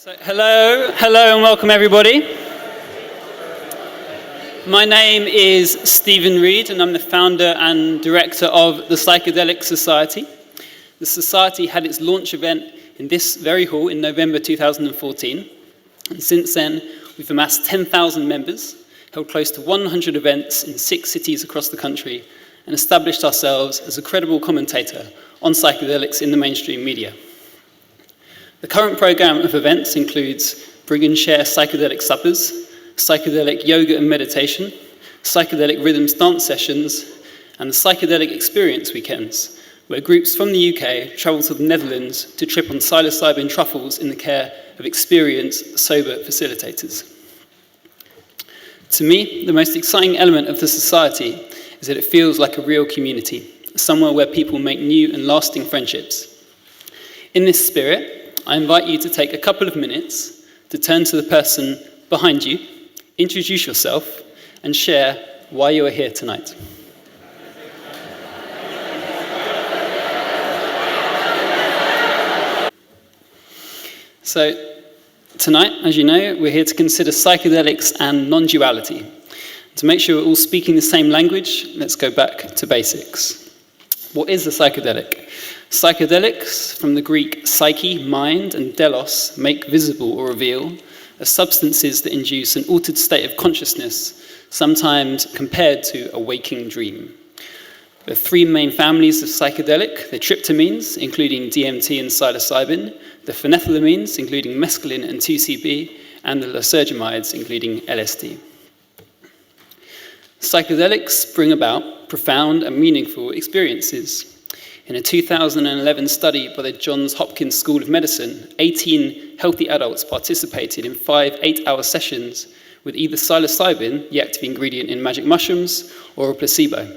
So, hello and welcome everybody. My name is Stephen Reed and I'm the founder and director of the Psychedelic Society. The Society had its launch event in this very hall in November 2014, and since then we've amassed 10,000 members, held close to 100 events in 6 cities across the country, and established ourselves as a credible commentator on psychedelics in the mainstream media. The current program of events includes bring and share psychedelic suppers, psychedelic yoga and meditation, psychedelic rhythms dance sessions, and the psychedelic experience weekends, where groups from the UK travel to the Netherlands to trip on psilocybin truffles in the care of experienced sober facilitators. To me, the most exciting element of the society is that it feels like a real community, somewhere where people make new and lasting friendships. In this spirit, I invite you to take a couple of minutes to turn to the person behind you, introduce yourself, and share why you are here tonight. So, tonight, as you know, we're here to consider psychedelics and non-duality. To make sure we're all speaking the same language, let's go back to basics. What is a psychedelic? Psychedelics, from the Greek psyche, mind, and delos, make visible or reveal, are substances that induce an altered state of consciousness, sometimes compared to a waking dream. There are 3 main families of psychedelic: the tryptamines, including DMT and psilocybin, the phenethylamines, including mescaline and 2CB, and the lysergamides, including LSD. Psychedelics bring about profound and meaningful experiences. In a 2011 study by the Johns Hopkins School of Medicine, 18 healthy adults participated in 5 8-hour sessions with either psilocybin, the active ingredient in magic mushrooms, or a placebo.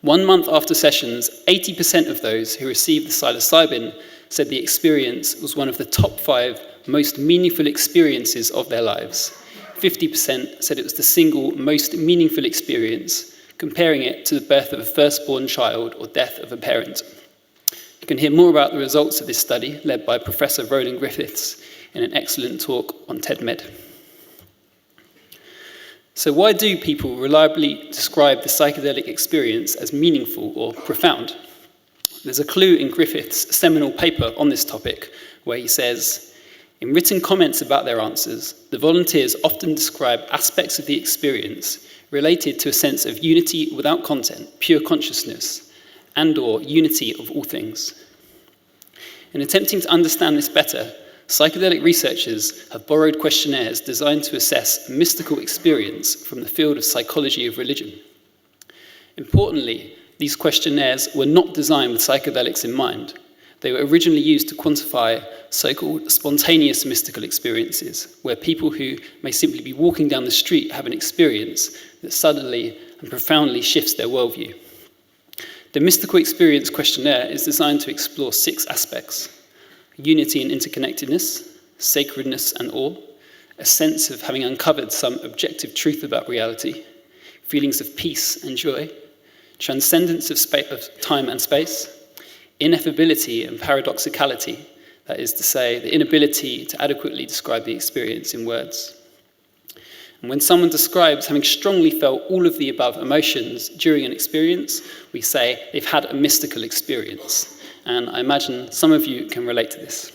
1 month after sessions, 80% of those who received the psilocybin said the experience was one of the top 5 most meaningful experiences of their lives. 50% said it was the single most meaningful experience, comparing it to the birth of a firstborn child or death of a parent. You can hear more about the results of this study, led by Professor Roland Griffiths, in an excellent talk on TED-Med. So why do people reliably describe the psychedelic experience as meaningful or profound? There's a clue in Griffiths' seminal paper on this topic, where he says, in written comments about their answers, the volunteers often describe aspects of the experience related to a sense of unity without content, pure consciousness, and/or unity of all things. In attempting to understand this better, psychedelic researchers have borrowed questionnaires designed to assess mystical experience from the field of psychology of religion. Importantly, these questionnaires were not designed with psychedelics in mind. They were originally used to quantify so-called spontaneous mystical experiences, where people who may simply be walking down the street have an experience that suddenly and profoundly shifts their worldview. The Mystical Experience Questionnaire is designed to explore 6 aspects: unity and interconnectedness, sacredness and awe, a sense of having uncovered some objective truth about reality, feelings of peace and joy, transcendence of time and space, ineffability and paradoxicality, that is to say, the inability to adequately describe the experience in words. And when someone describes having strongly felt all of the above emotions during an experience, we say they've had a mystical experience. And I imagine some of you can relate to this.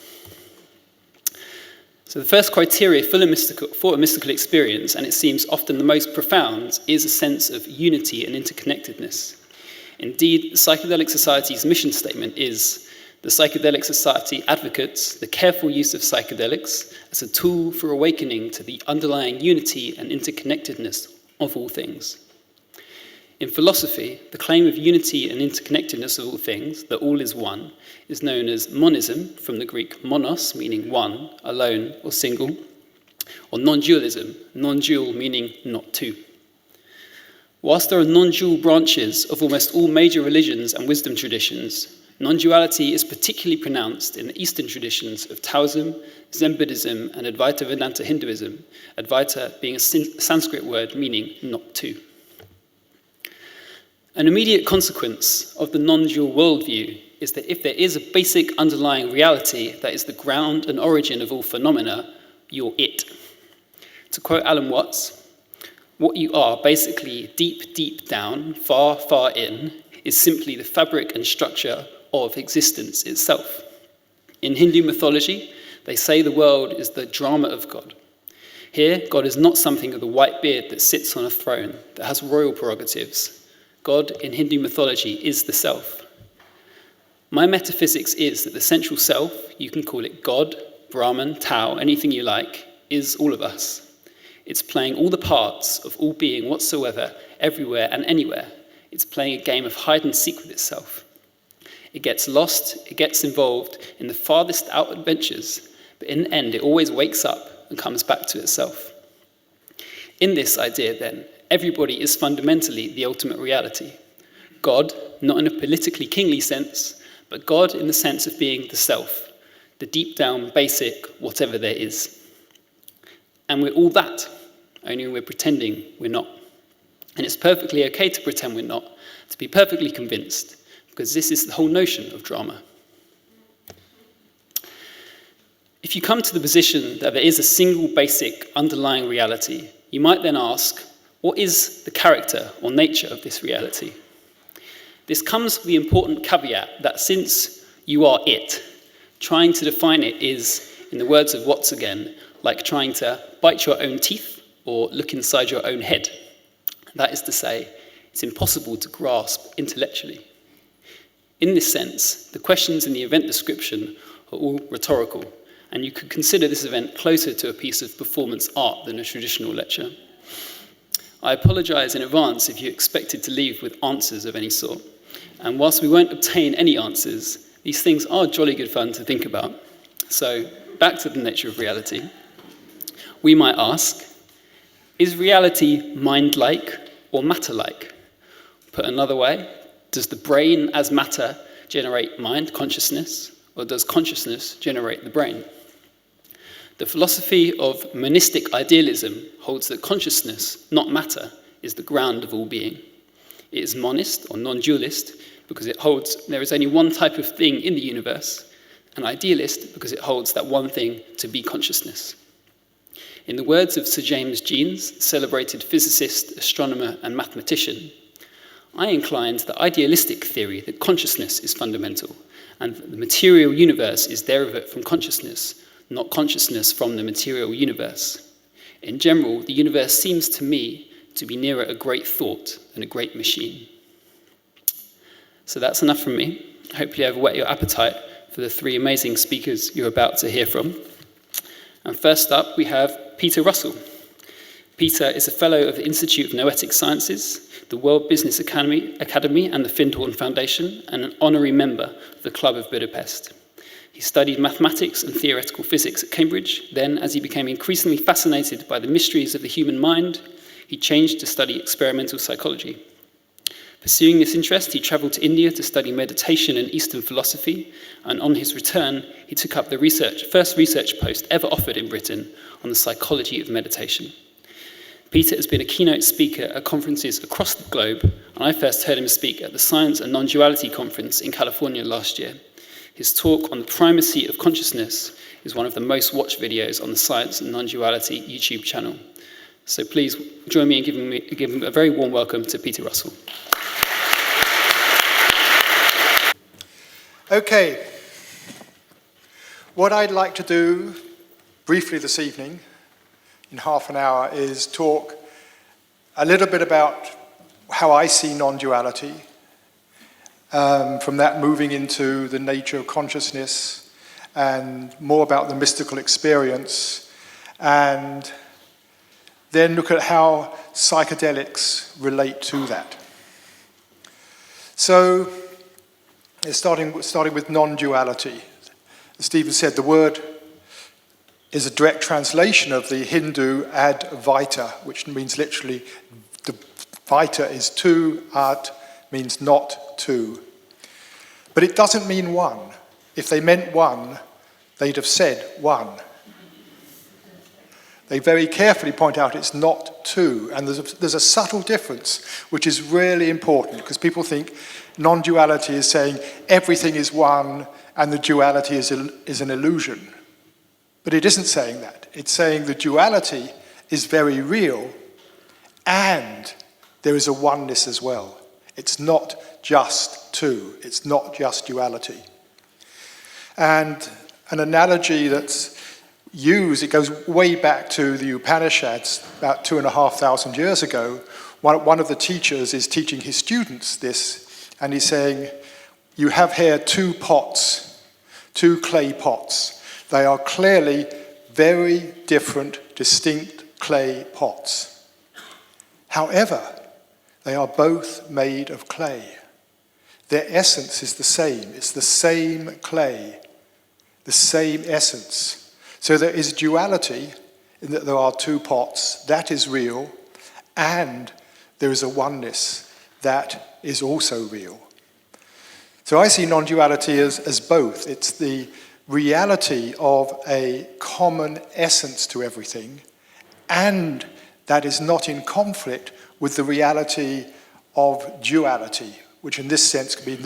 So the first criteria for a mystical experience, and it seems often the most profound, is a sense of unity and interconnectedness. Indeed, the Psychedelic Society's mission statement is, the Psychedelic Society advocates the careful use of psychedelics as a tool for awakening to the underlying unity and interconnectedness of all things. In philosophy, the claim of unity and interconnectedness of all things, that all is one, is known as monism, from the Greek monos, meaning one, alone, or single, or non-dualism, non-dual meaning not two. Whilst there are non-dual branches of almost all major religions and wisdom traditions, non-duality is particularly pronounced in the Eastern traditions of Taoism, Zen Buddhism, and Advaita Vedanta Hinduism, Advaita being a Sanskrit word meaning not two. An immediate consequence of the non-dual worldview is that if there is a basic underlying reality that is the ground and origin of all phenomena, you're it. To quote Alan Watts, what you are basically deep, deep down, far, far in, is simply the fabric and structure of existence itself. In Hindu mythology, they say the world is the drama of God. Here, God is not something of the white beard that sits on a throne, that has royal prerogatives. God, in Hindu mythology, is the self. My metaphysics is that the central self, you can call it God, Brahman, Tao, anything you like, is all of us. It's playing all the parts of all being whatsoever, everywhere and anywhere. It's playing a game of hide and seek with itself. It gets lost, it gets involved in the farthest out adventures, but in the end it always wakes up and comes back to itself. In this idea then, everybody is fundamentally the ultimate reality. God, not in a politically kingly sense, but God in the sense of being the self, the deep down basic whatever there is. And we're all that, only we're pretending we're not. And it's perfectly okay to pretend we're not, to be perfectly convinced, because this is the whole notion of drama. If you come to the position that there is a single basic underlying reality, you might then ask, what is the character or nature of this reality? This comes with the important caveat that since you are it, trying to define it is, in the words of Watts again, like trying to bite your own teeth or look inside your own head. That is to say, it's impossible to grasp intellectually. In this sense, the questions in the event description are all rhetorical, and you could consider this event closer to a piece of performance art than a traditional lecture. I apologise in advance if you expected to leave with answers of any sort. And whilst we won't obtain any answers, these things are jolly good fun to think about. So, back to the nature of reality. We might ask, is reality mind-like or matter-like? Put another way, does the brain as matter generate mind, consciousness, or does consciousness generate the brain? The philosophy of monistic idealism holds that consciousness, not matter, is the ground of all being. It is monist, or non-dualist, because it holds there is only one type of thing in the universe, and idealist because it holds that one thing to be consciousness. In the words of Sir James Jeans, celebrated physicist, astronomer, and mathematician, I incline to the idealistic theory that consciousness is fundamental, and that the material universe is derivate from consciousness, not consciousness from the material universe. In general, the universe seems to me to be nearer a great thought than a great machine. So that's enough from me. Hopefully I've whet your appetite for the three amazing speakers you're about to hear from. And first up, we have Peter Russell. Peter is a fellow of the Institute of Noetic Sciences, the World Business Academy and the Findhorn Foundation, and an honorary member of the Club of Budapest. He studied mathematics and theoretical physics at Cambridge. Then, as he became increasingly fascinated by the mysteries of the human mind, he changed to study experimental psychology. Pursuing this interest, he travelled to India to study meditation and Eastern philosophy, and on his return, he took up the first research post ever offered in Britain on the psychology of meditation. Peter has been a keynote speaker at conferences across the globe, and I first heard him speak at the Science and Nonduality conference in California last year. His talk on the primacy of consciousness is one of the most watched videos on the Science and Nonduality YouTube channel. So please join me in giving a very warm welcome to Peter Russell. Okay, what I'd like to do briefly this evening, in half an hour, is talk a little bit about how I see non-duality, from that moving into the nature of consciousness, and more about the mystical experience, and then look at how psychedelics relate to that. So, starting with non-duality. As Stephen said, the word is a direct translation of the Hindu ad vaita, which means literally, the vaita is two, art means not two. But it doesn't mean one. If they meant one, they'd have said one. They very carefully point out it's not two, and there's a subtle difference which is really important, because people think non-duality is saying everything is one and the duality is an illusion. But it isn't saying that. It's saying the duality is very real and there is a oneness as well. It's not just two, it's not just duality. And an analogy that's used, it goes way back to the Upanishads, about 2,500 years ago. One of the teachers is teaching his students this, and he's saying, you have here two pots, two clay pots. They are clearly very different, distinct clay pots. However, they are both made of clay. Their essence is the same. It's the same clay, the same essence. So there is duality in that there are two pots. That is real. And there is a oneness that is also real. So I see non-duality as both. It's the reality of a common essence to everything, and that is not in conflict with the reality of duality, which in this sense can be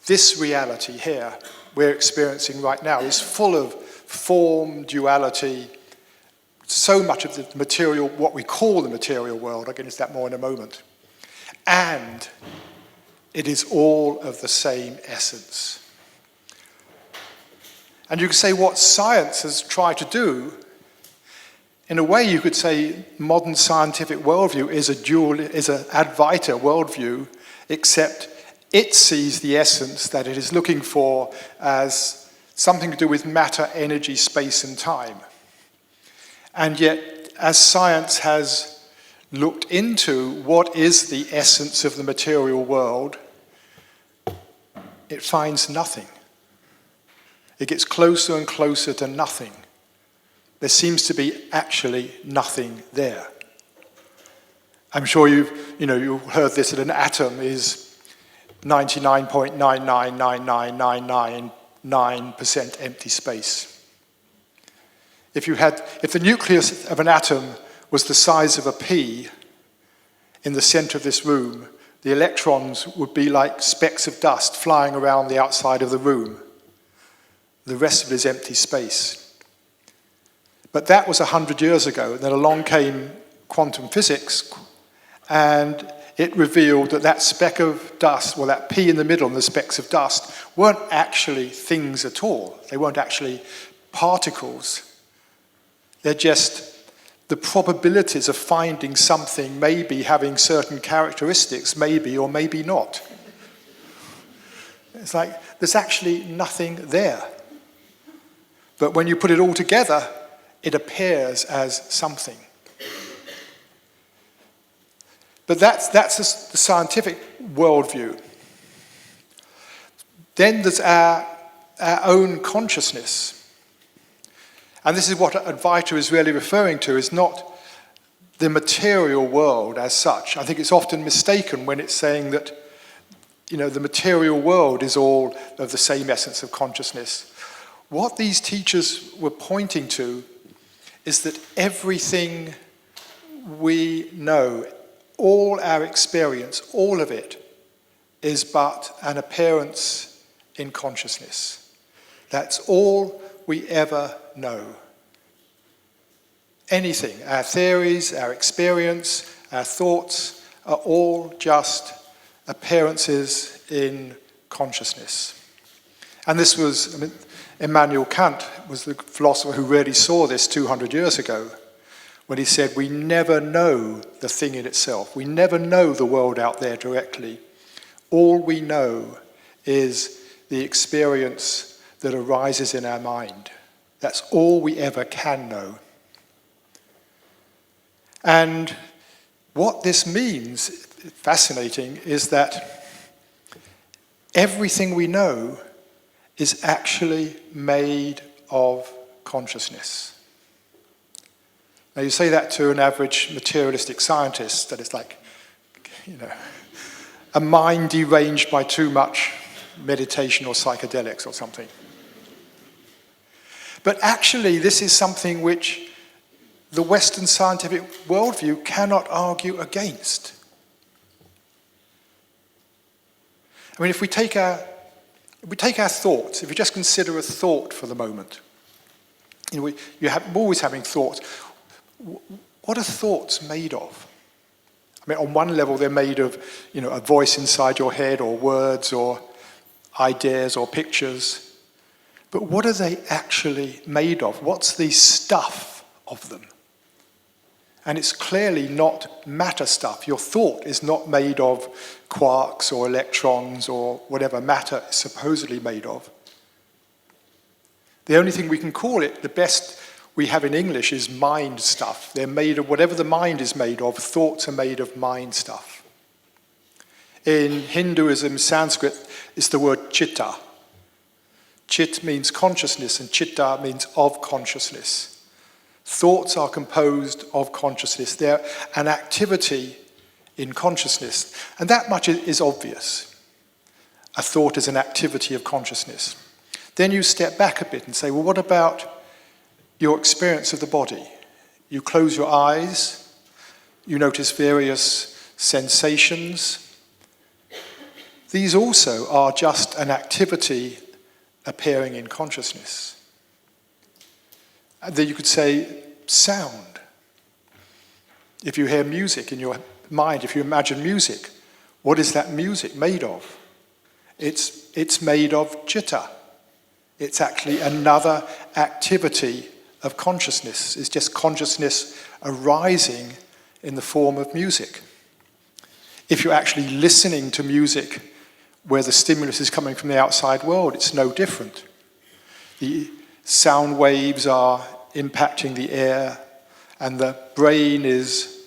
this reality here we're experiencing right now is full of form, duality, so much of the material, what we call the material world. I'll get into that more in a moment. And it is all of the same essence. And you could say what science has tried to do, in a way you could say modern scientific worldview is an Advaita worldview, except it sees the essence that it is looking for as something to do with matter, energy, space, and time. And yet, as science has looked into what is the essence of the material world, it finds nothing. It gets closer and closer to nothing. There seems to be actually nothing there. I'm sure you've heard this, that an atom is 99.9999999% empty space. If the nucleus of an atom was the size of a pea in the center of this room, the electrons would be like specks of dust flying around the outside of the room. The rest of it is empty space. But that was 100 years ago. And then along came quantum physics, and it revealed that that speck of dust, well, that pea in the middle and the specks of dust, weren't actually things at all. They weren't actually particles. They're just the probabilities of finding something maybe having certain characteristics, maybe or maybe not. It's like there's actually nothing there. But when you put it all together, it appears as something. But that's the scientific worldview. Then there's our own consciousness. And this is what Advaita is really referring to, is not the material world as such. I think it's often mistaken when it's saying that, the material world is all of the same essence of consciousness. What these teachers were pointing to is that everything we know, all our experience, all of it, is but an appearance in consciousness. That's all we ever know. Anything, our theories, our experience, our thoughts, are all just appearances in consciousness. And this was, Immanuel Kant was the philosopher who really saw this 200 years ago, when he said, we never know the thing in itself. We never know the world out there directly. All we know is the experience that arises in our mind. That's all we ever can know. And what this means, fascinating, is that everything we know is actually made of consciousness. Now you say that to an average materialistic scientist, that it's like, a mind deranged by too much meditation or psychedelics or something. But actually this is something which the Western scientific worldview cannot argue against. I mean, if we take our thoughts, if you just consider a thought for the moment, we're always having thoughts. What are thoughts made of? I mean, on one level, they're made of, a voice inside your head, or words, or ideas, or pictures. But what are they actually made of? What's the stuff of them? And it's clearly not matter stuff. Your thought is not made of quarks or electrons or whatever matter is supposedly made of. The only thing we can call it, the best we have in English, is mind stuff. They're made of whatever the mind is made of. Thoughts are made of mind stuff. In Hinduism, Sanskrit, it's the word chitta. Chit means consciousness, and chitta means of consciousness. Thoughts are composed of consciousness. They're an activity in consciousness. And that much is obvious. A thought is an activity of consciousness. Then you step back a bit and say, well, what about your experience of the body? You close your eyes, you notice various sensations. These also are just an activity appearing in consciousness. And then you could say sound. If you hear music in your mind, if you imagine music, what is that music made of? It's made of chitta. It's actually another activity of consciousness. It's just consciousness arising in the form of music. If you're actually listening to music where the stimulus is coming from the outside world, it's no different. The sound waves are impacting the air, and the brain is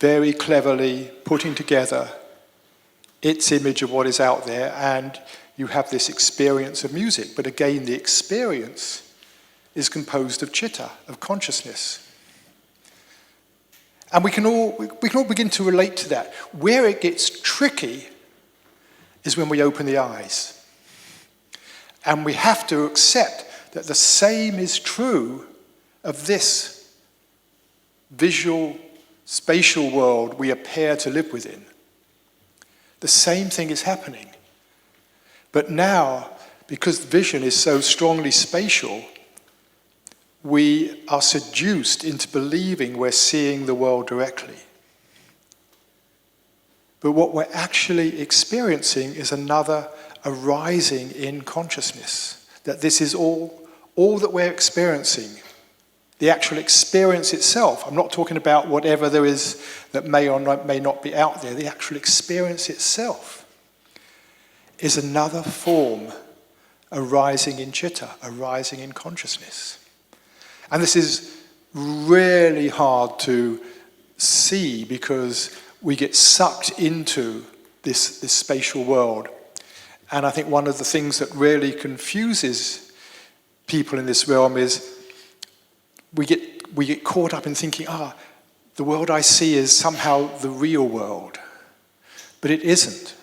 very cleverly putting together its image of what is out there, and you have this experience of music. But again, the experience is composed of chitta, of consciousness. And we can all begin to relate to that. Where it gets tricky is when we open the eyes. And we have to accept that the same is true of this visual, spatial world we appear to live within. The same thing is happening. But now, because vision is so strongly spatial, we are seduced into believing we're seeing the world directly. But what we're actually experiencing is another arising in consciousness. That this is all that we're experiencing. The actual experience itself. I'm not talking about whatever there is that may or may not be out there. The actual experience itself is another form arising in chitta, arising in consciousness. And this is really hard to see because we get sucked into this spatial world. And I think one of the things that really confuses people in this realm is we get caught up in thinking, the world I see is somehow the real world. But it isn't.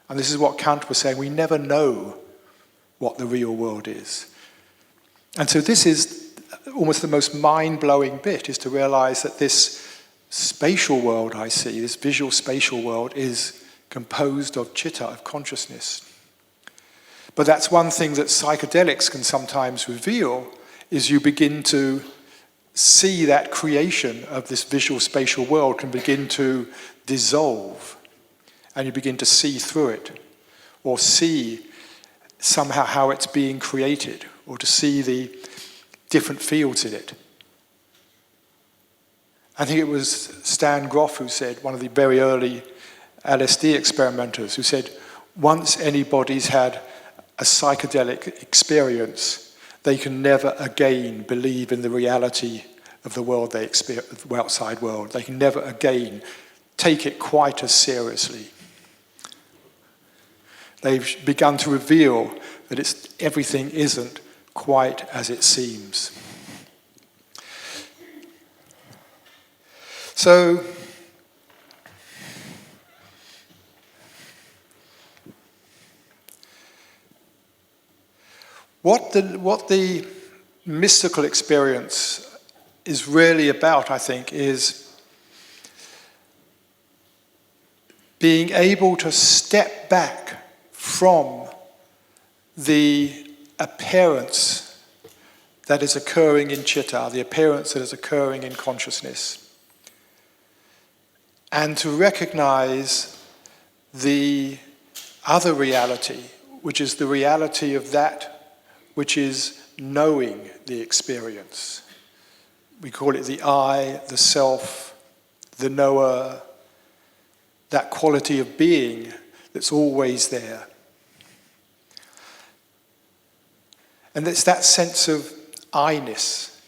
And this is what Kant was saying, we never know what the real world is. And so this is almost the most mind-blowing bit, is to realize that this spatial world I see, this visual spatial world, is composed of chitta, of consciousness. But that's one thing that psychedelics can sometimes reveal, is you begin to see that creation of this visual spatial world can begin to dissolve, and you begin to see through it, or see somehow how it's being created, or to see the different fields in it. I think it was Stan Grof who said, one of the very early LSD experimenters, who said, once anybody's had a psychedelic experience, they can never again believe in the reality of the world they experience, the outside world. They can never again take it quite as seriously. They've begun to reveal that everything isn't quite as it seems. So, what the mystical experience is really about, I think, is being able to step back from the appearance that is occurring in chitta, the appearance that is occurring in consciousness, and to recognize the other reality, which is the reality of that which is knowing the experience. We call it the I, the self, the knower, that quality of being that's always there. And it's that sense of I-ness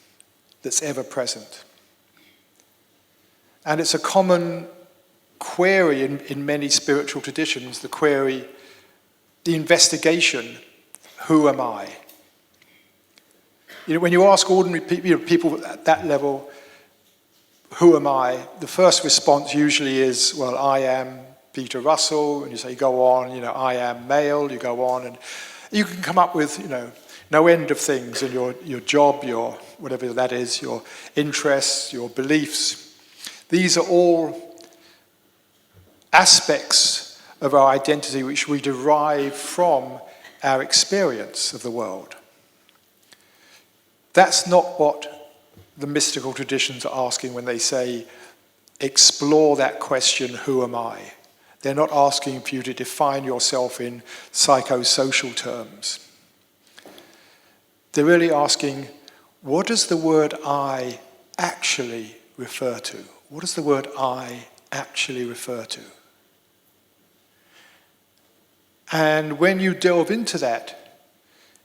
that's ever present. And it's a common query in many spiritual traditions, the query, the investigation, who am I? When you ask ordinary people at that level, who am I? The first response usually is, well, I am Peter Russell, and you say, go on, I am male, you go on, and you can come up with, no end of things in your job, your whatever that is, your interests, your beliefs. These are all aspects of our identity which we derive from our experience of the world. That's not what the mystical traditions are asking when they say, explore that question, who am I? They're not asking for you to define yourself in psychosocial terms. They're really asking, what does the word I actually refer to? What does the word I actually refer to? And when you delve into that,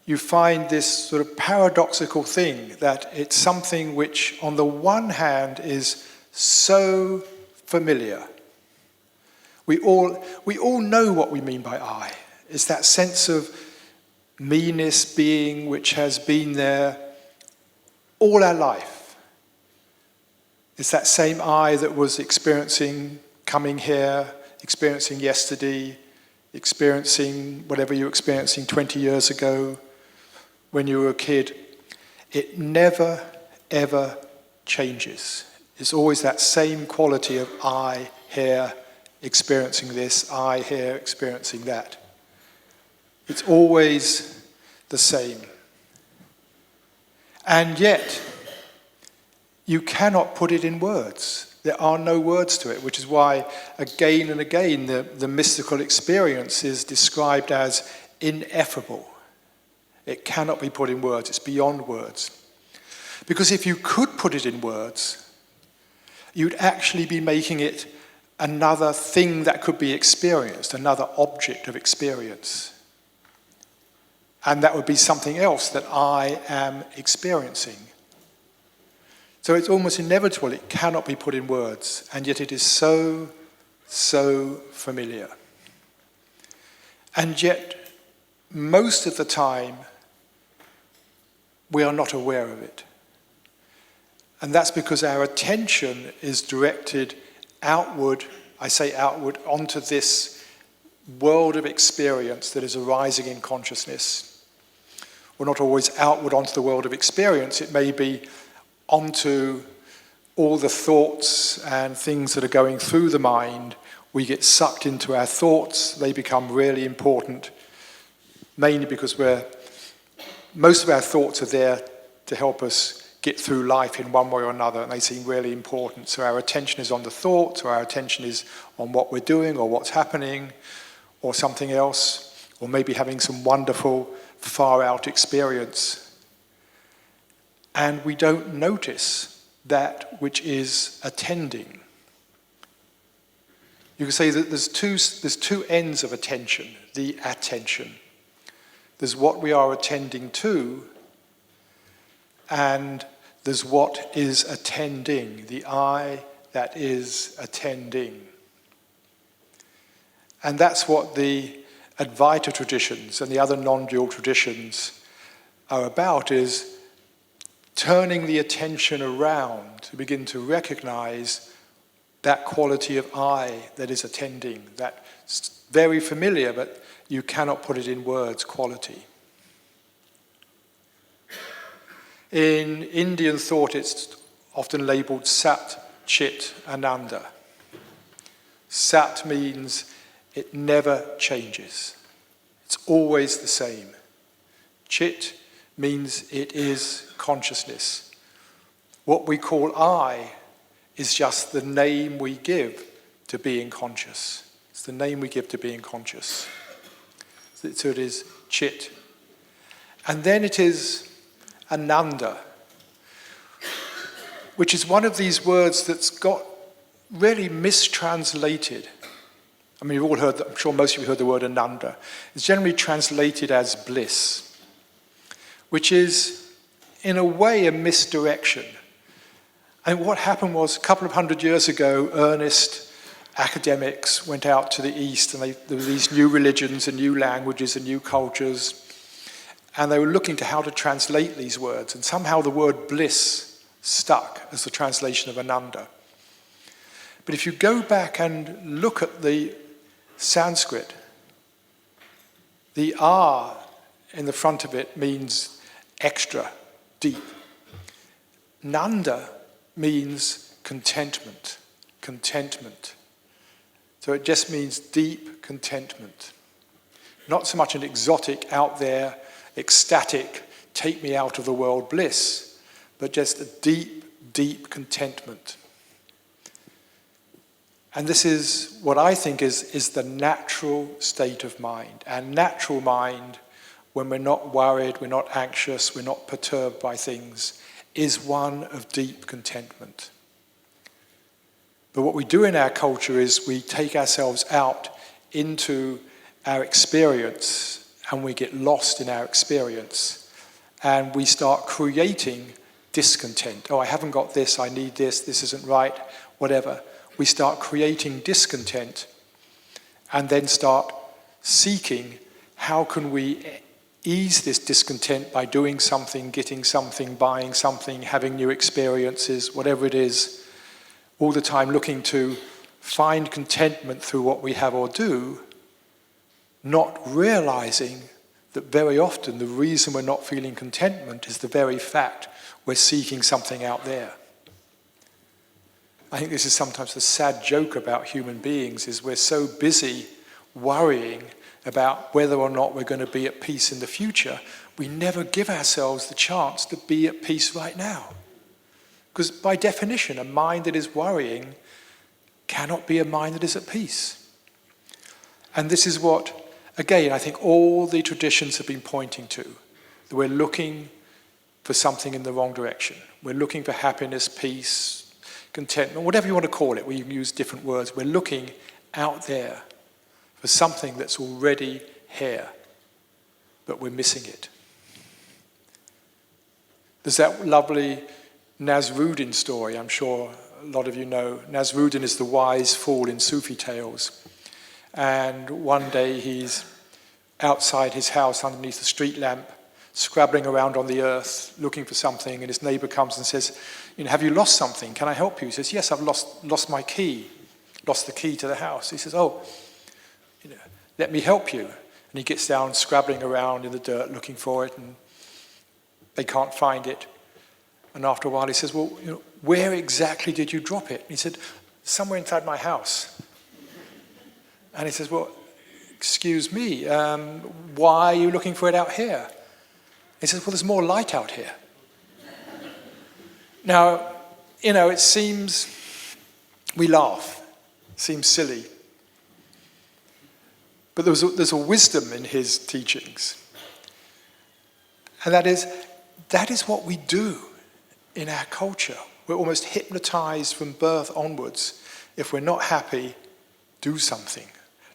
you find this sort of paradoxical thing that it's something which, on the one hand, is so familiar. We all know what we mean by I. It's that sense of meanness, being, which has been there all our life. It's that same I that was experiencing coming here, experiencing yesterday, experiencing whatever you were experiencing 20 years ago when you were a kid. It never, ever changes. It's always that same quality of I here experiencing this, I here experiencing that. It's always the same. And yet, you cannot put it in words. There are no words to it, which is why, again and again, the mystical experience is described as ineffable. It cannot be put in words. It's beyond words. Because if you could put it in words, you'd actually be making it another thing that could be experienced, another object of experience. And that would be something else that I am experiencing. So it's almost inevitable. It cannot be put in words. And yet it is so, so familiar. And yet, most of the time, we are not aware of it. And that's because our attention is directed outward, I say outward, onto this world of experience that is arising in consciousness. Well, not always outward onto the world of experience. It may be onto all the thoughts and things that are going through the mind. We get sucked into our thoughts. They become really important, mainly because most of our thoughts are there to help us get through life in one way or another, and they seem really important. So our attention is on the thoughts, or our attention is on what we're doing, or what's happening, or something else, or maybe having some wonderful, far-out experience. And we don't notice that which is attending. You can say that there's two ends of attention, the attention. There's what we are attending to, and there's what is attending, the I that is attending. And that's what the Advaita traditions and the other non-dual traditions are about, is turning the attention around to begin to recognize that quality of I that is attending, that very familiar, but you cannot put it in words, quality. In Indian thought, it's often labeled Sat, Chit, Ananda. Sat means it never changes. It's always the same. Chit means it is consciousness. What we call I is just the name we give to being conscious. It's the name we give to being conscious. So it is Chit. And then it is Ananda, which is one of these words that's got really mistranslated. I mean, you've all heard, I'm sure most of you heard the word Ananda. It's generally translated as bliss, which is, in a way, a misdirection. And what happened was, a couple of hundred years ago, earnest academics went out to the East, and there were these new religions and new languages and new cultures, and they were looking to how to translate these words, and somehow the word bliss stuck as the translation of Ananda. But if you go back and look at the Sanskrit, the R in the front of it means extra, deep. Nanda means contentment, contentment. So it just means deep contentment. Not so much an exotic, out there, ecstatic, take me out of the world bliss, but just a deep, deep contentment. And this is what I think is the natural state of mind. And natural mind, when we're not worried, we're not anxious, we're not perturbed by things, is one of deep contentment. But what we do in our culture is we take ourselves out into our experience and we get lost in our experience and we start creating discontent. Oh, I haven't got this, I need this isn't right, whatever. We start creating discontent and then start seeking how can we ease this discontent by doing something, getting something, buying something, having new experiences, whatever it is, all the time looking to find contentment through what we have or do, not realizing that very often the reason we're not feeling contentment is the very fact we're seeking something out there. I think this is sometimes the sad joke about human beings, is we're so busy worrying about whether or not we're going to be at peace in the future, we never give ourselves the chance to be at peace right now. Because by definition, a mind that is worrying cannot be a mind that is at peace. And this is what, again, I think all the traditions have been pointing to, that we're looking for something in the wrong direction. We're looking for happiness, peace, contentment, whatever you want to call it, we use different words. We're looking out there for something that's already here, but we're missing it. There's that lovely Nasruddin story, I'm sure a lot of you know. Nasruddin is the wise fool in Sufi tales. And one day he's outside his house underneath a street lamp, scrabbling around on the earth, looking for something, and his neighbor comes and says, have you lost something? Can I help you? He says, yes, I've lost my key, lost the key to the house. He says, let me help you. And he gets down, scrabbling around in the dirt, looking for it, and they can't find it. And after a while he says, where exactly did you drop it? And he said, somewhere inside my house. And he says, excuse me, why are you looking for it out here? He says, there's more light out here. Now, it seems, we laugh, it seems silly. But there's a wisdom in his teachings. And that is what we do in our culture. We're almost hypnotized from birth onwards. If we're not happy, do something.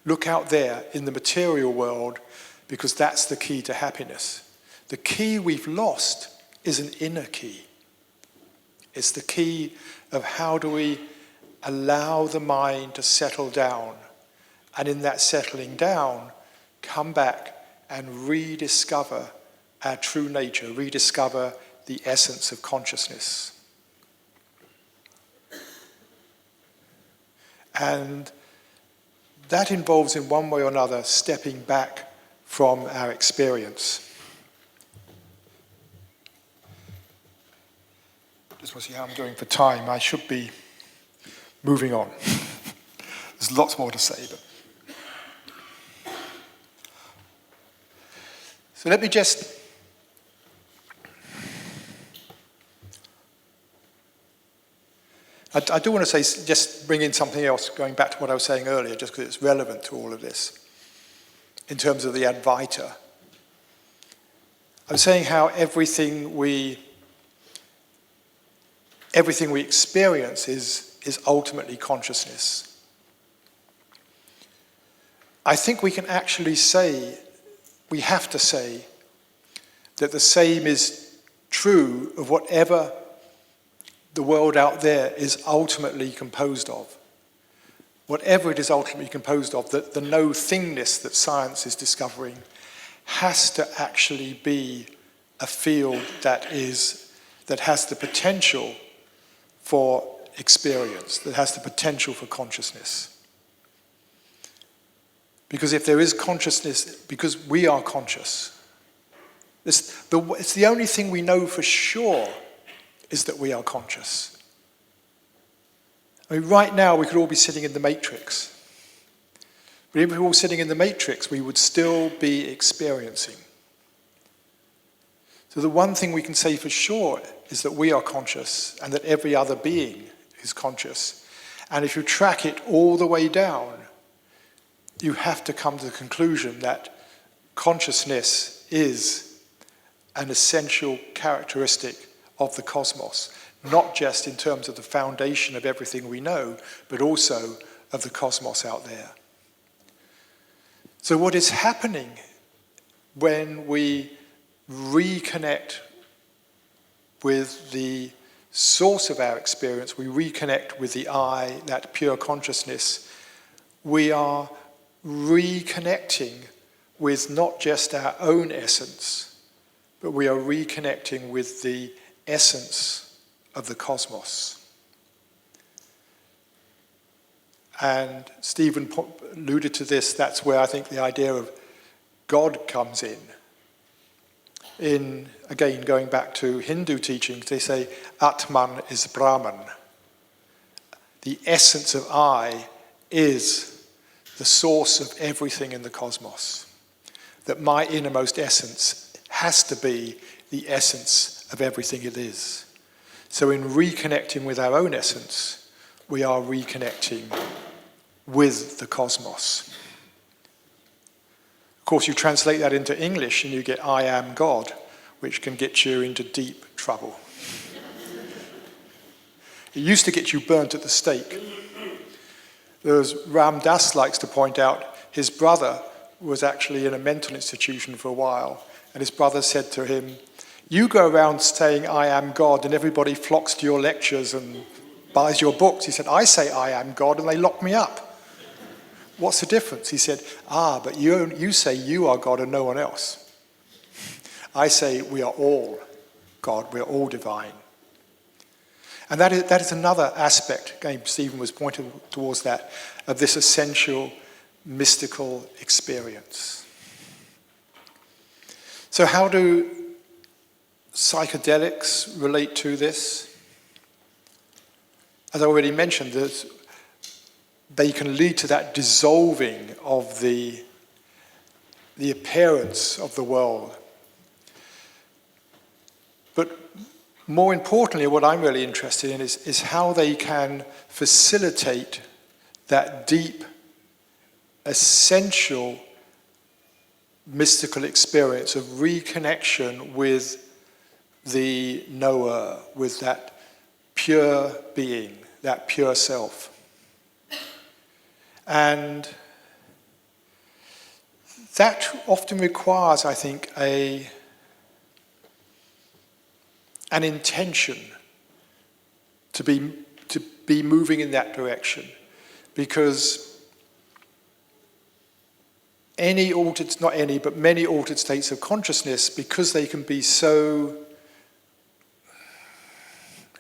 Look out there in the material world, because that's the key to happiness. The key we've lost is an inner key. It's the key of how do we allow the mind to settle down, and in that settling down, come back and rediscover our true nature, rediscover the essence of consciousness. And that involves, in one way or another, stepping back from our experience. Just want to see how I'm doing for time. I should be moving on. There's lots more to say, but... So let me just... I do want to say, just bring in something else, going back to what I was saying earlier, just because it's relevant to all of this, in terms of the Advaita. I was saying how everything we experience is ultimately consciousness. I think we can actually say, we have to say, that the same is true of whatever the world out there is ultimately composed of. Whatever it is ultimately composed of, that the no-thingness that science is discovering has to actually be a field that has the potential for experience, that has the potential for consciousness. Because if there is consciousness, because we are conscious, it's the only thing we know for sure is that we are conscious. I mean, right now we could all be sitting in the Matrix. But if we were all sitting in the Matrix, we would still be experiencing. So the one thing we can say for sure is that we are conscious and that every other being is conscious. And if you track it all the way down, you have to come to the conclusion that consciousness is an essential characteristic of the cosmos, not just in terms of the foundation of everything we know, but also of the cosmos out there. So what is happening when we reconnect with the source of our experience, we reconnect with the I, that pure consciousness, we are reconnecting with not just our own essence, but we are reconnecting with the essence of the cosmos. And Stephen alluded to this, that's where I think the idea of God comes in. Again, going back to Hindu teachings, they say Atman is Brahman. The essence of I is the source of everything in the cosmos. That my innermost essence has to be the essence of everything it is. So in reconnecting with our own essence, we are reconnecting with the cosmos. Of course, you translate that into English and you get I am God, which can get you into deep trouble. It used to get you burnt at the stake. As Ram Dass likes to point out, his brother was actually in a mental institution for a while, and his brother said to him, "You go around saying I am God and everybody flocks to your lectures and buys your books." He said, "I say I am God and they lock me up. What's the difference?" He said, but you say you are God and no one else. I say we are all God, we are all divine. And that is another aspect, again, Stephen was pointing towards that, of this essential mystical experience. So how do psychedelics relate to this? As I already mentioned, they can lead to that dissolving of the appearance of the world. But more importantly, what I'm really interested in is how they can facilitate that deep, essential mystical experience of reconnection with the knower, with that pure being, that pure self. And that often requires, I think, an intention to be moving in that direction, because many altered states of consciousness, because they can be so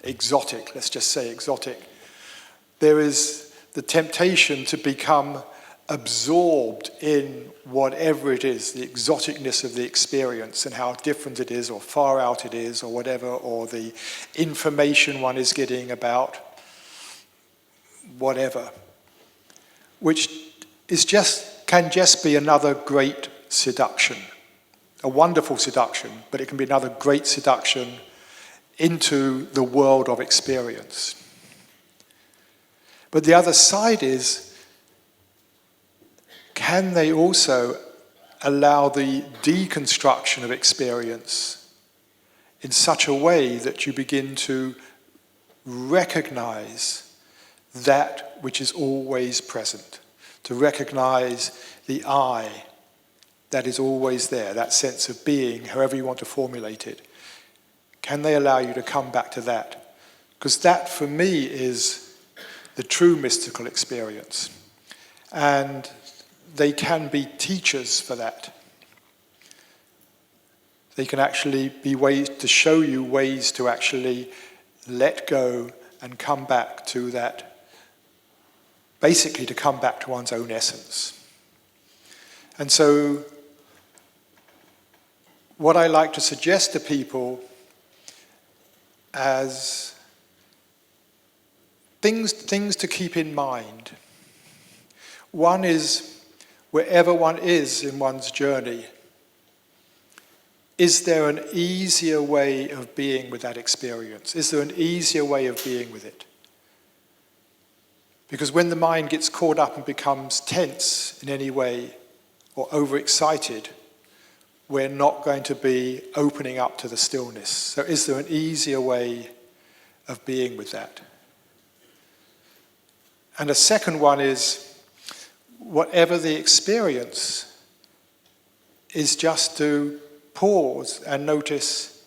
exotic, let's just say exotic, there is the temptation to become absorbed in whatever it is, the exoticness of the experience and how different it is or far out it is or whatever, or the information one is getting about whatever, which can just be another great seduction, a wonderful seduction, but it can be another great seduction into the world of experience. But the other side is, can they also allow the deconstruction of experience in such a way that you begin to recognize that which is always present, to recognize the I that is always there, that sense of being, however you want to formulate it? Can they allow you to come back to that? Because that, for me, is the true mystical experience. And they can be teachers for that. They can actually be ways to show you ways to actually let go and come back to that, basically to come back to one's own essence. And so what I like to suggest to people as things to keep in mind. One is, wherever one is in one's journey, is there an easier way of being with that experience? Is there an easier way of being with it? Because when the mind gets caught up and becomes tense in any way or overexcited, we're not going to be opening up to the stillness. So is there an easier way of being with that? And a second one is, whatever the experience, is just to pause and notice,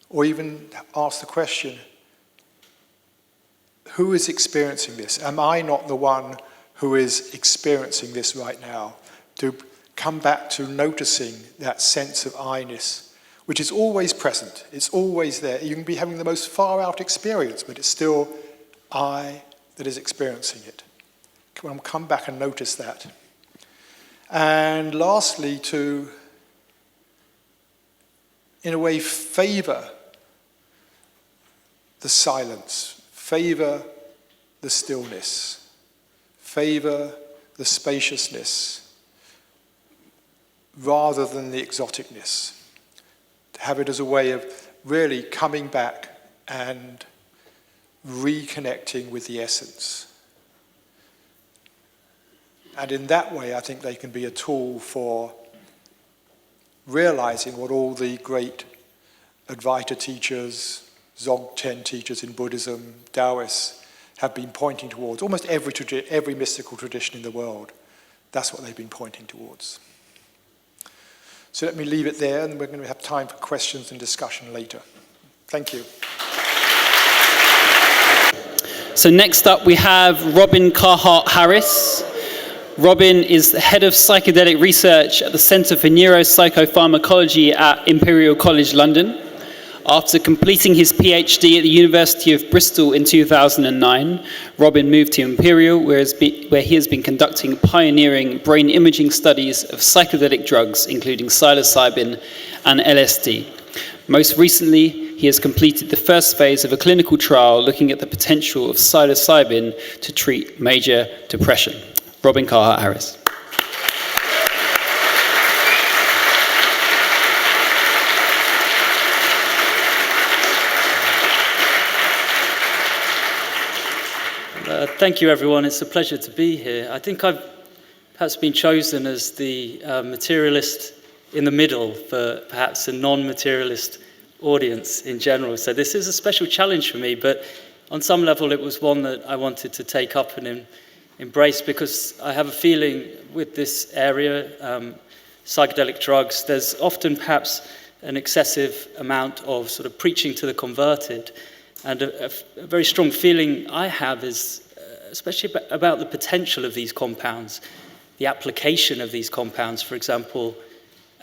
or even ask the question, who is experiencing this? Am I not the one who is experiencing this right now? To come back to noticing that sense of I-ness, which is always present. It's always there. You can be having the most far-out experience, but it's still I that is experiencing it. Come back and notice that. And lastly, to, in a way, favor the silence, favor the stillness, favor the spaciousness, rather than the exoticness. To have it as a way of really coming back and reconnecting with the essence. And in that way, I think they can be a tool for realizing what all the great Advaita teachers, Dzogchen teachers in Buddhism, Taoists have been pointing towards. Almost every mystical tradition in the world, that's what they've been pointing towards. So let me leave it there, and we're going to have time for questions and discussion later. Thank you. So next up we have Robin Carhart-Harris. Robin is the head of psychedelic research at the Centre for Neuropsychopharmacology at Imperial College London. After completing his PhD at the University of Bristol in 2009, Robin moved to Imperial, where he has been conducting pioneering brain imaging studies of psychedelic drugs, including psilocybin and LSD. Most recently, he has completed the first phase of a clinical trial looking at the potential of psilocybin to treat major depression. Robin Carhart-Harris. Thank you, everyone. It's a pleasure to be here. I think I've perhaps been chosen as the materialist in the middle for perhaps a non-materialist audience in general. So this is a special challenge for me, but on some level it was one that I wanted to take up and embrace, because I have a feeling with this area, psychedelic drugs, there's often perhaps an excessive amount of sort of preaching to the converted. And a very strong feeling I have is especially about the potential of these compounds, the application of these compounds, for example,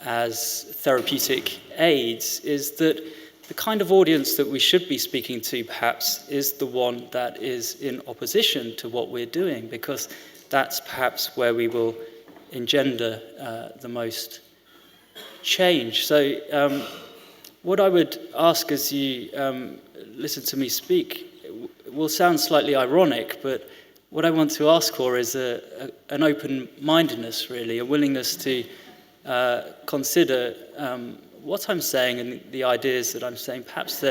as therapeutic aids, is that the kind of audience that we should be speaking to perhaps is the one that is in opposition to what we're doing, because that's perhaps where we will engender the most change. So what I would ask as you listen to me speak will sound slightly ironic, but what I want to ask for is an open-mindedness, really, a willingness to consider what I'm saying and the ideas that I'm saying. Perhaps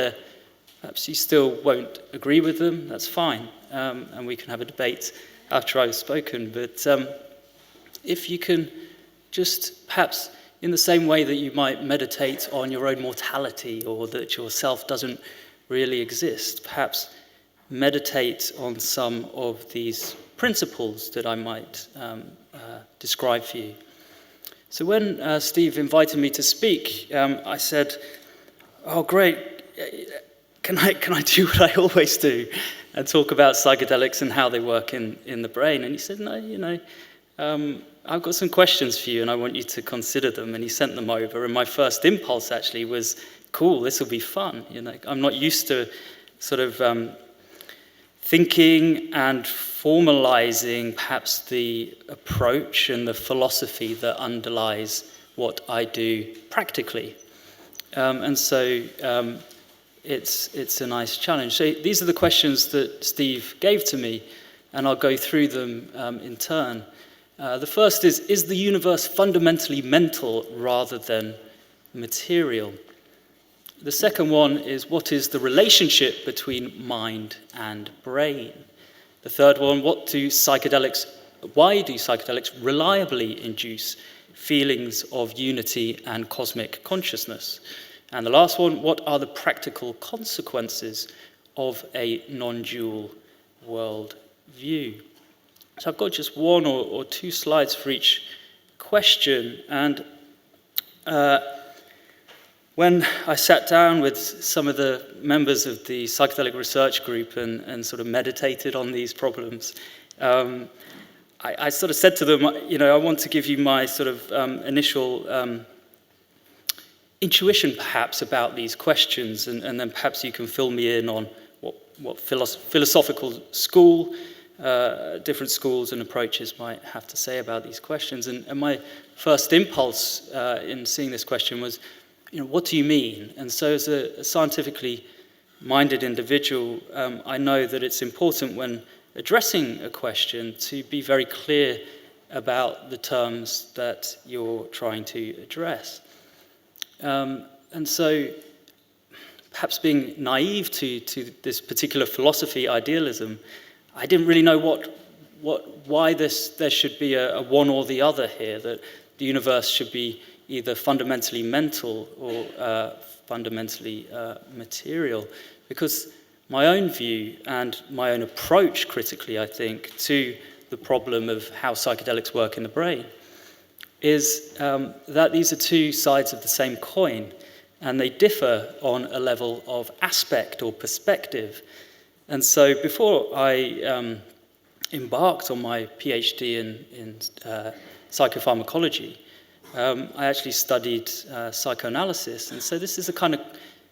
you still won't agree with them, that's fine, and we can have a debate after I've spoken, but if you can just perhaps in the same way that you might meditate on your own mortality or that your self doesn't really exist, perhaps meditate on some of these principles that I might describe for you. So when Steve invited me to speak, I said, oh great, can I do what I always do and talk about psychedelics and how they work in the brain? And he said, no, I've got some questions for you and I want you to consider them. And he sent them over, and my first impulse actually was, cool, this will be fun. I'm not used to sort of thinking and formalizing perhaps the approach and the philosophy that underlies what I do practically. And so it's a nice challenge. So these are the questions that Steve gave to me, and I'll go through them in turn. The first is the universe fundamentally mental rather than material? The second one is, what is the relationship between mind and brain? The third one, why do psychedelics reliably induce feelings of unity and cosmic consciousness? And the last one, what are the practical consequences of a non-dual world view? So I've got just one or two slides for each question, and when I sat down with some of the members of the psychedelic research group and sort of meditated on these problems, I sort of said to them, I want to give you my sort of initial intuition perhaps about these questions, and then perhaps you can fill me in on what philosophical school different schools and approaches might have to say about these questions. And my first impulse in seeing this question was, what do you mean? And so as a scientifically minded individual, I know that it's important when addressing a question to be very clear about the terms that you're trying to address. And so perhaps being naive to this particular philosophy, idealism, I didn't really know why there should be a one or the other here, that the universe should be either fundamentally mental or fundamentally material, because my own view and my own approach critically, I think, to the problem of how psychedelics work in the brain is that these are two sides of the same coin, and they differ on a level of aspect or perspective. And so before I embarked on my PhD in psychopharmacology, I actually studied psychoanalysis. And so this is a kind of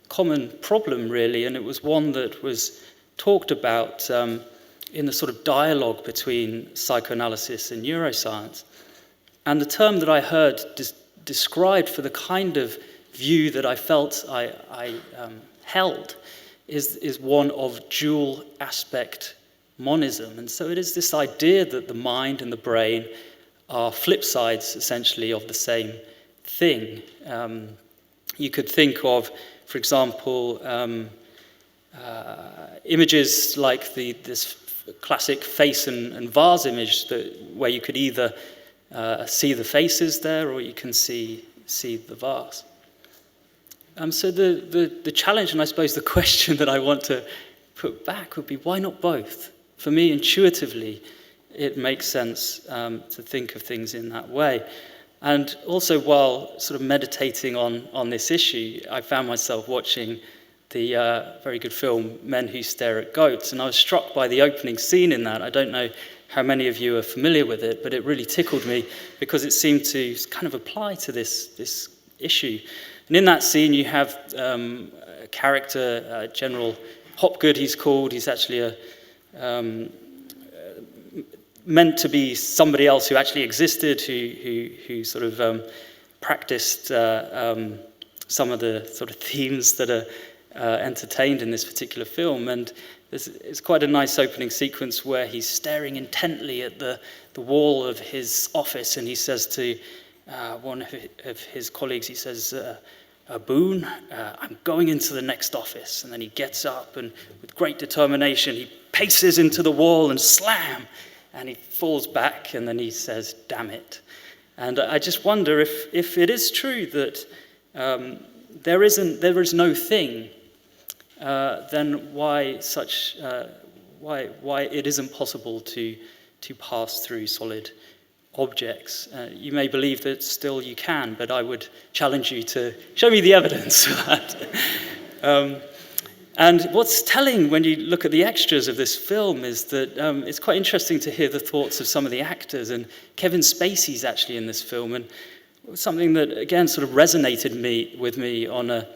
common problem, really, and it was one that was talked about in the sort of dialogue between psychoanalysis and neuroscience. And the term that I heard described for the kind of view that I felt I held is one of dual aspect monism. And so it is this idea that the mind and the brain are flip sides, essentially, of the same thing. You could think of, for example, images like this classic face and vase image where you could either see the faces there or you can see the vase. So the challenge, and I suppose the question that I want to put back would be, why not both? For me, intuitively, it makes sense to think of things in that way. And also, while sort of meditating on this issue, I found myself watching the very good film Men Who Stare at Goats, and I was struck by the opening scene in that. I don't know how many of you are familiar with it, but it really tickled me because it seemed to kind of apply to this issue. And in that scene, you have a character, General Hopgood, he's called. He's actually meant to be somebody else who actually existed, who sort of practiced some of the sort of themes that are entertained in this particular film. And it's quite a nice opening sequence where he's staring intently at the wall of his office, and he says to one of his colleagues, he says, Boone, I'm going into the next office. And then he gets up, and with great determination, he paces into the wall and slam, and he falls back, and then he says, damn it. And I just wonder if it is true that there is no thing, then why it isn't possible to pass through solid objects. You may believe that still you can, but I would challenge you to show me the evidence for that. And what's telling when you look at the extras of this film is that it's quite interesting to hear the thoughts of some of the actors, and Kevin Spacey's actually in this film, and something that, again, sort of resonated with me on a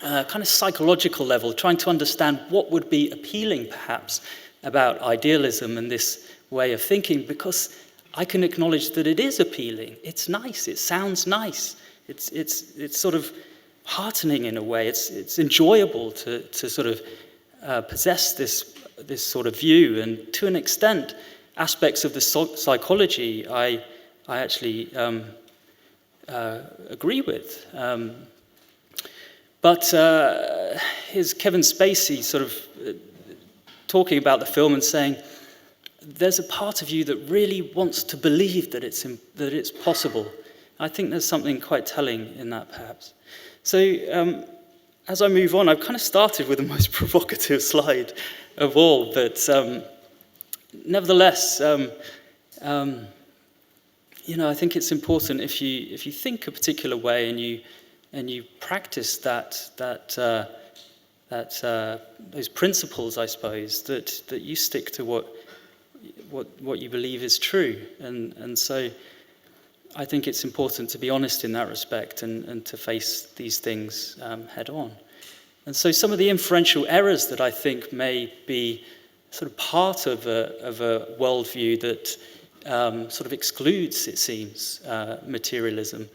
kind of psychological level, trying to understand what would be appealing, perhaps, about idealism and this way of thinking, because I can acknowledge that it is appealing. It's nice. It sounds nice. It's sort of heartening in a way. It's enjoyable to sort of possess this sort of view, and to an extent, aspects of the psychology I actually agree with. But here's Kevin Spacey sort of talking about the film and saying, there's a part of you that really wants to believe that it's possible. I think there's something quite telling in that, perhaps. So as I move on, I've kind of started with the most provocative slide of all, but nevertheless, I think it's important if you think a particular way and you practice those principles, I suppose, that you stick to what you believe is true, and so I think it's important to be honest in that respect and to face these things head on. And so some of the inferential errors that I think may be sort of part of a worldview that sort of excludes, it seems, materialism,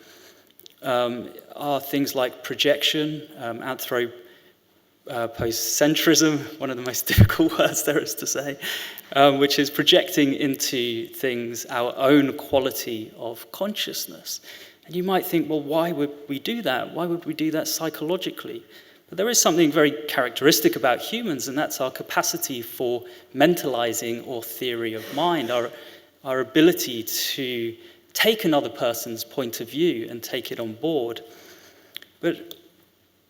are things like projection, anthropocentrism, one of the most difficult words there is to say, which is projecting into things our own quality of consciousness. And you might think, well, why would we do that? Why would we do that psychologically? But there is something very characteristic about humans, and that's our capacity for mentalizing or theory of mind, our ability to take another person's point of view and take it on board. But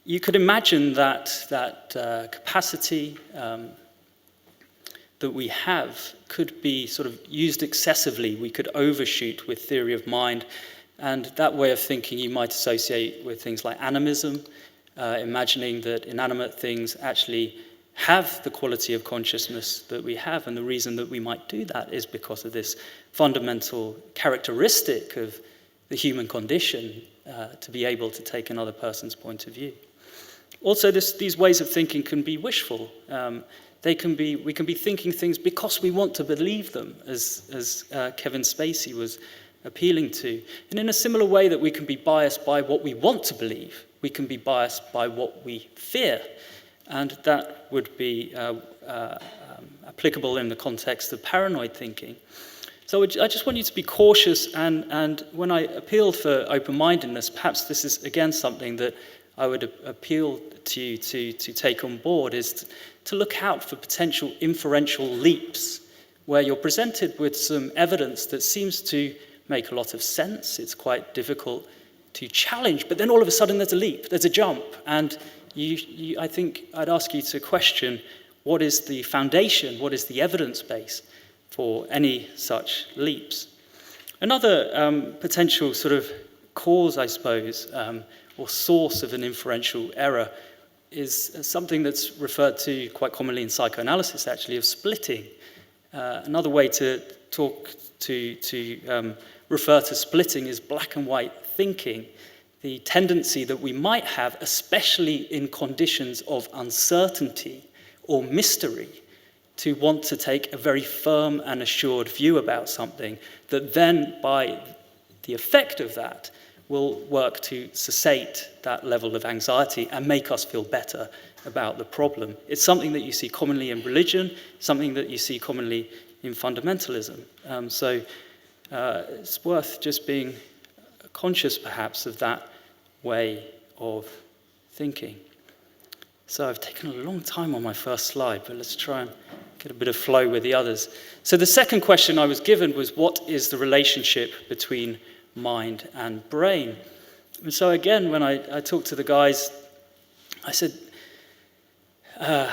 you could imagine that capacity that we have could be sort of used excessively. We could overshoot with theory of mind, and that way of thinking you might associate with things like animism, imagining that inanimate things actually have the quality of consciousness that we have, and the reason that we might do that is because of this fundamental characteristic of the human condition, to be able to take another person's point of view. Also, these ways of thinking can be wishful. We can be thinking things because we want to believe them, as Kevin Spacey was appealing to. And in a similar way that we can be biased by what we want to believe, we can be biased by what we fear. And that would be applicable in the context of paranoid thinking. So I just want you to be cautious, and when I appeal for open-mindedness, perhaps this is, again, something that I would appeal to you to take on board, is to look out for potential inferential leaps, where you're presented with some evidence that seems to make a lot of sense. It's quite difficult to challenge, but then all of a sudden there's a leap, there's a jump, and I think I'd ask you to question what is the foundation, what is the evidence base for any such leaps. Another potential sort of cause, I suppose, or source of an inferential error is something that's referred to quite commonly in psychoanalysis, actually, of splitting. Another way to refer to splitting is black and white thinking, the tendency that we might have, especially in conditions of uncertainty or mystery, to want to take a very firm and assured view about something that then, by the effect of that, will work to cessate that level of anxiety and make us feel better about the problem. It's something that you see commonly in religion, something that you see commonly in fundamentalism. So it's worth just being conscious, perhaps, of that way of thinking. So I've taken a long time on my first slide, but let's try and get a bit of flow with the others. So the second question I was given was, what is the relationship between mind and brain? And so again, when I talked to the guys, I said, I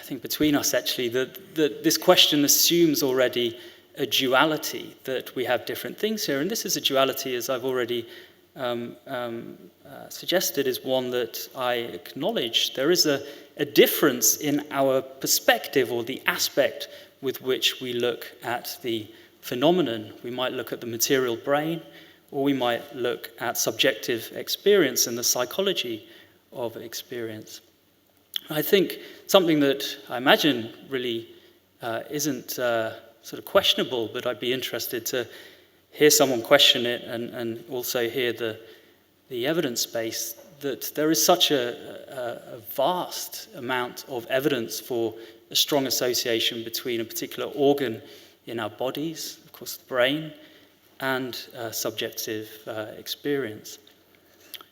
think between us actually, that this question assumes already a duality, that we have different things here. And this is a duality, as I've already suggested, is one that I acknowledge. There is a difference in our perspective, or the aspect with which we look at the phenomenon. We might look at the material brain, or we might look at subjective experience and the psychology of experience. I think something that I imagine really isn't sort of questionable, but I'd be interested to hear someone question it and also hear the evidence base, that there is such a vast amount of evidence for a strong association between a particular organ in our bodies, of course the brain, and subjective experience.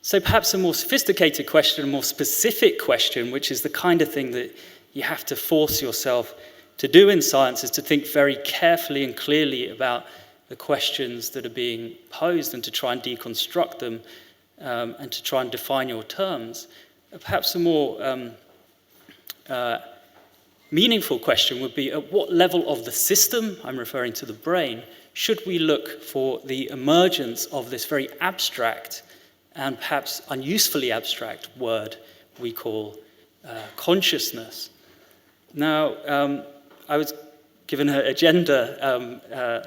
So perhaps a more sophisticated question, a more specific question, which is the kind of thing that you have to force yourself to do in science, is to think very carefully and clearly about the questions that are being posed and to try and deconstruct them and to try and define your terms. Perhaps a more meaningful question would be, at what level of the system, I'm referring to the brain, should we look for the emergence of this very abstract and perhaps unusefully abstract word we call consciousness? Now, I was given an agenda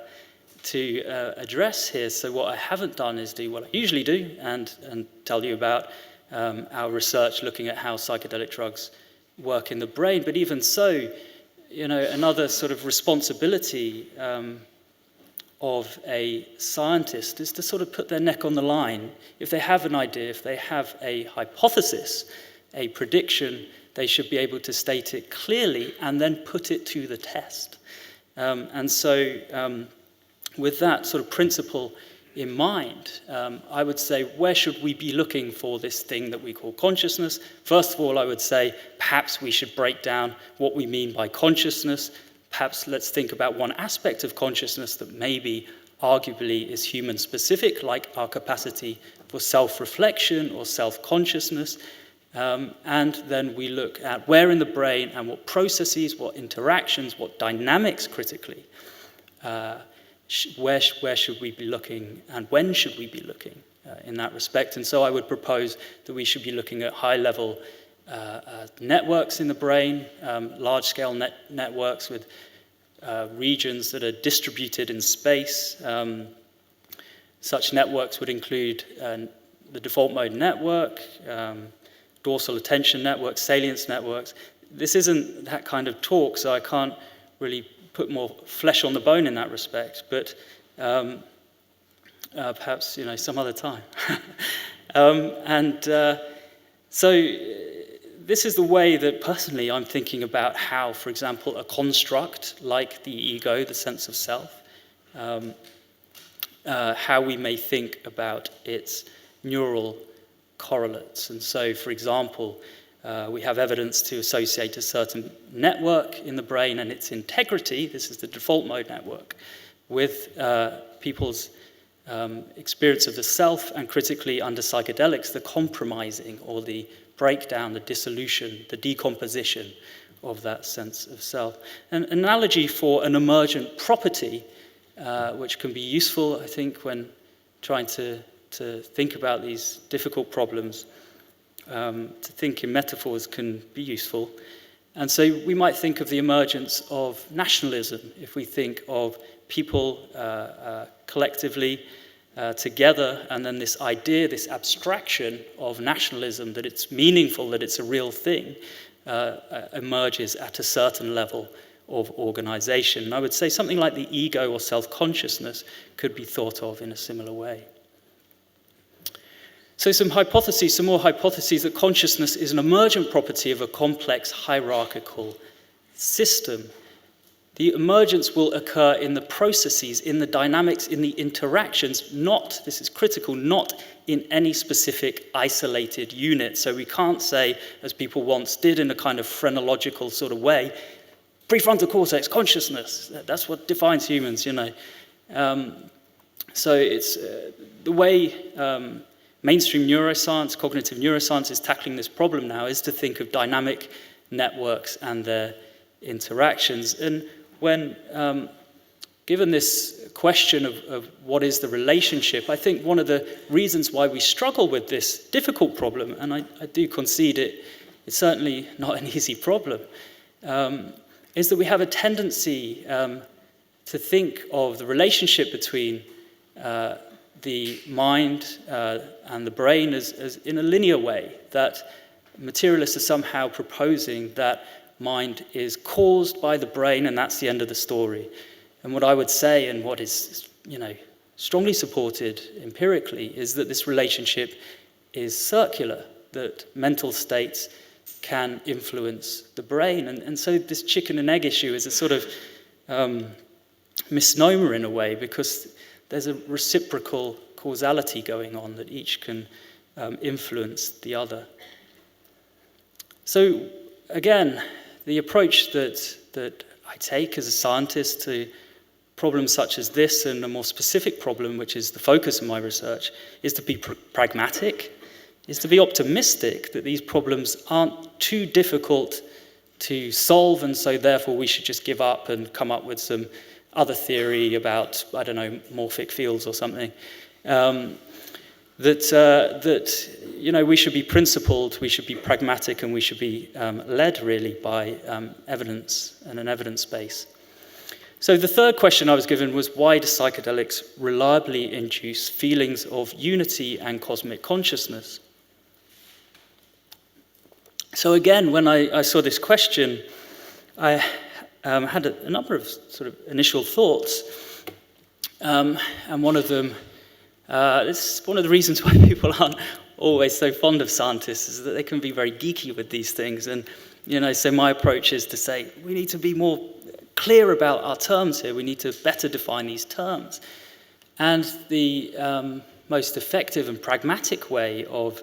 to address here, so what I haven't done is do what I usually do and tell you about our research looking at how psychedelic drugs work in the brain. But even so, you know, another sort of responsibility of a scientist is to sort of put their neck on the line. If they have an idea, if they have a hypothesis, a prediction, they should be able to state it clearly and then put it to the test. And so with that sort of principle in mind, I would say, where should we be looking for this thing that we call consciousness? First of all, I would say perhaps we should break down what we mean by consciousness. Perhaps let's think about one aspect of consciousness that maybe arguably is human-specific, like our capacity for self-reflection or self-consciousness. And then we look at where in the brain and what processes, what interactions, what dynamics critically, where should we be looking and when should we be looking in that respect. And so I would propose that we should be looking at high-level networks in the brain, large-scale networks with regions that are distributed in space. Such networks would include the default mode network, dorsal attention networks, salience networks. This isn't that kind of talk, so I can't really put more flesh on the bone in that respect, but perhaps, you know, some other time. So this is the way that personally I'm thinking about how, for example, a construct like the ego, the sense of self, how we may think about its neural correlates. And so, for example, we have evidence to associate a certain network in the brain and its integrity, this is the default mode network, with people's experience of the self, and critically under psychedelics, the compromising or the breakdown, the dissolution, the decomposition of that sense of self. An analogy for an emergent property, which can be useful, I think, when trying to think about these difficult problems, to think in metaphors can be useful. And so we might think of the emergence of nationalism if we think of people collectively together, and then this idea, this abstraction of nationalism, that it's meaningful, that it's a real thing, emerges at a certain level of organization. And I would say something like the ego or self-consciousness could be thought of in a similar way. So some more hypotheses that consciousness is an emergent property of a complex hierarchical system. The emergence will occur in the processes, in the dynamics, in the interactions, not, this is critical, not in any specific isolated unit. So we can't say, as people once did in a kind of phrenological sort of way, prefrontal cortex, consciousness, that's what defines humans, you know. So it's the way mainstream neuroscience, cognitive neuroscience is tackling this problem now is to think of dynamic networks and their interactions. And when given this question of what is the relationship, I think one of the reasons why we struggle with this difficult problem, and I do concede it's certainly not an easy problem, is that we have a tendency to think of the relationship between the mind and the brain as in a linear way, that materialists are somehow proposing that mind is caused by the brain and that's the end of the story. And what I would say, and what is, you know, strongly supported empirically, is that this relationship is circular, that mental states can influence the brain. And so this chicken and egg issue is a sort of misnomer in a way, because there's a reciprocal causality going on, that each can influence the other. So again, the approach that I take as a scientist to problems such as this, and a more specific problem, which is the focus of my research, is to be pragmatic, is to be optimistic that these problems aren't too difficult to solve, and so therefore we should just give up and come up with some other theory about, I don't know, morphic fields or something. That you know, we should be principled, we should be pragmatic, and we should be led really by evidence and an evidence base. So the third question I was given was, why do psychedelics reliably induce feelings of unity and cosmic consciousness? So again, when I saw this question, I had a number of sort of initial thoughts, and one of them, this is one of the reasons why people aren't always so fond of scientists, is that they can be very geeky with these things. And, you know, so my approach is to say, we need to be more clear about our terms here. We need to better define these terms. And the most effective and pragmatic way of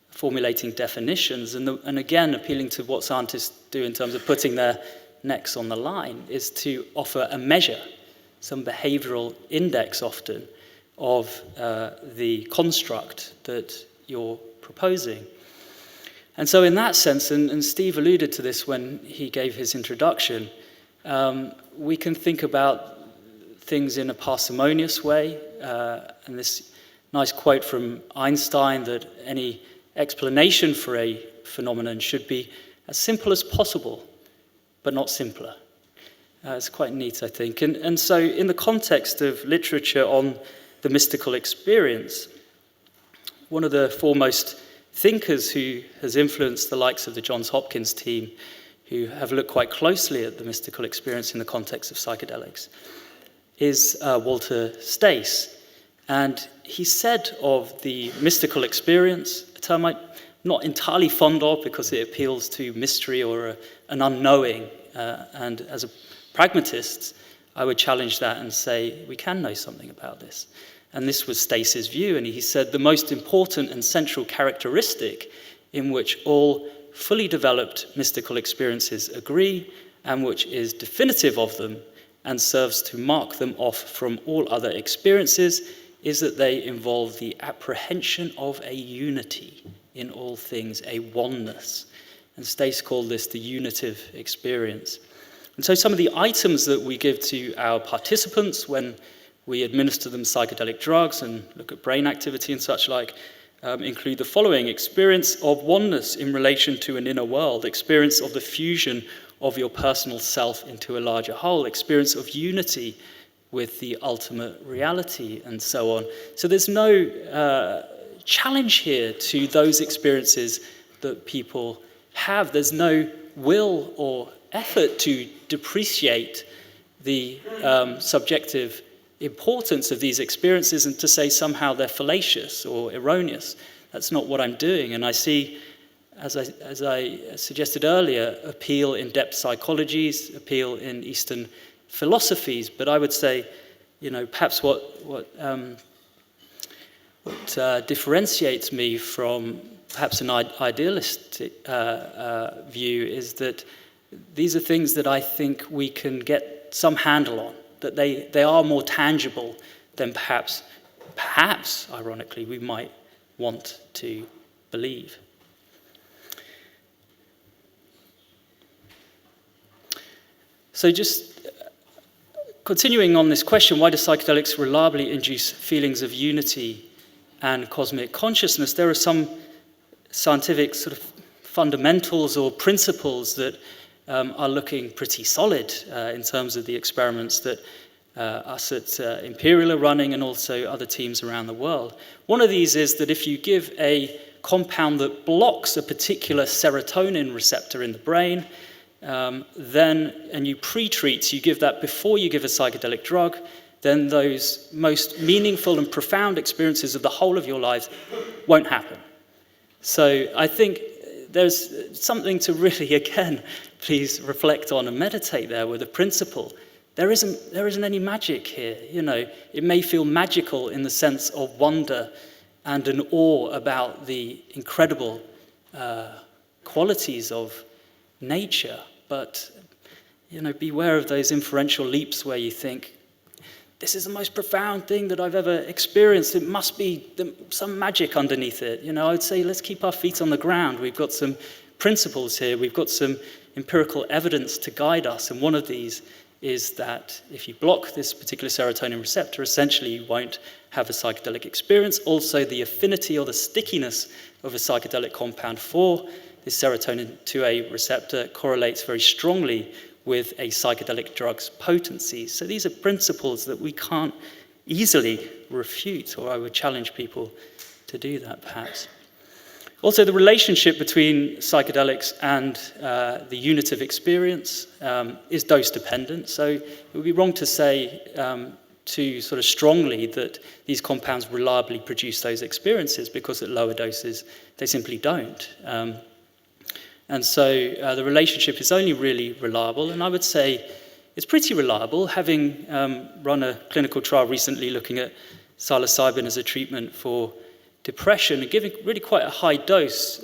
formulating definitions, and again, appealing to what scientists do in terms of putting their necks on the line, is to offer a measure, some behavioral index often, of the construct that you're proposing. And so in that sense, and Steve alluded to this when he gave his introduction, we can think about things in a parsimonious way, and this nice quote from Einstein, that any explanation for a phenomenon should be as simple as possible, but not simpler. It's quite neat, I think. And so in the context of literature on the mystical experience, one of the foremost thinkers who has influenced the likes of the Johns Hopkins team, who have looked quite closely at the mystical experience in the context of psychedelics, is Walter Stace. And he said of the mystical experience, a term I'm not entirely fond of because it appeals to mystery or an unknowing, and as a pragmatist, I would challenge that and say, we can know something about this. And this was Stace's view, and he said the most important and central characteristic in which all fully developed mystical experiences agree, and which is definitive of them and serves to mark them off from all other experiences, is that they involve the apprehension of a unity in all things, a oneness. And Stace called this the unitive experience. And so some of the items that we give to our participants when we administer them psychedelic drugs and look at brain activity and such like, include the following: experience of oneness in relation to an inner world, experience of the fusion of your personal self into a larger whole, experience of unity with the ultimate reality, and so on. So there's no challenge here to those experiences that people have. There's no will or effort to depreciate the subjective importance of these experiences and to say somehow they're fallacious or erroneous. That's not what I'm doing. And I see, as I suggested earlier, appeal in depth psychologies, appeal in Eastern philosophies, but I would say, perhaps what differentiates me from perhaps an idealist view is that these are things that I think we can get some handle on, that they are more tangible than perhaps, ironically, we might want to believe. So just continuing on this question, why do psychedelics reliably induce feelings of unity and cosmic consciousness? There are some scientific sort of fundamentals or principles that are looking pretty solid in terms of the experiments that us at Imperial are running and also other teams around the world. One of these is that if you give a compound that blocks a particular serotonin receptor in the brain, and you pre-treat, so you give that before you give a psychedelic drug, then those most meaningful and profound experiences of the whole of your lives won't happen. So I think there's something to really, again, please reflect on and meditate there with a principle. There isn't any magic here. It may feel magical in the sense of wonder and an awe about the incredible qualities of nature, but beware of those inferential leaps where you think, this is the most profound thing that I've ever experienced. It must be some magic underneath it. I would say let's keep our feet on the ground. We've got some principles here. We've got some empirical evidence to guide us. And one of these is that if you block this particular serotonin receptor, essentially you won't have a psychedelic experience. Also, the affinity or the stickiness of a psychedelic compound for this serotonin 2A receptor correlates very strongly with a psychedelic drug's potency. So these are principles that we can't easily refute, or I would challenge people to do that perhaps. Also, the relationship between psychedelics and the unit of experience is dose-dependent. So it would be wrong to say too sort of strongly that these compounds reliably produce those experiences, because at lower doses they simply don't. And so the relationship is only really reliable, and I would say it's pretty reliable, having run a clinical trial recently looking at psilocybin as a treatment for depression and giving really quite a high dose,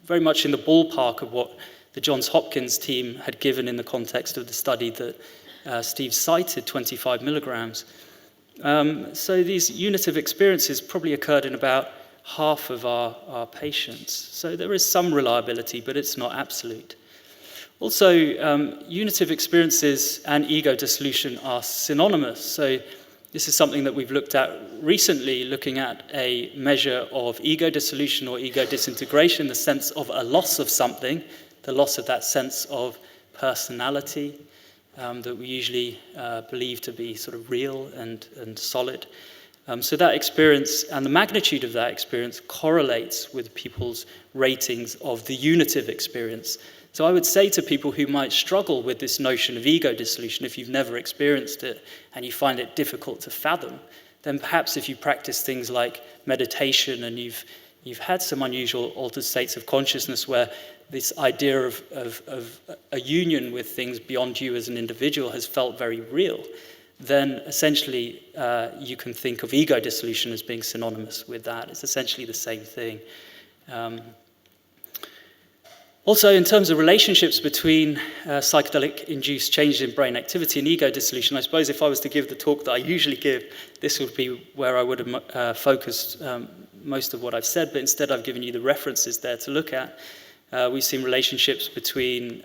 very much in the ballpark of what the Johns Hopkins team had given in the context of the study that Steve cited, 25 milligrams. So these unit of experiences probably occurred in about half of our patients. So there is some reliability, but it's not absolute. Also, unitive experiences and ego dissolution are synonymous. So this is something that we've looked at recently, looking at a measure of ego dissolution or ego disintegration, the sense of a loss of something, the loss of that sense of personality that we usually believe to be sort of real and solid. So that experience and the magnitude of that experience correlates with people's ratings of the unitive experience. So I would say to people who might struggle with this notion of ego dissolution, if you've never experienced it and you find it difficult to fathom, then perhaps if you practice things like meditation and you've had some unusual altered states of consciousness where this idea of a union with things beyond you as an individual has felt very real, then essentially you can think of ego dissolution as being synonymous with that. It's essentially the same thing. Also, in terms of relationships between psychedelic-induced changes in brain activity and ego dissolution, I suppose if I was to give the talk that I usually give, this would be where I would have focused most of what I've said, but instead I've given you the references there to look at. We've seen relationships between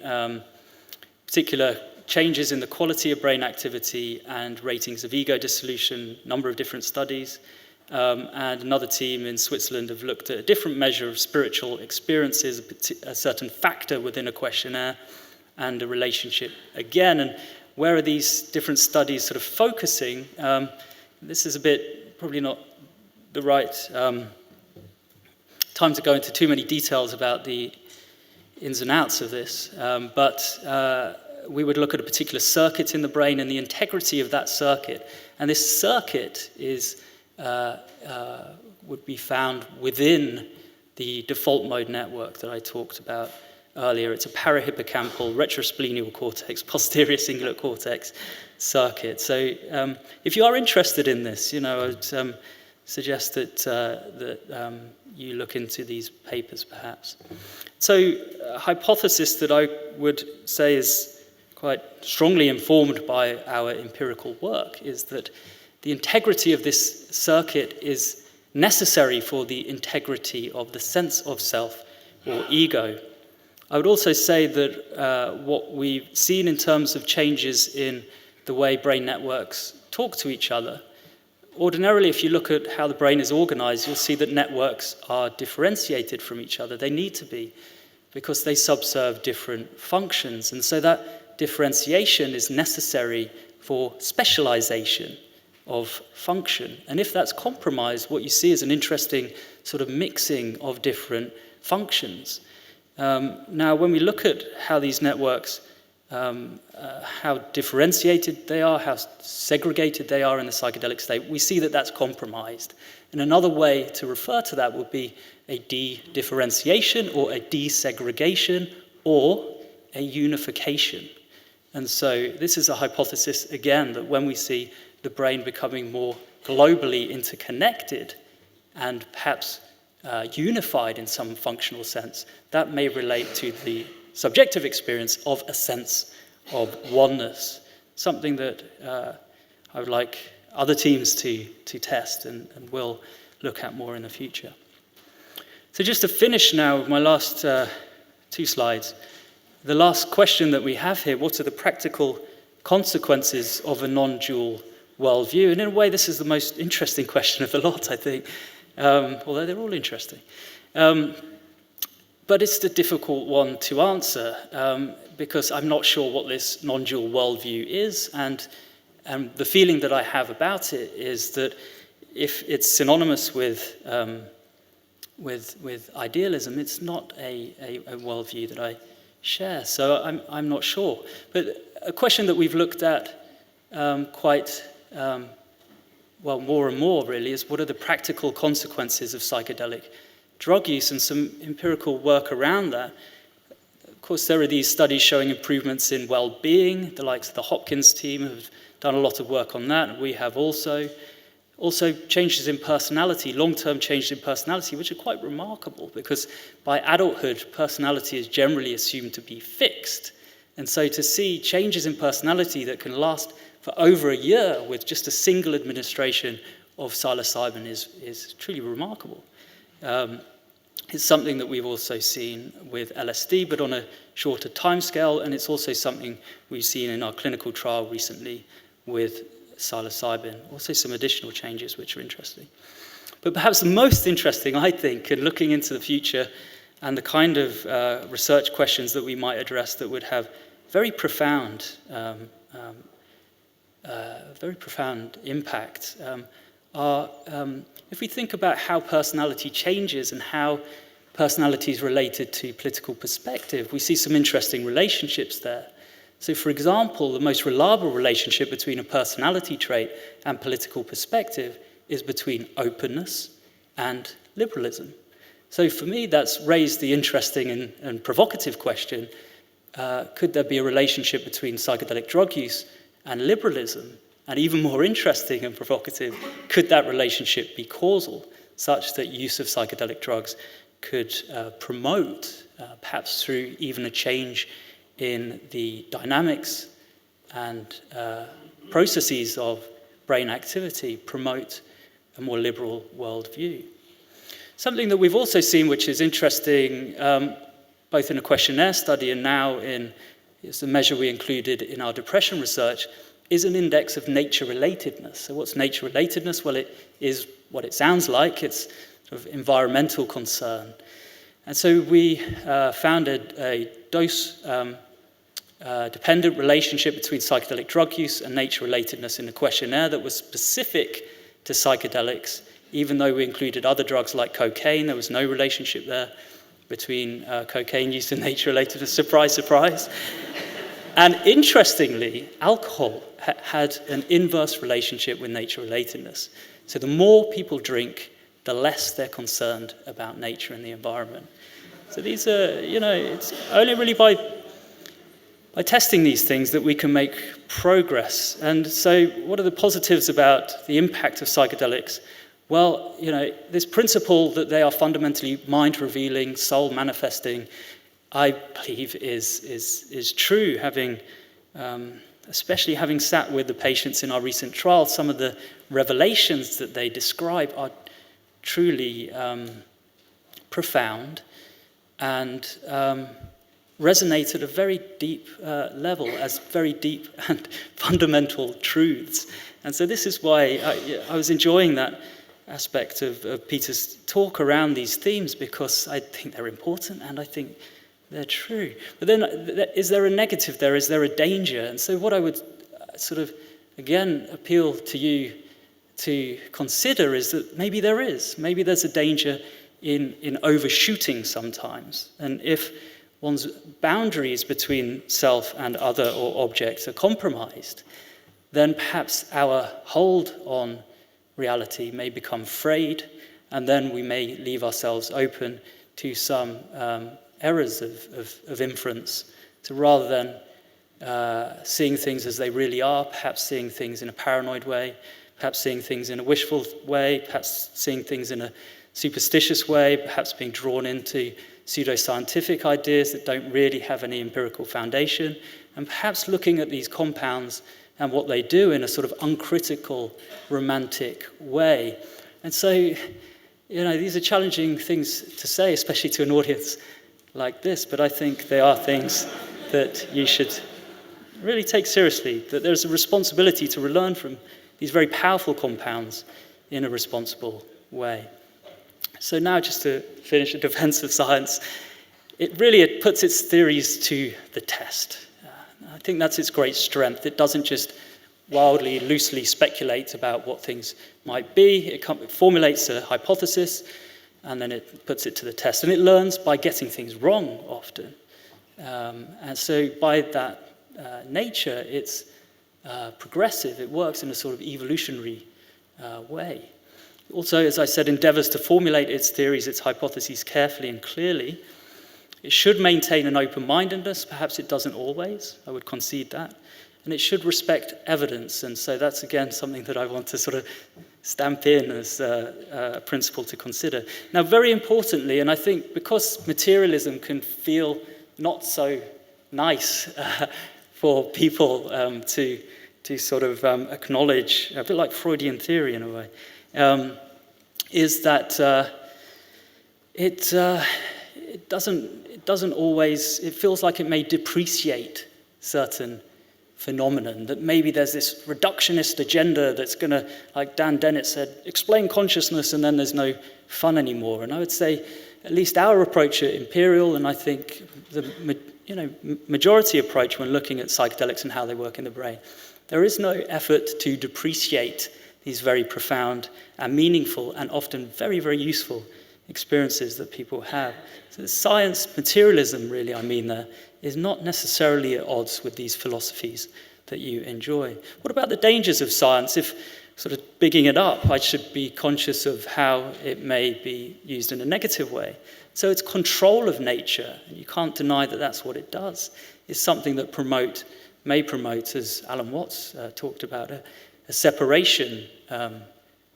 particular changes in the quality of brain activity and ratings of ego dissolution, a number of different studies. And another team in Switzerland have looked at a different measure of spiritual experiences, a certain factor within a questionnaire, and a relationship again. And where are these different studies sort of focusing? This is a bit, probably not the right time to go into too many details about the ins and outs of this, but we would look at a particular circuit in the brain and the integrity of that circuit. And this circuit would be found within the default mode network that I talked about earlier. It's a parahippocampal, retrosplenial cortex, posterior cingulate cortex circuit. So if you are interested in this, I would suggest that you look into these papers perhaps. So a hypothesis that I would say is quite strongly informed by our empirical work is that the integrity of this circuit is necessary for the integrity of the sense of self or ego. I would also say that what we've seen in terms of changes in the way brain networks talk to each other, ordinarily if you look at how the brain is organized, you'll see that networks are differentiated from each other. They need to be, because they subserve different functions. And so that differentiation is necessary for specialization of function. And if that's compromised, what you see is an interesting sort of mixing of different functions. Now, when we look at how these networks, how differentiated they are, how segregated they are in the psychedelic state, we see that that's compromised. And another way to refer to that would be a de-differentiation or a desegregation or a unification. And so this is a hypothesis, again, that when we see the brain becoming more globally interconnected and perhaps unified in some functional sense, that may relate to the subjective experience of a sense of oneness, something that I would like other teams to test and will look at more in the future. So just to finish now with my last 2 slides, the last question that we have here, what are the practical consequences of a non-dual worldview? And in a way, this is the most interesting question of the lot, I think, although they're all interesting. But it's the difficult one to answer, because I'm not sure what this non-dual worldview is, and the feeling that I have about it is that if it's synonymous with idealism, it's not a worldview that I share. So I'm not sure. But a question that we've looked at more and more really is what are the practical consequences of psychedelic drug use, and some empirical work around that. Of course, there are these studies showing improvements in well-being. The likes of the Hopkins team have done a lot of work on that, and we have also changes in personality, long-term changes in personality, which are quite remarkable because by adulthood, personality is generally assumed to be fixed. And so to see changes in personality that can last for over a year with just a single administration of psilocybin is truly remarkable. It's something that we've also seen with LSD, but on a shorter timescale, and it's also something we've seen in our clinical trial recently with psilocybin. Also some additional changes which are interesting. But perhaps the most interesting, I think, in looking into the future and the kind of research questions that we might address that would have very profound impact are if we think about how personality changes and how personality is related to political perspective, we see some interesting relationships there. So, for example, the most reliable relationship between a personality trait and political perspective is between openness and liberalism. So for me, that's raised the interesting and provocative question, could there be a relationship between psychedelic drug use and liberalism? And even more interesting and provocative, could that relationship be causal, such that use of psychedelic drugs could promote, perhaps through even a change in the dynamics and processes of brain activity, promote a more liberal worldview? Something that we've also seen, which is interesting, both in a questionnaire study and now it's a measure we included in our depression research, is an index of nature-relatedness. So what's nature-relatedness? Well, it is what it sounds like. It's sort of environmental concern. And so we found a dose-dependent relationship between psychedelic drug use and nature-relatedness in the questionnaire that was specific to psychedelics. Even though we included other drugs like cocaine, there was no relationship there between cocaine use and nature-relatedness. Surprise, surprise. And interestingly, alcohol had an inverse relationship with nature-relatedness. So the more people drink, the less they're concerned about nature and the environment. So these are, it's only really by testing these things that we can make progress. And so what are the positives about the impact of psychedelics? Well, this principle that they are fundamentally mind-revealing, soul-manifesting, I believe is true, especially having sat with the patients in our recent trial. Some of the revelations that they describe are truly profound and resonate at a very deep level as very deep and fundamental truths. And so this is why I was enjoying that aspect of Peter's talk around these themes, because I think they're important and I think they're true. But then is there a negative there? Is there a danger? And so what I would sort of, again, appeal to you to consider is that maybe there is. Maybe there's a danger in overshooting sometimes. And if one's boundaries between self and other or objects are compromised, then perhaps our hold on reality may become frayed, and then we may leave ourselves open to some errors of inference, to rather than seeing things as they really are, perhaps seeing things in a paranoid way, perhaps seeing things in a wishful way, perhaps seeing things in a superstitious way, perhaps being drawn into pseudoscientific ideas that don't really have any empirical foundation, and perhaps looking at these compounds and what they do in a sort of uncritical, romantic way. And so, these are challenging things to say, especially to an audience like this, but I think they are things that you should really take seriously, that there's a responsibility to relearn from these very powerful compounds in a responsible way. So now, just to finish a defense of science, it puts its theories to the test. I think that's its great strength. It doesn't just wildly, loosely speculate about what things might be. It formulates a hypothesis, and then it puts it to the test. And it learns by getting things wrong often. And so by that nature, it's progressive. It works in a sort of evolutionary way. Also, as I said, endeavors to formulate its theories, its hypotheses carefully and clearly. It should maintain an open-mindedness. Perhaps it doesn't always. I would concede that. And it should respect evidence. And so that's, again, something that I want to sort of stamp in as a principle to consider. Now, very importantly, and I think because materialism can feel not so nice for people to sort of acknowledge, a bit like Freudian theory in a way, is that it doesn't always, it feels like it may depreciate certain phenomenon, that maybe there's this reductionist agenda that's going to, like Dan Dennett said, explain consciousness and then there's no fun anymore. And I would say at least our approach at Imperial, and I think the majority approach when looking at psychedelics and how they work in the brain, there is no effort to depreciate these very profound and meaningful and often very, very useful experiences that people have. So the science, materialism really, I mean there, is not necessarily at odds with these philosophies that you enjoy. What about the dangers of science? If sort of bigging it up, I should be conscious of how it may be used in a negative way. So it's control of nature, and you can't deny that that's what it does. It's something that may promote, as Alan Watts talked about, a separation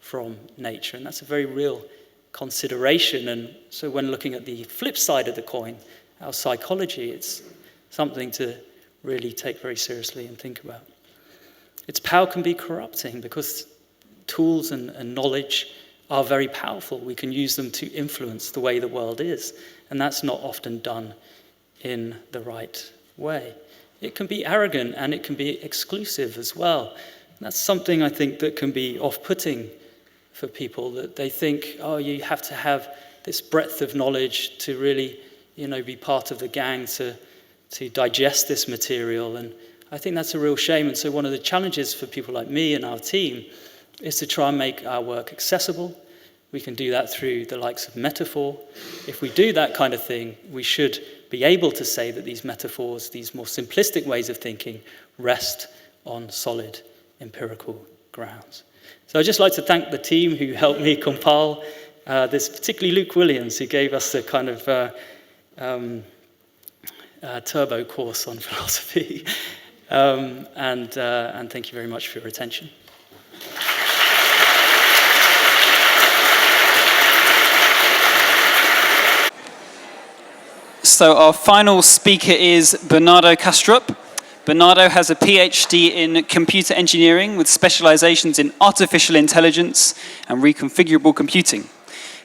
from nature, and that's a very real consideration. And so when looking at the flip side of the coin, our psychology, it's something to really take very seriously and think about. Its power can be corrupting because tools and knowledge are very powerful. We can use them to influence the way the world is, and that's not often done in the right way. It can be arrogant and it can be exclusive as well. And that's something I think that can be off-putting for people, that they think, oh, you have to have this breadth of knowledge to really, be part of the gang, to digest this material. And I think that's a real shame. And so one of the challenges for people like me and our team is to try and make our work accessible, We can do that through the likes of metaphor. If we do that kind of thing, we should be able to say that these metaphors, these more simplistic ways of thinking, rest on solid empirical grounds. So I'd just like to thank the team who helped me compile this, particularly Luke Williams, who gave us a kind of turbo course on philosophy. And thank you very much for your attention. So our final speaker is Bernardo Kastrup. Bernardo has a PhD in computer engineering with specializations in artificial intelligence and reconfigurable computing.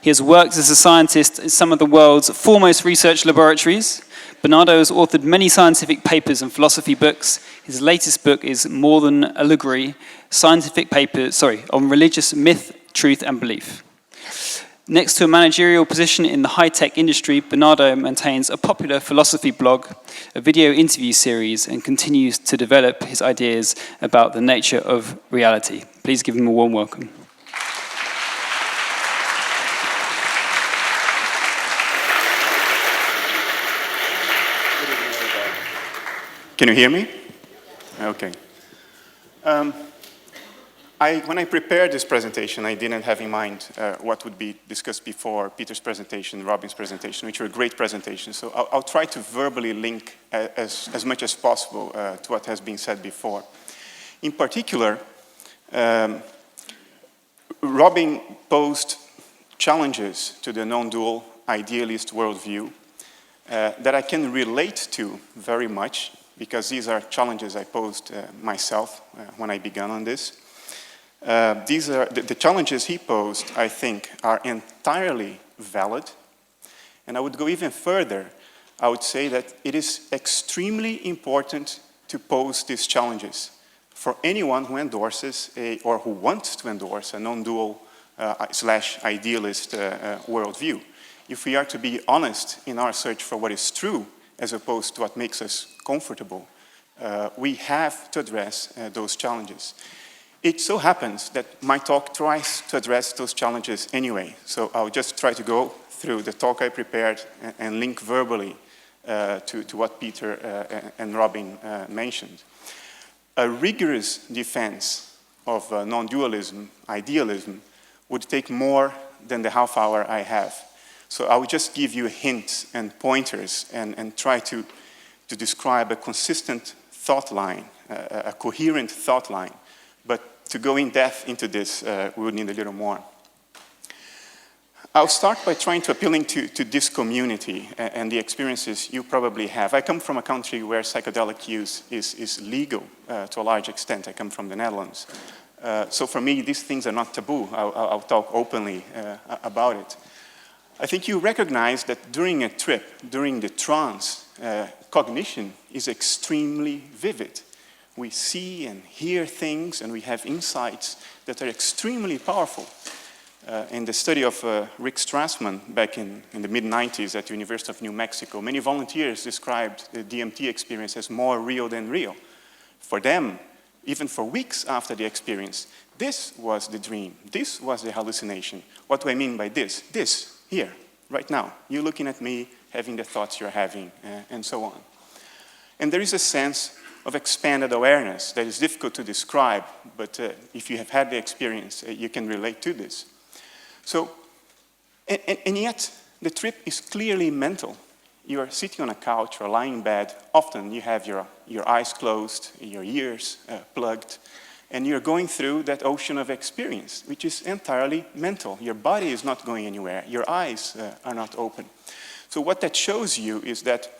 He has worked as a scientist in some of the world's foremost research laboratories. Bernardo has authored many scientific papers and philosophy books. His latest book is More Than Allegory, scientific papers, on religious myth, truth and belief. Next to a managerial position in the high-tech industry, Bernardo maintains a popular philosophy blog, a video interview series, and continues to develop his ideas about the nature of reality. Please give him a warm welcome. Can you hear me? Okay. When I prepared this presentation, I didn't have in mind what would be discussed before Peter's presentation, Robin's presentation, which were great presentations. So I'll try to verbally link as much as possible to what has been said before. In particular, Robin posed challenges to the non-dual idealist worldview that I can relate to very much, because these are challenges I posed myself when I began on this. These are the challenges he posed, I think, are entirely valid. And I would go even further. I would say that it is extremely important to pose these challenges for anyone who endorses or who wants to endorse a non-dual / idealist worldview. If we are to be honest in our search for what is true, as opposed to what makes us comfortable, we have to address those challenges. It so happens that my talk tries to address those challenges anyway, so I'll just try to go through the talk I prepared and link verbally to what Peter and Robin mentioned. A rigorous defense of non-dualism, idealism, would take more than the half hour I have. So I will just give you hints and pointers and try to describe a consistent thought line, a coherent thought line. But to go in depth into this, we would need a little more. I'll start by trying to appealing to this community and the experiences you probably have. I come from a country where psychedelic use is legal to a large extent. I come from the Netherlands. So for me, these things are not taboo. I'll talk openly about it. I think you recognize that during a trip, during the trance, cognition is extremely vivid. We see and hear things, and we have insights that are extremely powerful. In the study of Rick Strassman back in the mid-90s at the University of New Mexico, many volunteers described the DMT experience as more real than real. For them, even for weeks after the experience, this was the dream. This was the hallucination. What do I mean by this? This, here, right now. You looking at me, having the thoughts you're having, and so on. And there is a sense of expanded awareness that is difficult to describe, but if you have had the experience, you can relate to this. So, and yet, the trip is clearly mental. You are sitting on a couch or lying in bed. Often you have your eyes closed, your ears plugged, and you're going through that ocean of experience, which is entirely mental. Your body is not going anywhere. Your eyes are not open. So what that shows you is that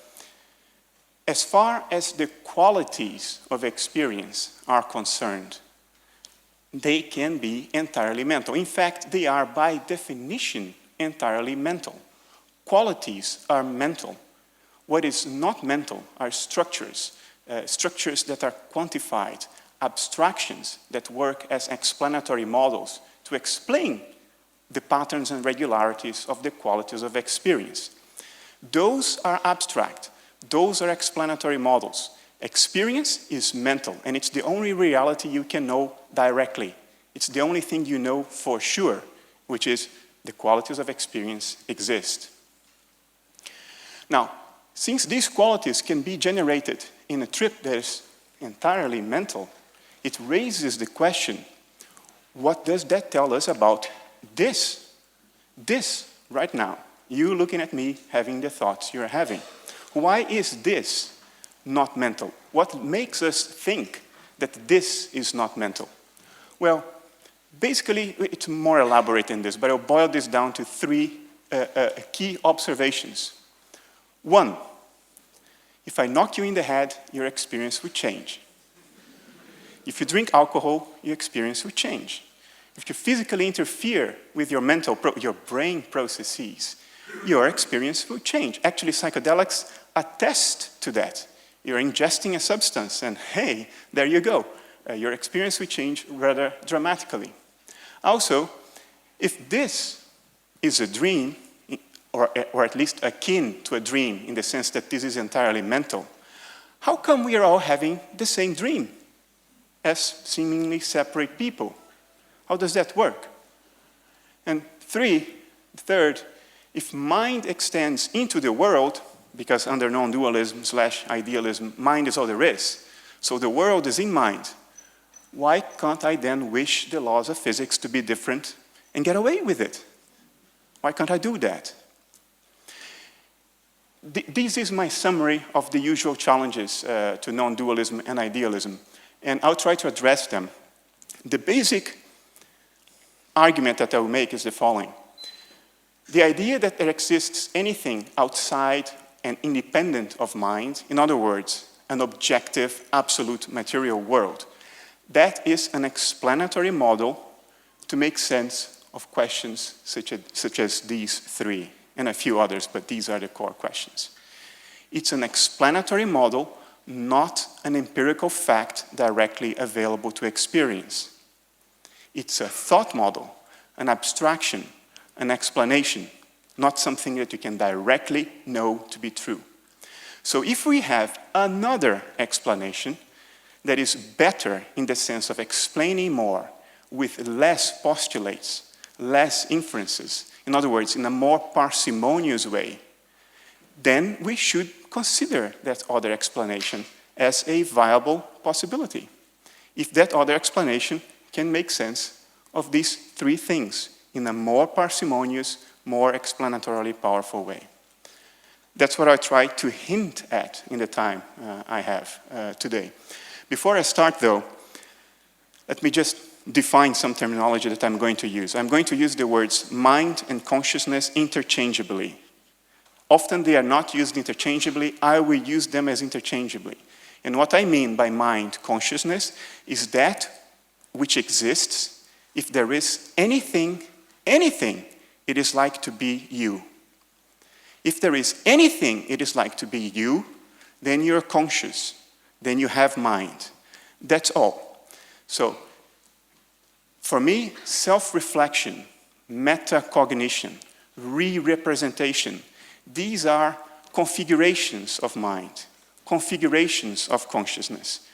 as far as the qualities of experience are concerned, they can be entirely mental. In fact, they are by definition entirely mental. Qualities are mental. What is not mental are structures, structures that are quantified, abstractions that work as explanatory models to explain the patterns and regularities of the qualities of experience. Those are abstract. Those are explanatory models. Experience is mental, and it's the only reality you can know directly. It's the only thing you know for sure, which is The qualities of experience exist. Now, since these qualities can be generated in a trip that is entirely mental, it raises the question, what does that tell us about this? This, right now, you looking at me, having the thoughts you're having. Why is this not mental? What makes us think that this is not mental? Well, basically, it's more elaborate than this, but I'll boil this down to three key observations. One, if I knock you in the head, your experience will change. If you drink alcohol, your experience will change. If you physically interfere with your your brain processes, your experience will change. Actually, psychedelics attest to that. You're ingesting a substance, and hey, there you go. Your experience will change rather dramatically. Also, if this is a dream, or at least akin to a dream in the sense that this is entirely mental, how come we are all having the same dream as seemingly separate people? How does that work? And third, if mind extends into the world, because under non-dualism/idealism, mind is all there is, so the world is in mind, why can't I then wish the laws of physics to be different and get away with it? Why can't I do that? This is my summary of the usual challenges to non-dualism and idealism, and I'll try to address them. The basic argument that I will make is the following. The idea that there exists anything outside and independent of mind, in other words, an objective, absolute material world, that is an explanatory model to make sense of questions such as these three, and a few others, but these are the core questions. It's an explanatory model, not an empirical fact directly available to experience. It's a thought model, an abstraction, an explanation, not something that you can directly know to be true. So if we have another explanation that is better in the sense of explaining more with less postulates, less inferences, in other words, in a more parsimonious way, then we should consider that other explanation as a viable possibility. If that other explanation can make sense of these three things in a more parsimonious, more explanatorily powerful way. That's what I try to hint at in the time I have today. Before I start, though, let me just define some terminology that I'm going to use. I'm going to use the words mind and consciousness interchangeably. Often they are not used interchangeably. I will use them as interchangeably. And what I mean by mind consciousness is that which exists if there is anything, it is like to be you. If there is anything it is like to be you, then you're conscious, then you have mind. That's all. So, for me, self-reflection, metacognition, re-representation, these are configurations of mind, configurations of consciousness.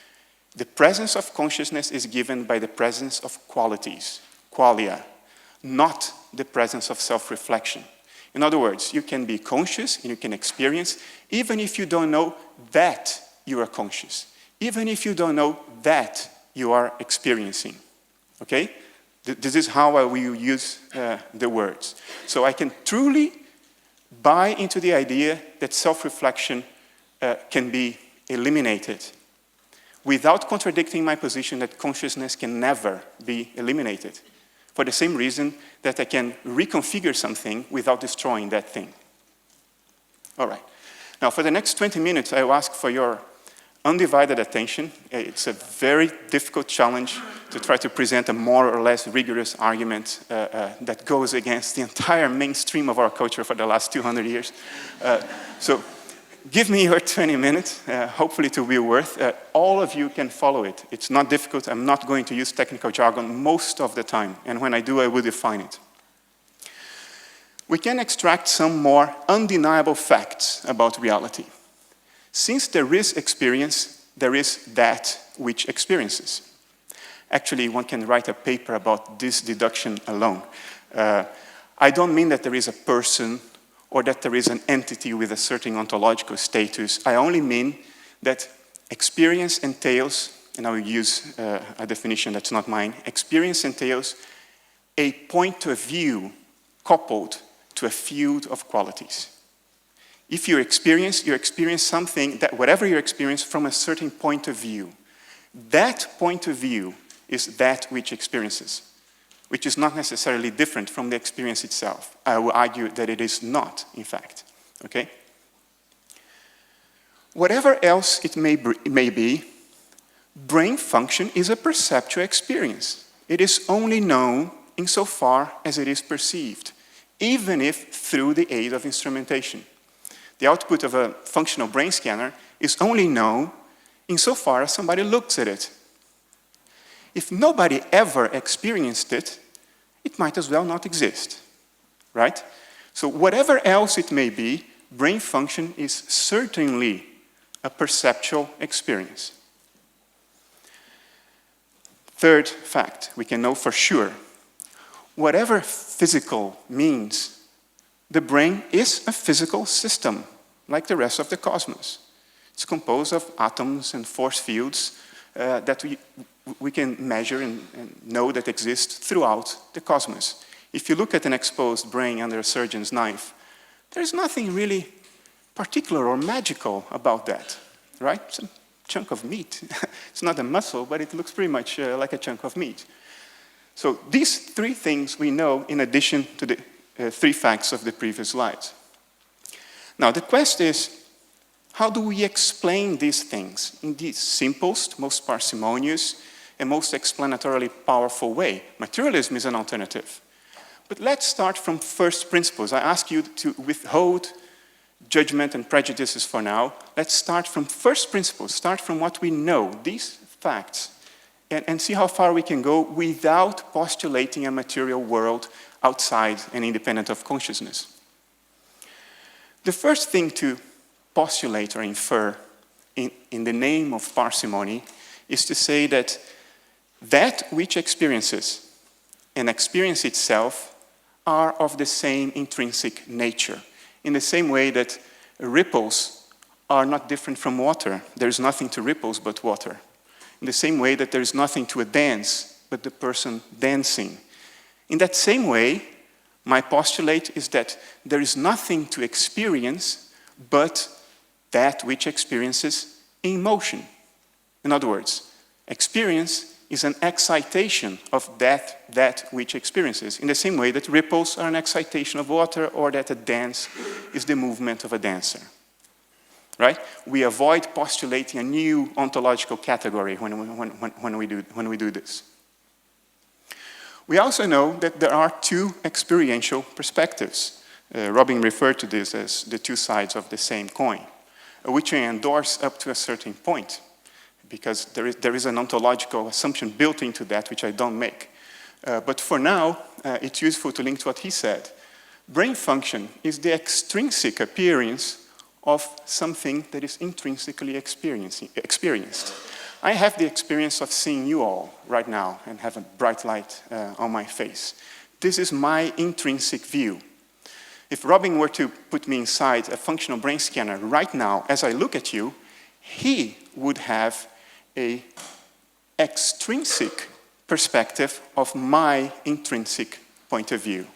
The presence of consciousness is given by the presence of qualities, qualia, not the presence of self-reflection. In other words, you can be conscious and you can experience even if you don't know that you are conscious, even if you don't know that you are experiencing. Okay? This is how I will use the words. So I can truly buy into the idea that self-reflection can be eliminated without contradicting my position that consciousness can never be eliminated, for the same reason that I can reconfigure something without destroying that thing. All right. Now, for the next 20 minutes, I will ask for your undivided attention. It's a very difficult challenge to try to present a more or less rigorous argument that goes against the entire mainstream of our culture for the last 200 years. So give me your 20 minutes. Hopefully it will be worth. All of you can follow it. It's not difficult. I'm not going to use technical jargon most of the time. And when I do, I will define it. We can extract some more undeniable facts about reality. Since there is experience, there is that which experiences. Actually, one can write a paper about this deduction alone. I don't mean that there is a person or that there is an entity with a certain ontological status. I only mean that experience entails, and I will use a definition that's not mine, experience entails a point of view coupled to a field of qualities. If you experience something, that whatever you experience from a certain point of view, that point of view is that which experiences, which is not necessarily different from the experience itself. I will argue that it is not, in fact, okay? Whatever else it may be, brain function is a perceptual experience. It is only known insofar as it is perceived, even if through the aid of instrumentation. The output of a functional brain scanner is only known insofar as somebody looks at it. If nobody ever experienced it, it might as well not exist, right? So whatever else it may be, brain function is certainly a perceptual experience. Third fact, we can know for sure, whatever physical means, the brain is a physical system, like the rest of the cosmos. It's composed of atoms and force fields that we can measure and know that exist throughout the cosmos. If you look at an exposed brain under a surgeon's knife, there's nothing really particular or magical about that, right? It's a chunk of meat. It's not a muscle, but it looks pretty much like a chunk of meat. So these three things we know in addition to the three facts of the previous slides. Now the question is, how do we explain these things in the simplest, most parsimonious, and most explanatorily powerful way? Materialism is an alternative. But let's start from first principles. I ask you to withhold judgment and prejudices for now. Let's start from first principles, start from what we know, these facts, and see how far we can go without postulating a material world outside and independent of consciousness. The first thing to postulate or infer in the name of parsimony is to say that that which experiences and experience itself are of the same intrinsic nature, in the same way that ripples are not different from water. There's nothing to ripples but water. In the same way that there is nothing to a dance but the person dancing. In that same way, my postulate is that there is nothing to experience but that which experiences in motion. In other words, experience is an excitation of that which experiences, in the same way that ripples are an excitation of water or that a dance is the movement of a dancer. Right? We avoid postulating a new ontological category when we do this. We also know that there are two experiential perspectives. Robin referred to this as the two sides of the same coin, which I endorse up to a certain point, because there is an ontological assumption built into that which I don't make. But for now, it's useful to link to what he said. Brain function is the extrinsic appearance of something that is intrinsically experienced. I have the experience of seeing you all right now and have a bright light on my face. This is my intrinsic view. If Robin were to put me inside a functional brain scanner right now as I look at you, he would have an extrinsic perspective of my intrinsic point of view.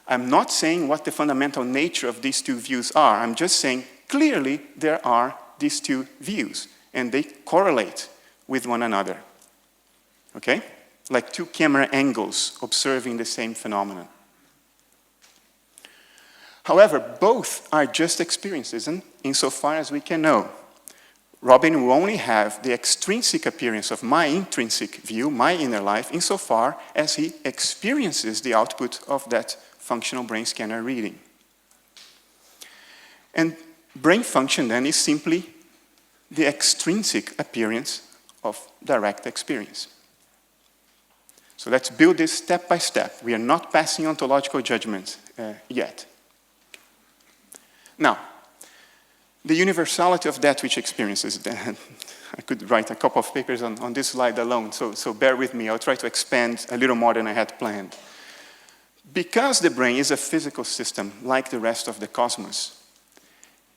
I'm not saying what the fundamental nature of these two views are. I'm just saying clearly there are these two views, and they correlate with one another. Okay? Like two camera angles observing the same phenomenon. However, both are just experiences, insofar as we can know. Robin will only have the extrinsic appearance of my intrinsic view, my inner life, insofar as he experiences the output of that functional brain scanner reading. And brain function then is simply the extrinsic appearance of direct experience. So let's build this step by step. We are not passing ontological judgment yet. Now, the universality of that which experiences, I could write a couple of papers on this slide alone, so bear with me. I'll try to expand a little more than I had planned. Because the brain is a physical system like the rest of the cosmos,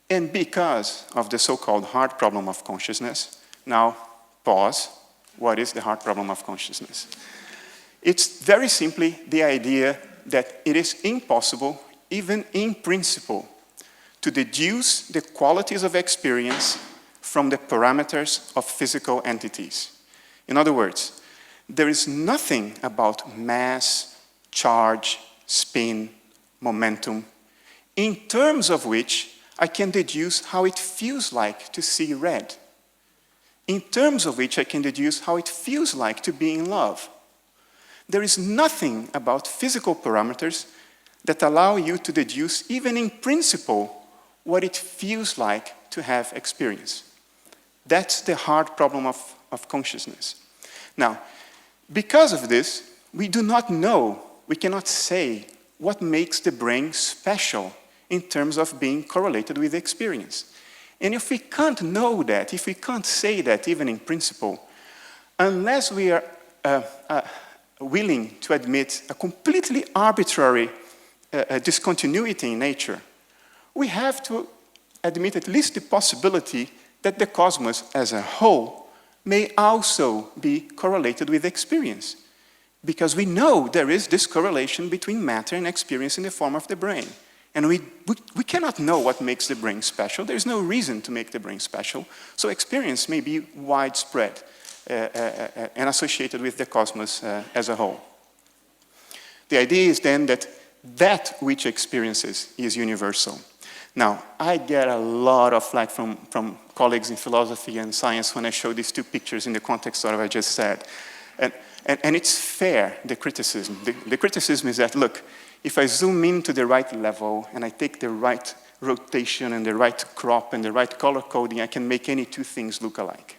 and because of the so-called hard problem of consciousness, now pause, what is the hard problem of consciousness? It's very simply the idea that it is impossible, even in principle, to deduce the qualities of experience from the parameters of physical entities. In other words, there is nothing about mass, charge, spin, momentum, in terms of which I can deduce how it feels like to see red, in terms of which I can deduce how it feels like to be in love. There is nothing about physical parameters that allow you to deduce, even in principle, what it feels like to have experience. That's the hard problem of consciousness. Now, because of this, we do not know, we cannot say what makes the brain special in terms of being correlated with experience. And if we can't know that, if we can't say that even in principle, unless we are willing to admit a completely arbitrary discontinuity in nature, we have to admit at least the possibility that the cosmos as a whole may also be correlated with experience. Because we know there is this correlation between matter and experience in the form of the brain. And we cannot know what makes the brain special. There's no reason to make the brain special. So experience may be widespread and associated with the cosmos as a whole. The idea is then that that which experiences is universal. Now, I get a lot of flack from colleagues in philosophy and science when I show these two pictures in the context of what I just said. And it's fair, the criticism. The criticism is that, look, if I zoom in to the right level and I take the right rotation and the right crop and the right color coding, I can make any two things look alike.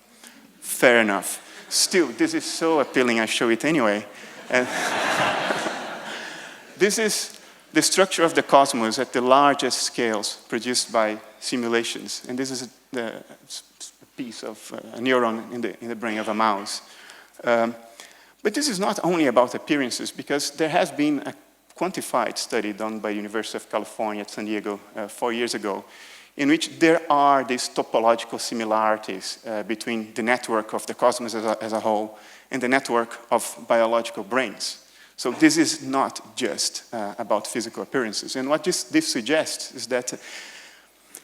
Fair enough. Still, this is so appealing, I show it anyway. And this is the structure of the cosmos at the largest scales produced by simulations. And this is a piece of a neuron in the brain of a mouse. But this is not only about appearances, because there has been a quantified study done by University of California at San Diego 4 years ago, in which there are these topological similarities between the network of the cosmos as a whole and the network of biological brains. So this is not just about physical appearances. And what this suggests is that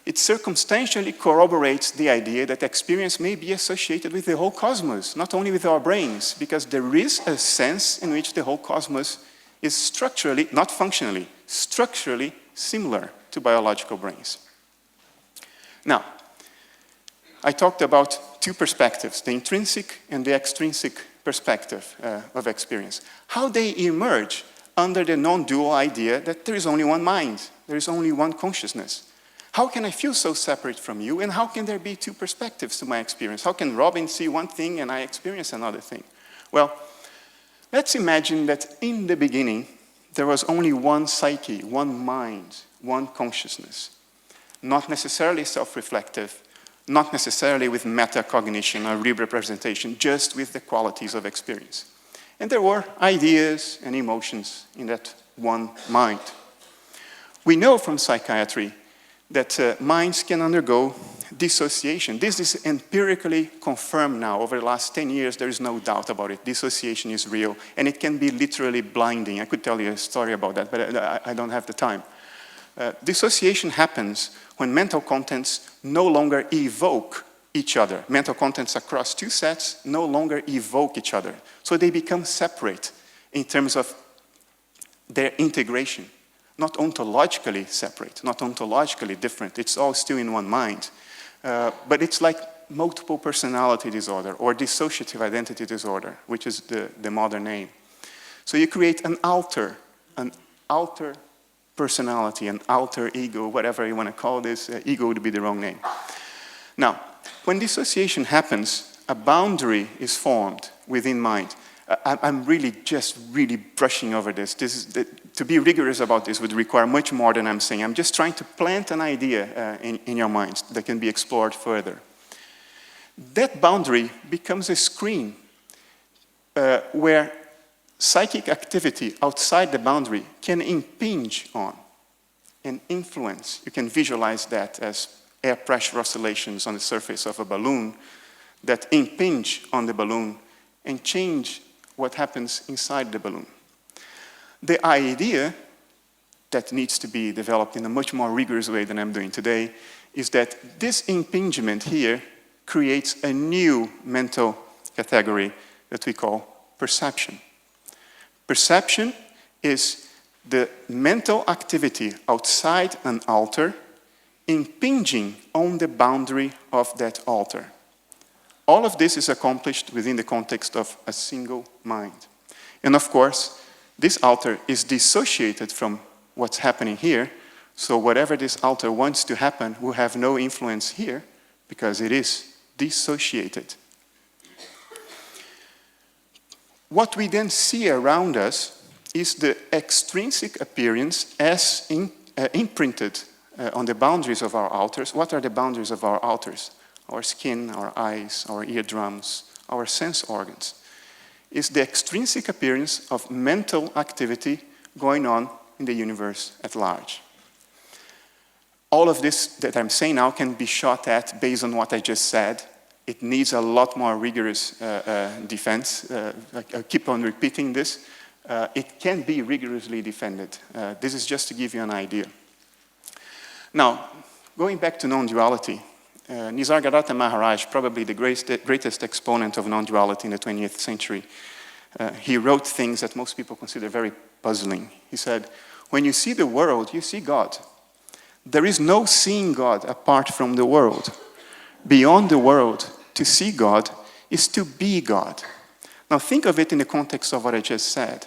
it circumstantially corroborates the idea that experience may be associated with the whole cosmos, not only with our brains, because there is a sense in which the whole cosmos is structurally, not functionally, structurally similar to biological brains. Now, I talked about two perspectives, the intrinsic and the extrinsic perspective of experience. How they emerge under the non-dual idea that there is only one mind, there is only one consciousness. How can I feel so separate from you, and how can there be two perspectives to my experience? How can Robin see one thing and I experience another thing? Well, let's imagine that in the beginning, there was only one psyche, one mind, one consciousness. Not necessarily self-reflective, not necessarily with metacognition or re-representation, just with the qualities of experience. And there were ideas and emotions in that one mind. We know from psychiatry that minds can undergo dissociation. This is empirically confirmed now. Over the last 10 years, there is no doubt about it. Dissociation is real, and it can be literally blinding. I could tell you a story about that, but I don't have the time. Dissociation happens when mental contents no longer evoke each other. Mental contents across two sets no longer evoke each other. So they become separate in terms of their integration. Not ontologically separate, not ontologically different. It's all still in one mind. But it's like multiple personality disorder or dissociative identity disorder, which is the modern name. So you create an alter personality, an alter ego, whatever you want to call this. Ego would be the wrong name. Now, when dissociation happens, a boundary is formed within mind. I'm really brushing over this. To be rigorous about this would require much more than I'm saying. I'm just trying to plant an idea in your minds that can be explored further. That boundary becomes a screen where psychic activity outside the boundary can impinge on and influence. You can visualize that as air pressure oscillations on the surface of a balloon that impinge on the balloon and change what happens inside the balloon. The idea that needs to be developed in a much more rigorous way than I'm doing today is that this impingement here creates a new mental category that we call perception. Perception is the mental activity outside an altar impinging on the boundary of that altar. All of this is accomplished within the context of a single mind. And of course, this altar is dissociated from what's happening here, so whatever this altar wants to happen will have no influence here because it is dissociated. What we then see around us is the extrinsic appearance as imprinted on the boundaries of our altars. What are the boundaries of our altars? Our skin, our eyes, our eardrums, our sense organs. Is the extrinsic appearance of mental activity going on in the universe at large. All of this that I'm saying now can be shot at based on what I just said. It needs a lot more rigorous defense. I keep on repeating this. It can be rigorously defended. This is just to give you an idea. Now, going back to non-duality, Nisargadatta Maharaj, probably the greatest exponent of non-duality in the 20th century, he wrote things that most people consider very puzzling. He said, when you see the world, you see God. There is no seeing God apart from the world. Beyond the world, to see God is to be God. Now think of it in the context of what I just said.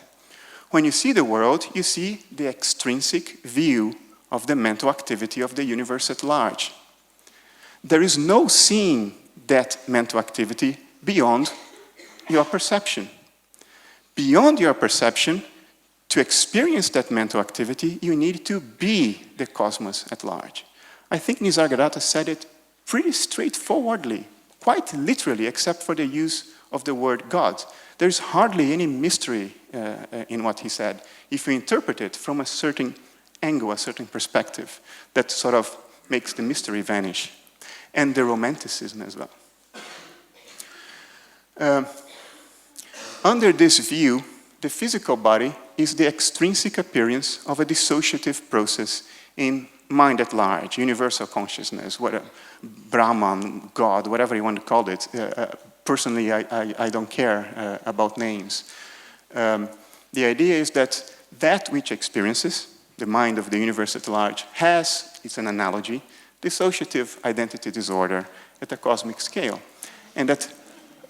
When you see the world, you see the extrinsic view of the mental activity of the universe at large. There is no seeing that mental activity beyond your perception. Beyond your perception, to experience that mental activity, you need to be the cosmos at large. I think Nisargadatta said it pretty straightforwardly, quite literally, except for the use of the word God. There's hardly any mystery in what he said, if you interpret it from a certain angle, a certain perspective, that sort of makes the mystery vanish, and the romanticism as well. Under this view, the physical body is the extrinsic appearance of a dissociative process in mind at large, universal consciousness, Brahman, God, whatever you want to call it. Personally, I don't care about names. The idea is that which experiences, the mind of the universe at large, has, it's an analogy, dissociative identity disorder at a cosmic scale. And that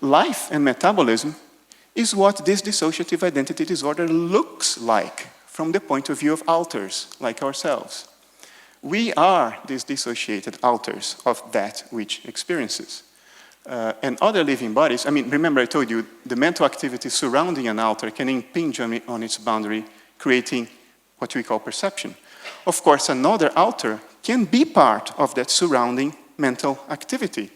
life and metabolism is what this dissociative identity disorder looks like from the point of view of alters like ourselves. We are these dissociated alters of that which experiences. And other living bodies, I mean, remember I told you, the mental activity surrounding an alter can impinge on its boundary, creating what we call perception. Of course, another alter can be part of that surrounding mental activity.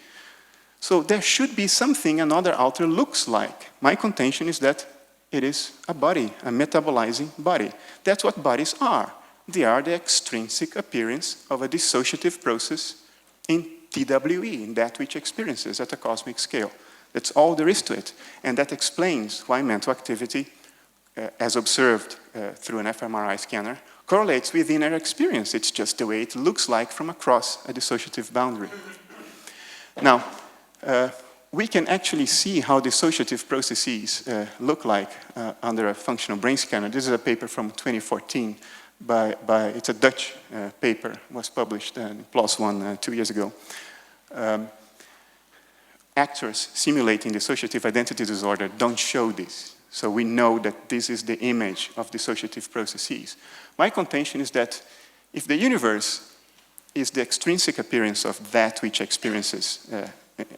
So there should be something another alter looks like. My contention is that it is a body, a metabolizing body. That's what bodies are. They are the extrinsic appearance of a dissociative process in TWE, in that which experiences at a cosmic scale. That's all there is to it. And that explains why mental activity, as observed through an fMRI scanner, correlates with inner experience. It's just the way it looks like from across a dissociative boundary. Now, we can actually see how dissociative processes look like under a functional brain scanner. This is a paper from 2014 it's a Dutch paper, was published in PLOS ONE 2 years ago. Actors simulating dissociative identity disorder don't show this. So we know that this is the image of dissociative processes. My contention is that if the universe is the extrinsic appearance of that which experiences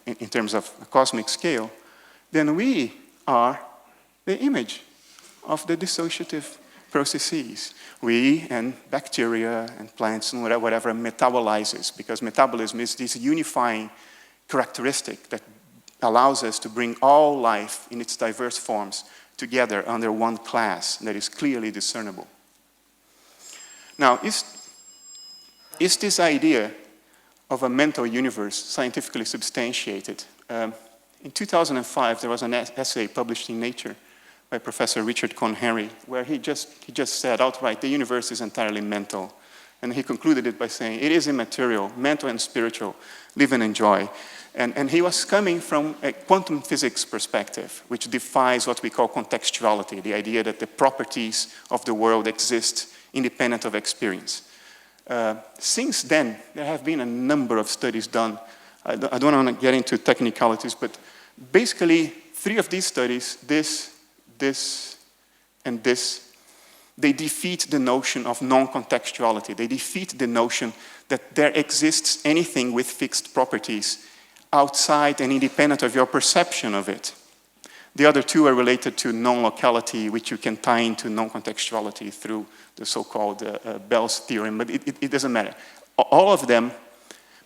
in terms of a cosmic scale, then we are the image of the dissociative processes. We and bacteria and plants and whatever metabolizes, because metabolism is this unifying characteristic that allows us to bring all life in its diverse forms together under one class that is clearly discernible. Now, is this idea of a mental universe scientifically substantiated? In 2005, there was an essay published in Nature by Professor Richard Cohn-Henry, where he just said outright, the universe is entirely mental. And he concluded it by saying, it is immaterial, mental and spiritual, live and enjoy. And he was coming from a quantum physics perspective, which defies what we call contextuality, the idea that the properties of the world exist independent of experience. Since then, there have been a number of studies done. I don't want to get into technicalities, but basically, 3 of these studies, this, and this, they defeat the notion of non-contextuality. They defeat the notion that there exists anything with fixed properties outside and independent of your perception of it. The other 2 are related to non-locality, which you can tie into non-contextuality through the so-called Bell's theorem, but it doesn't matter. All of them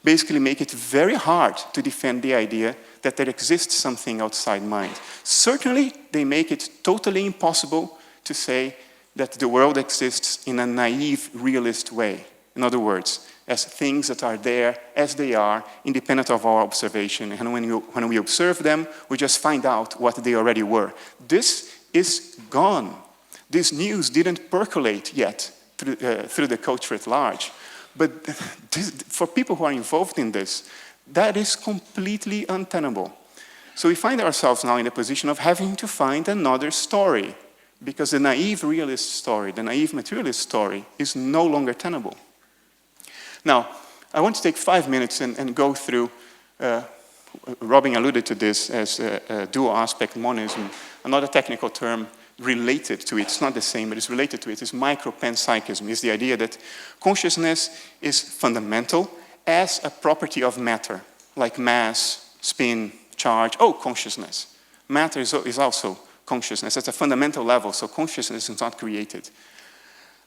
basically make it very hard to defend the idea that there exists something outside mind. Certainly, they make it totally impossible to say that the world exists in a naive, realist way. In other words, as things that are there as they are, independent of our observation. And when we observe them, we just find out what they already were. This is gone. This news didn't percolate yet through the culture at large. But for people who are involved in this, that is completely untenable. So we find ourselves now in a position of having to find another story, because the naive realist story, the naive materialist story, is no longer tenable. Now, I want to take 5 minutes and go through, Robin alluded to this as dual aspect monism. Another technical term related to it, it's not the same, but it's related to it, is micropanpsychism. It's the idea that consciousness is fundamental as a property of matter, like mass, spin, charge. Oh, consciousness. Matter is also consciousness at a fundamental level, so consciousness is not created.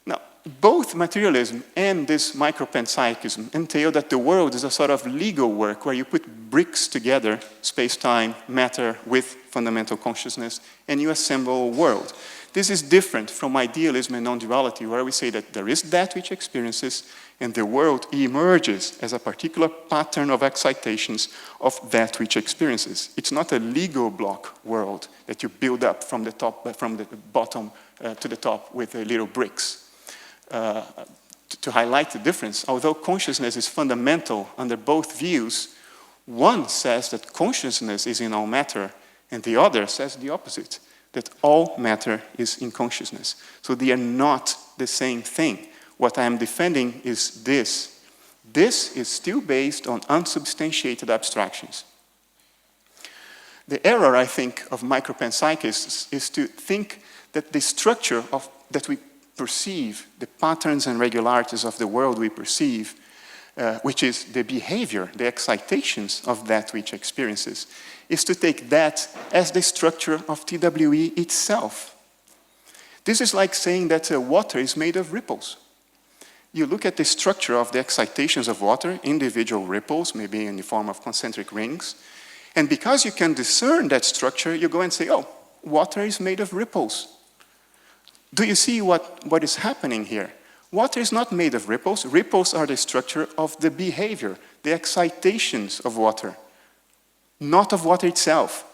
Now, both materialism and this micropanpsychism entail that the world is a sort of Lego work where you put bricks together, space-time, matter with fundamental consciousness, and you assemble a world. This is different from idealism and non-duality, where we say that there is that which experiences, and the world emerges as a particular pattern of excitations of that which experiences. It's not a Lego block world that you build up from the bottom to the top with little bricks. To highlight the difference, although consciousness is fundamental under both views, one says that consciousness is in all matter, and the other says the opposite, that all matter is in consciousness. So they are not the same thing. What I am defending is this. This is still based on unsubstantiated abstractions. The error, I think, of micropanpsychists is to think that the structure that we perceive, the patterns and regularities of the world we perceive, which is the behavior, the excitations of that which experiences, is to take that as the structure of TWE itself. This is like saying that water is made of ripples. You look at the structure of the excitations of water, individual ripples, maybe in the form of concentric rings, and because you can discern that structure, you go and say, oh, water is made of ripples. Do you see what is happening here? Water is not made of ripples. Ripples are the structure of the behavior, the excitations of water, not of water itself.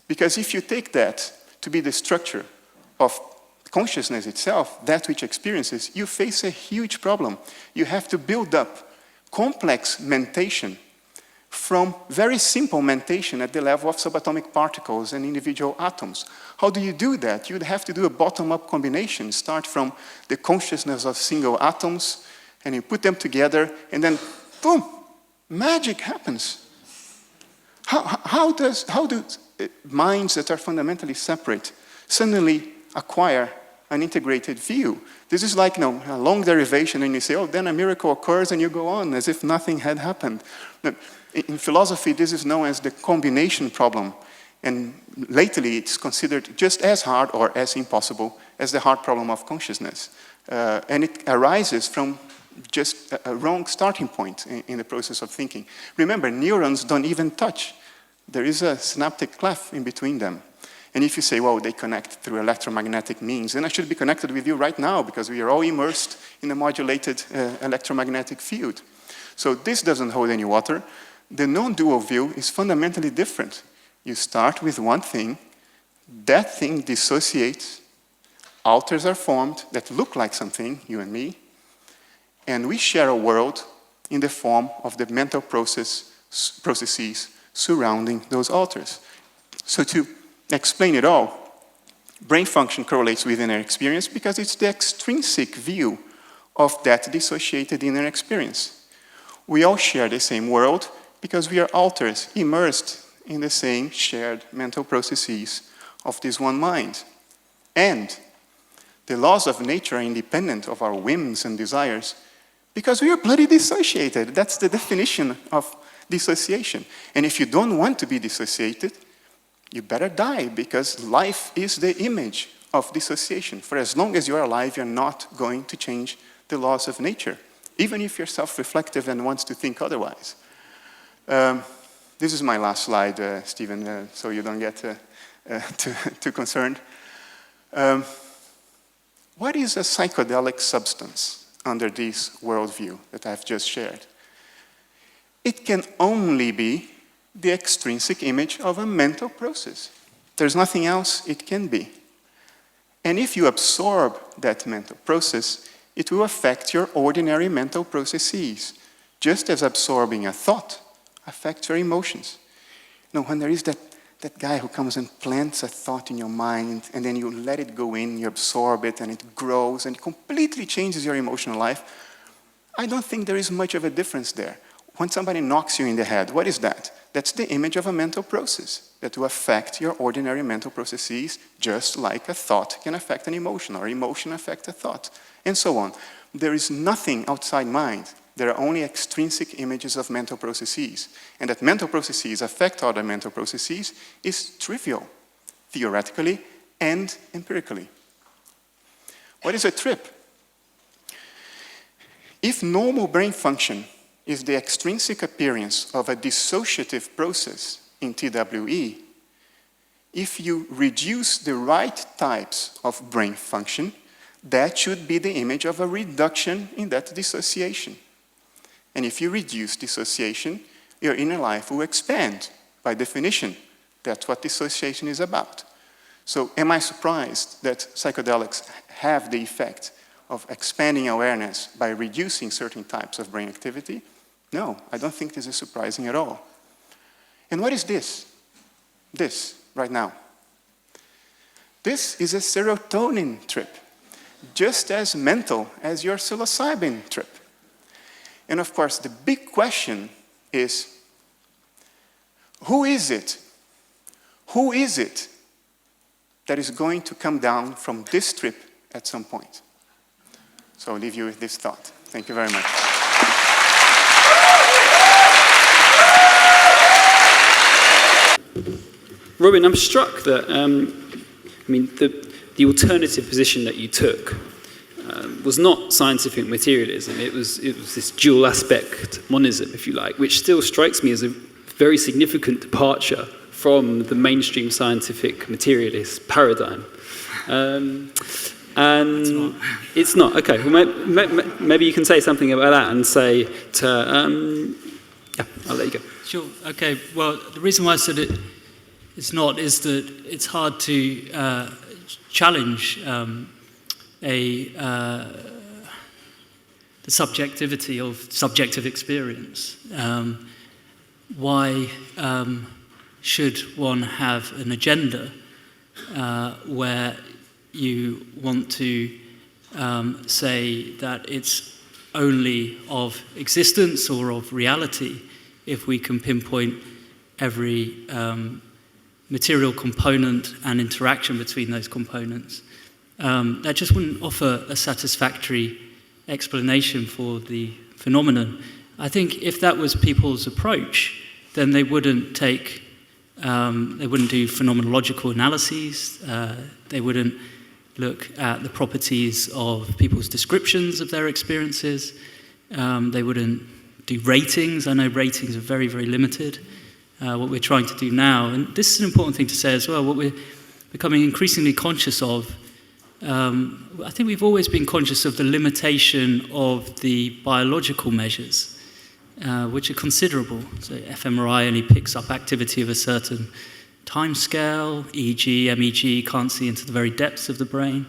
Because if you take that to be the structure of consciousness itself, that which experiences, you face a huge problem. You have to build up complex mentation from very simple mentation at the level of subatomic particles and individual atoms. How do you do that? You'd have to do a bottom-up combination, start from the consciousness of single atoms, and you put them together, and then, boom, magic happens. How do minds that are fundamentally separate suddenly acquire an integrated view? This is like a long derivation, and you say, oh, then a miracle occurs, and you go on as if nothing had happened. Now, in philosophy, this is known as the combination problem, and lately it's considered just as hard or as impossible as the hard problem of consciousness. And it arises from just a wrong starting point in the process of thinking. Remember, neurons don't even touch. there is a synaptic cleft in between them. And if you say, well, they connect through electromagnetic means, then I should be connected with you right now because we are all immersed in a modulated electromagnetic field. So this doesn't hold any water. The non-dual view is fundamentally different. You start with one thing, that thing dissociates, alters are formed that look like something, you and me, and we share a world in the form of the mental processes surrounding those alters. So to explain it all, brain function correlates with inner experience because it's the extrinsic view of that dissociated inner experience. We all share the same world because we are alters immersed in the same shared mental processes of this one mind. And the laws of nature are independent of our whims and desires because we are bloody dissociated. That's the definition of dissociation. And if you don't want to be dissociated, you better die because life is the image of dissociation. For as long as you're alive, you're not going to change the laws of nature, even if you're self-reflective and wants to think otherwise. This is my last slide, Stephen, so you don't get too concerned. What is a psychedelic substance under this worldview that I've just shared? It can only be the extrinsic image of a mental process. There's nothing else it can be. And if you absorb that mental process, it will affect your ordinary mental processes, just as absorbing a thought affects your emotions. You know, when there is that guy who comes and plants a thought in your mind, and then you let it go in, you absorb it, and it grows, and it completely changes your emotional life, I don't think there is much of a difference there. When somebody knocks you in the head, what is that? That's the image of a mental process that will affect your ordinary mental processes, just like a thought can affect an emotion, or emotion affect a thought, and so on. There is nothing outside mind. There are only extrinsic images of mental processes. And that mental processes affect other mental processes is trivial, theoretically and empirically. What is a trip? If normal brain function is the extrinsic appearance of a dissociative process in TWE, if you reduce the right types of brain function, that should be the image of a reduction in that dissociation. And if you reduce dissociation, your inner life will expand. By definition, that's what dissociation is about. So am I surprised that psychedelics have the effect of expanding awareness by reducing certain types of brain activity? No, I don't think this is surprising at all. And what is this? This, right now. This is a serotonin trip, just as mental as your psilocybin trip. And of course, the big question is, who is it? Who is it that is going to come down from this trip at some point? So I'll leave you with this thought. Thank you very much. Robin, I'm struck that, the alternative position that you took was not scientific materialism. It was this dual aspect monism, if you like, which still strikes me as a very significant departure from the mainstream scientific materialist paradigm. And it's not. Okay, well, maybe you can say something about that and say to, yeah, I'll let you go. Sure, okay, well, the reason why I said it's not is that it's hard to challenge the subjectivity of subjective experience. Why should one have an agenda where you want to say that it's only of existence or of reality if we can pinpoint every material component and interaction between those components? That just wouldn't offer a satisfactory explanation for the phenomenon. I think if that was people's approach, then they wouldn't do phenomenological analyses, they wouldn't look at the properties of people's descriptions of their experiences, they wouldn't do ratings. I know ratings are very, very limited. what we're trying to do now. And this is an important thing to say as well. What we're becoming increasingly conscious of, I think we've always been conscious of the limitation of the biological measures, which are considerable. So fMRI only picks up activity of a certain time scale, EEG, MEG can't see into the very depths of the brain.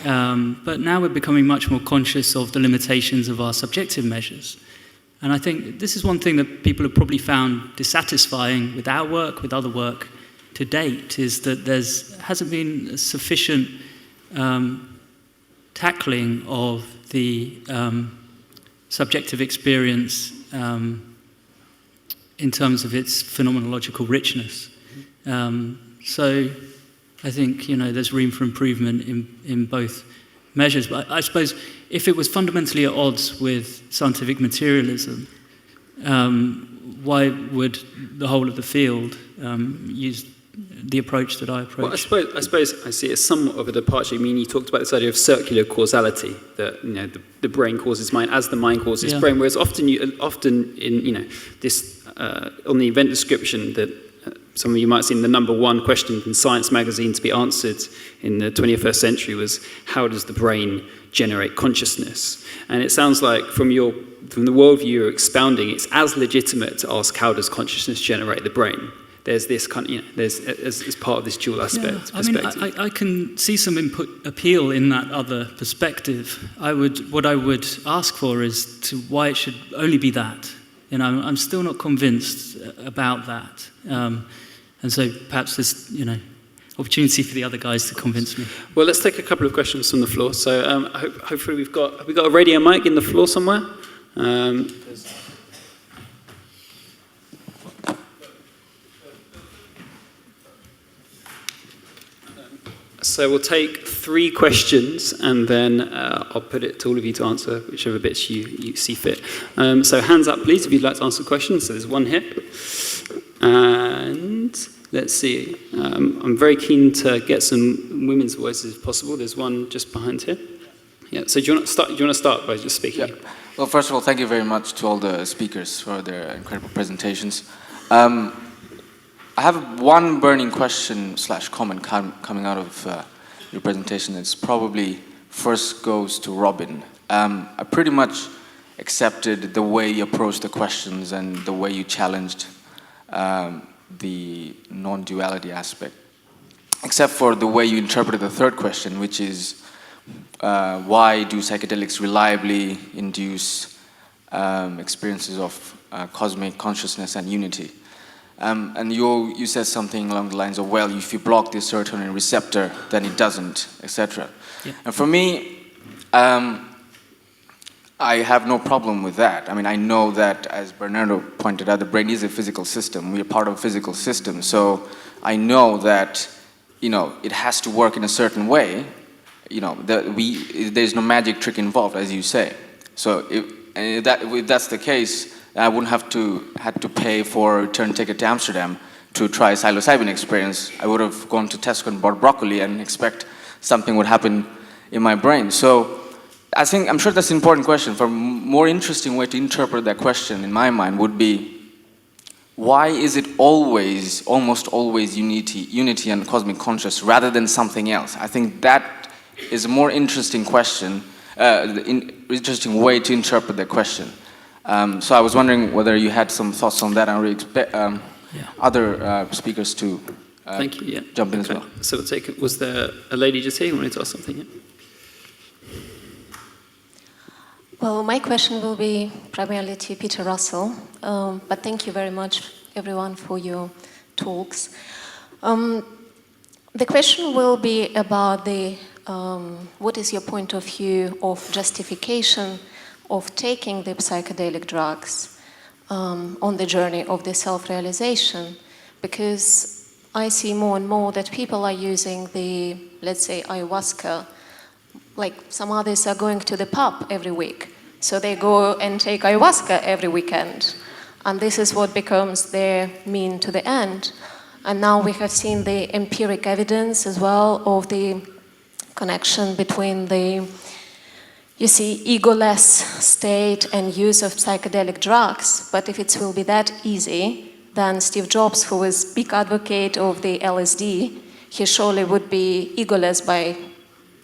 But now we're becoming much more conscious of the limitations of our subjective measures. And I think this is one thing that people have probably found dissatisfying with our work, with other work to date, is that there hasn't been a sufficient tackling of the subjective experience in terms of its phenomenological richness. So I think, there's room for improvement in both measures. But I suppose if it was fundamentally at odds with scientific materialism, why would the whole of the field use the approach that I approach? Well, I suppose I see it as somewhat of a departure. I mean, you talked about this idea of circular causality, that the brain causes mind as the mind causes brain. Whereas often in this on the event description that some of you might have seen, the number one question in Science magazine to be answered in the 21st century was, how does the brain generate consciousness? And it sounds like from the worldview you're expounding, it's as legitimate to ask, how does consciousness generate the brain? There's this kind of, as part of this dual aspect. Yeah, I can see some appeal in that other perspective. What I would ask for is why it should only be that. I'm still not convinced about that. And so perhaps there's, opportunity for the other guys to convince me. Well, let's take a couple of questions from the floor. So hopefully have we got a radio mic in the floor somewhere? So we'll take 3 questions, and then I'll put it to all of you to answer whichever bits you see fit. So hands up, please, if you'd like to answer questions. So there's one here. And let's see. I'm very keen to get some women's voices if possible. There's one just behind here. Yeah. So do you want to start by just speaking? Yeah. Well, first of all, thank you very much to all the speakers for their incredible presentations. I have one burning question / comment coming out of your presentation. It's probably first goes to Robin. I pretty much accepted the way you approached the questions and the way you challenged the non-duality aspect, except for the way you interpreted the third question, which is why do psychedelics reliably induce experiences of cosmic consciousness and unity? And you said something along the lines of, well, if you block the serotonin receptor, then it doesn't, etc. Yeah. And for me, I have no problem with that. I mean, I know that, as Bernardo pointed out, the brain is a physical system. We are part of a physical system. So I know that, it has to work in a certain way. There's no magic trick involved, as you say. So if that's the case, I wouldn't have to pay for a return ticket to Amsterdam to try psilocybin experience. I would have gone to Tesco and bought broccoli and expect something would happen in my brain. So I'm sure that's an important question. For a more interesting way to interpret that question in my mind would be, why is it almost always unity and cosmic conscious rather than something else? I think that is a more interesting question, interesting way to interpret the question. So I was wondering whether you had some thoughts on that, and I would expect other speakers to Thank you. Yeah. jump in as well. So we'll take it. Was there a lady just here who wanted to ask something? Yeah? Well, my question will be primarily to Peter Russell, but thank you very much, everyone, for your talks. The question will be about what is your point of view of justification of taking the psychedelic drugs on the journey of the self-realization, because I see more and more that people are using the, let's say, ayahuasca, like some others are going to the pub every week. So they go and take ayahuasca every weekend. And this is what becomes their mean to the end. And now we have seen the empiric evidence as well of the connection between the, egoless state and use of psychedelic drugs. But if it will be that easy then Steve Jobs, who was big advocate of the LSD, he surely would be egoless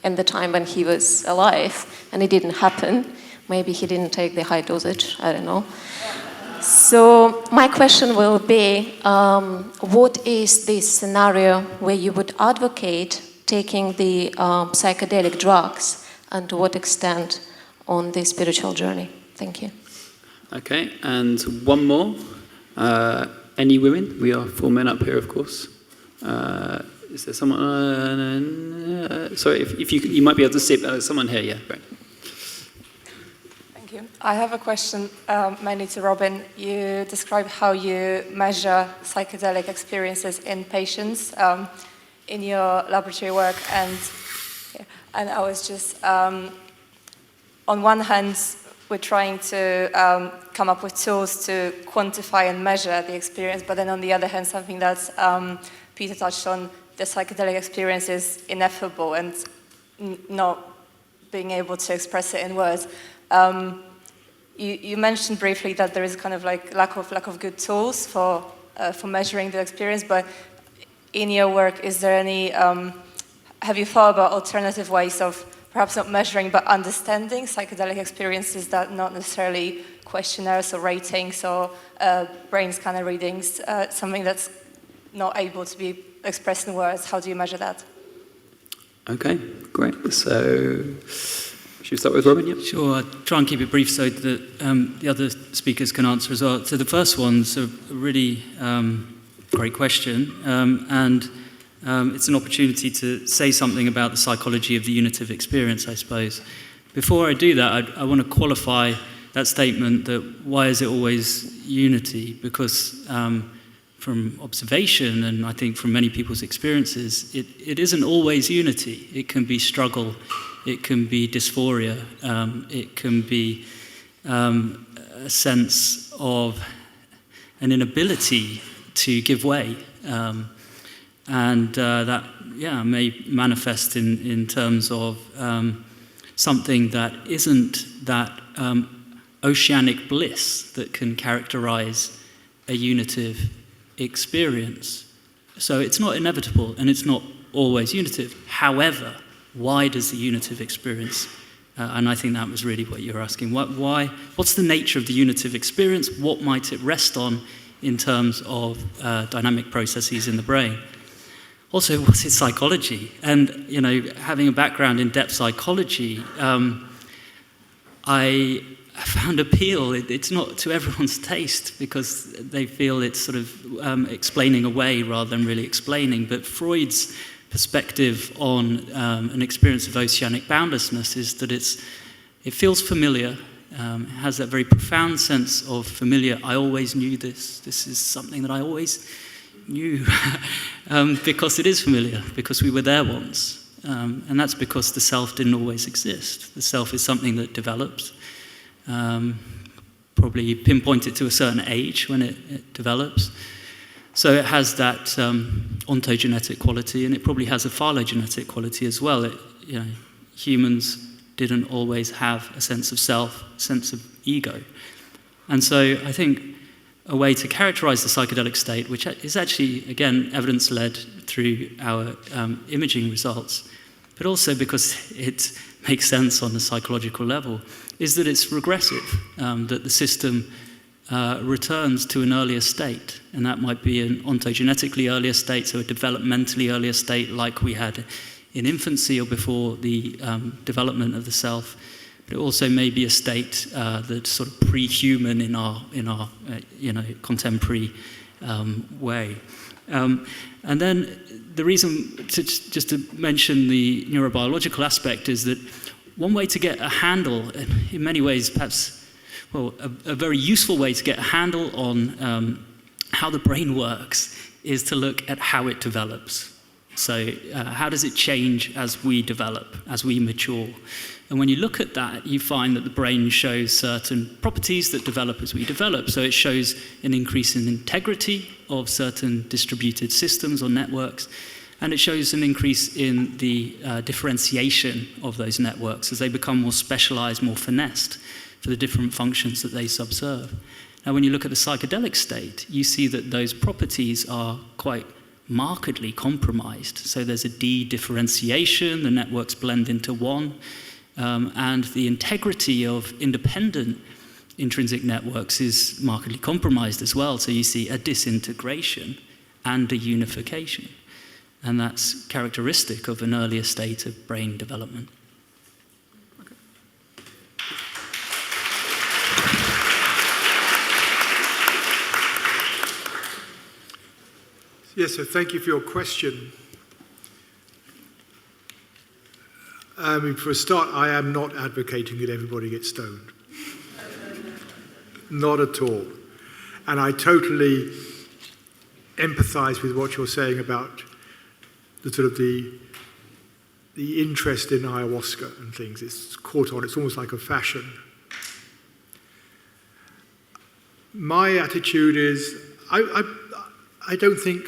in the time when he was alive, and it didn't happen. Maybe he didn't take the high dosage, I don't know. So my question will be, what is the scenario where you would advocate taking the psychedelic drugs, and to what extent on the spiritual journey? Thank you. Okay, and one more. Any women? We are 4 men up here, of course. Is there someone? Sorry, if you might be able to see someone here. Yeah, right. Thank you. I have a question mainly to Robin. You described how you measure psychedelic experiences in patients in your laboratory work, and I was just on one hand, we're trying to come up with tools to quantify and measure the experience, but then on the other hand, something that Peter touched on, the psychedelic experience is ineffable and not being able to express it in words. You mentioned briefly that there is kind of like lack of good tools for measuring the experience, but in your work, is there any, have you thought about alternative ways of perhaps not measuring, but understanding psychedelic experiences that not necessarily questionnaires or ratings or brain scanner readings, something that's not able to be expressed in words? How do you measure that? Okay, great. So, should we start with Robin? Yep. Sure, I'll try and keep it brief so that the other speakers can answer as well. So the first one's a really great question, and it's an opportunity to say something about the psychology of the unitive experience, I suppose. Before I do that, I want to qualify that statement that why is it always unity? Because from observation, and I think from many people's experiences, it isn't always unity. It can be struggle, it can be dysphoria, it can be a sense of an inability to give way. And that, may manifest in terms of something that isn't that oceanic bliss that can characterize a unitive experience. So it's not inevitable and it's not always unitive. However, why does the unitive experience, and I think that was really what you're asking, what's the nature of the unitive experience? What might it rest on in terms of dynamic processes in the brain? Also, what's its psychology? And, having a background in depth psychology, I found appeal. It's not to everyone's taste because they feel it's sort of explaining away rather than really explaining. But Freud's perspective on an experience of oceanic boundlessness is that it feels familiar. It has that very profound sense of familiar. I always knew this. This is something that I always knew because it is familiar, because we were there once. And that's because the self didn't always exist. The self is something that develops, probably pinpointed to a certain age when it develops. So it has that ontogenetic quality, and it probably has a phylogenetic quality as well. Humans didn't always have a sense of self, a sense of ego. And so I think a way to characterize the psychedelic state, which is actually, again, evidence-led through our imaging results, but also because it makes sense on the psychological level, is that it's regressive, that the system returns to an earlier state, and that might be an ontogenetically earlier state, so a developmentally earlier state like we had in infancy or before the development of the self. But it also may be a state that's sort of pre-human in our contemporary way. And then the reason, just to mention the neurobiological aspect, is that one way to get a handle, in many ways perhaps, a very useful way to get a handle on how the brain works is to look at how it develops. So how does it change as we develop, as we mature? And when you look at that, you find that the brain shows certain properties that develop as we develop. So it shows an increase in integrity of certain distributed systems or networks, and it shows an increase in the differentiation of those networks as they become more specialized, more finessed for the different functions that they subserve. Now, when you look at the psychedelic state, you see that those properties are quite markedly compromised. So there's a de-differentiation, the networks blend into one, and the integrity of independent intrinsic networks is markedly compromised as well. So you see a disintegration and a unification. And that's characteristic of an earlier state of brain development. Yes, so thank you for your question. For a start, I am not advocating that everybody gets stoned. Not at all. And I totally empathize with what you're saying about the sort of the interest in ayahuasca and things. It's caught on, it's almost like a fashion. My attitude is, I don't think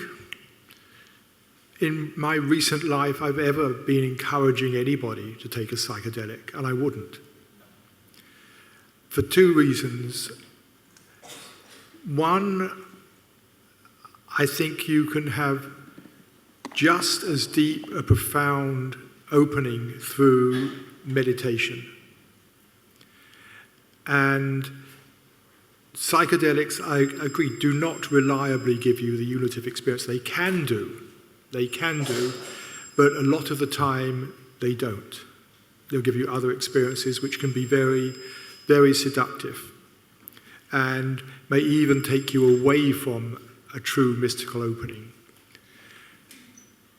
in my recent life I've ever been encouraging anybody to take a psychedelic, and I wouldn't. For two reasons. One, I think you can have just as deep a profound opening through meditation. And psychedelics, I agree, do not reliably give you the unitive experience. They can do, but a lot of the time they don't. They'll give you other experiences which can be very, very seductive and may even take you away from a true mystical opening.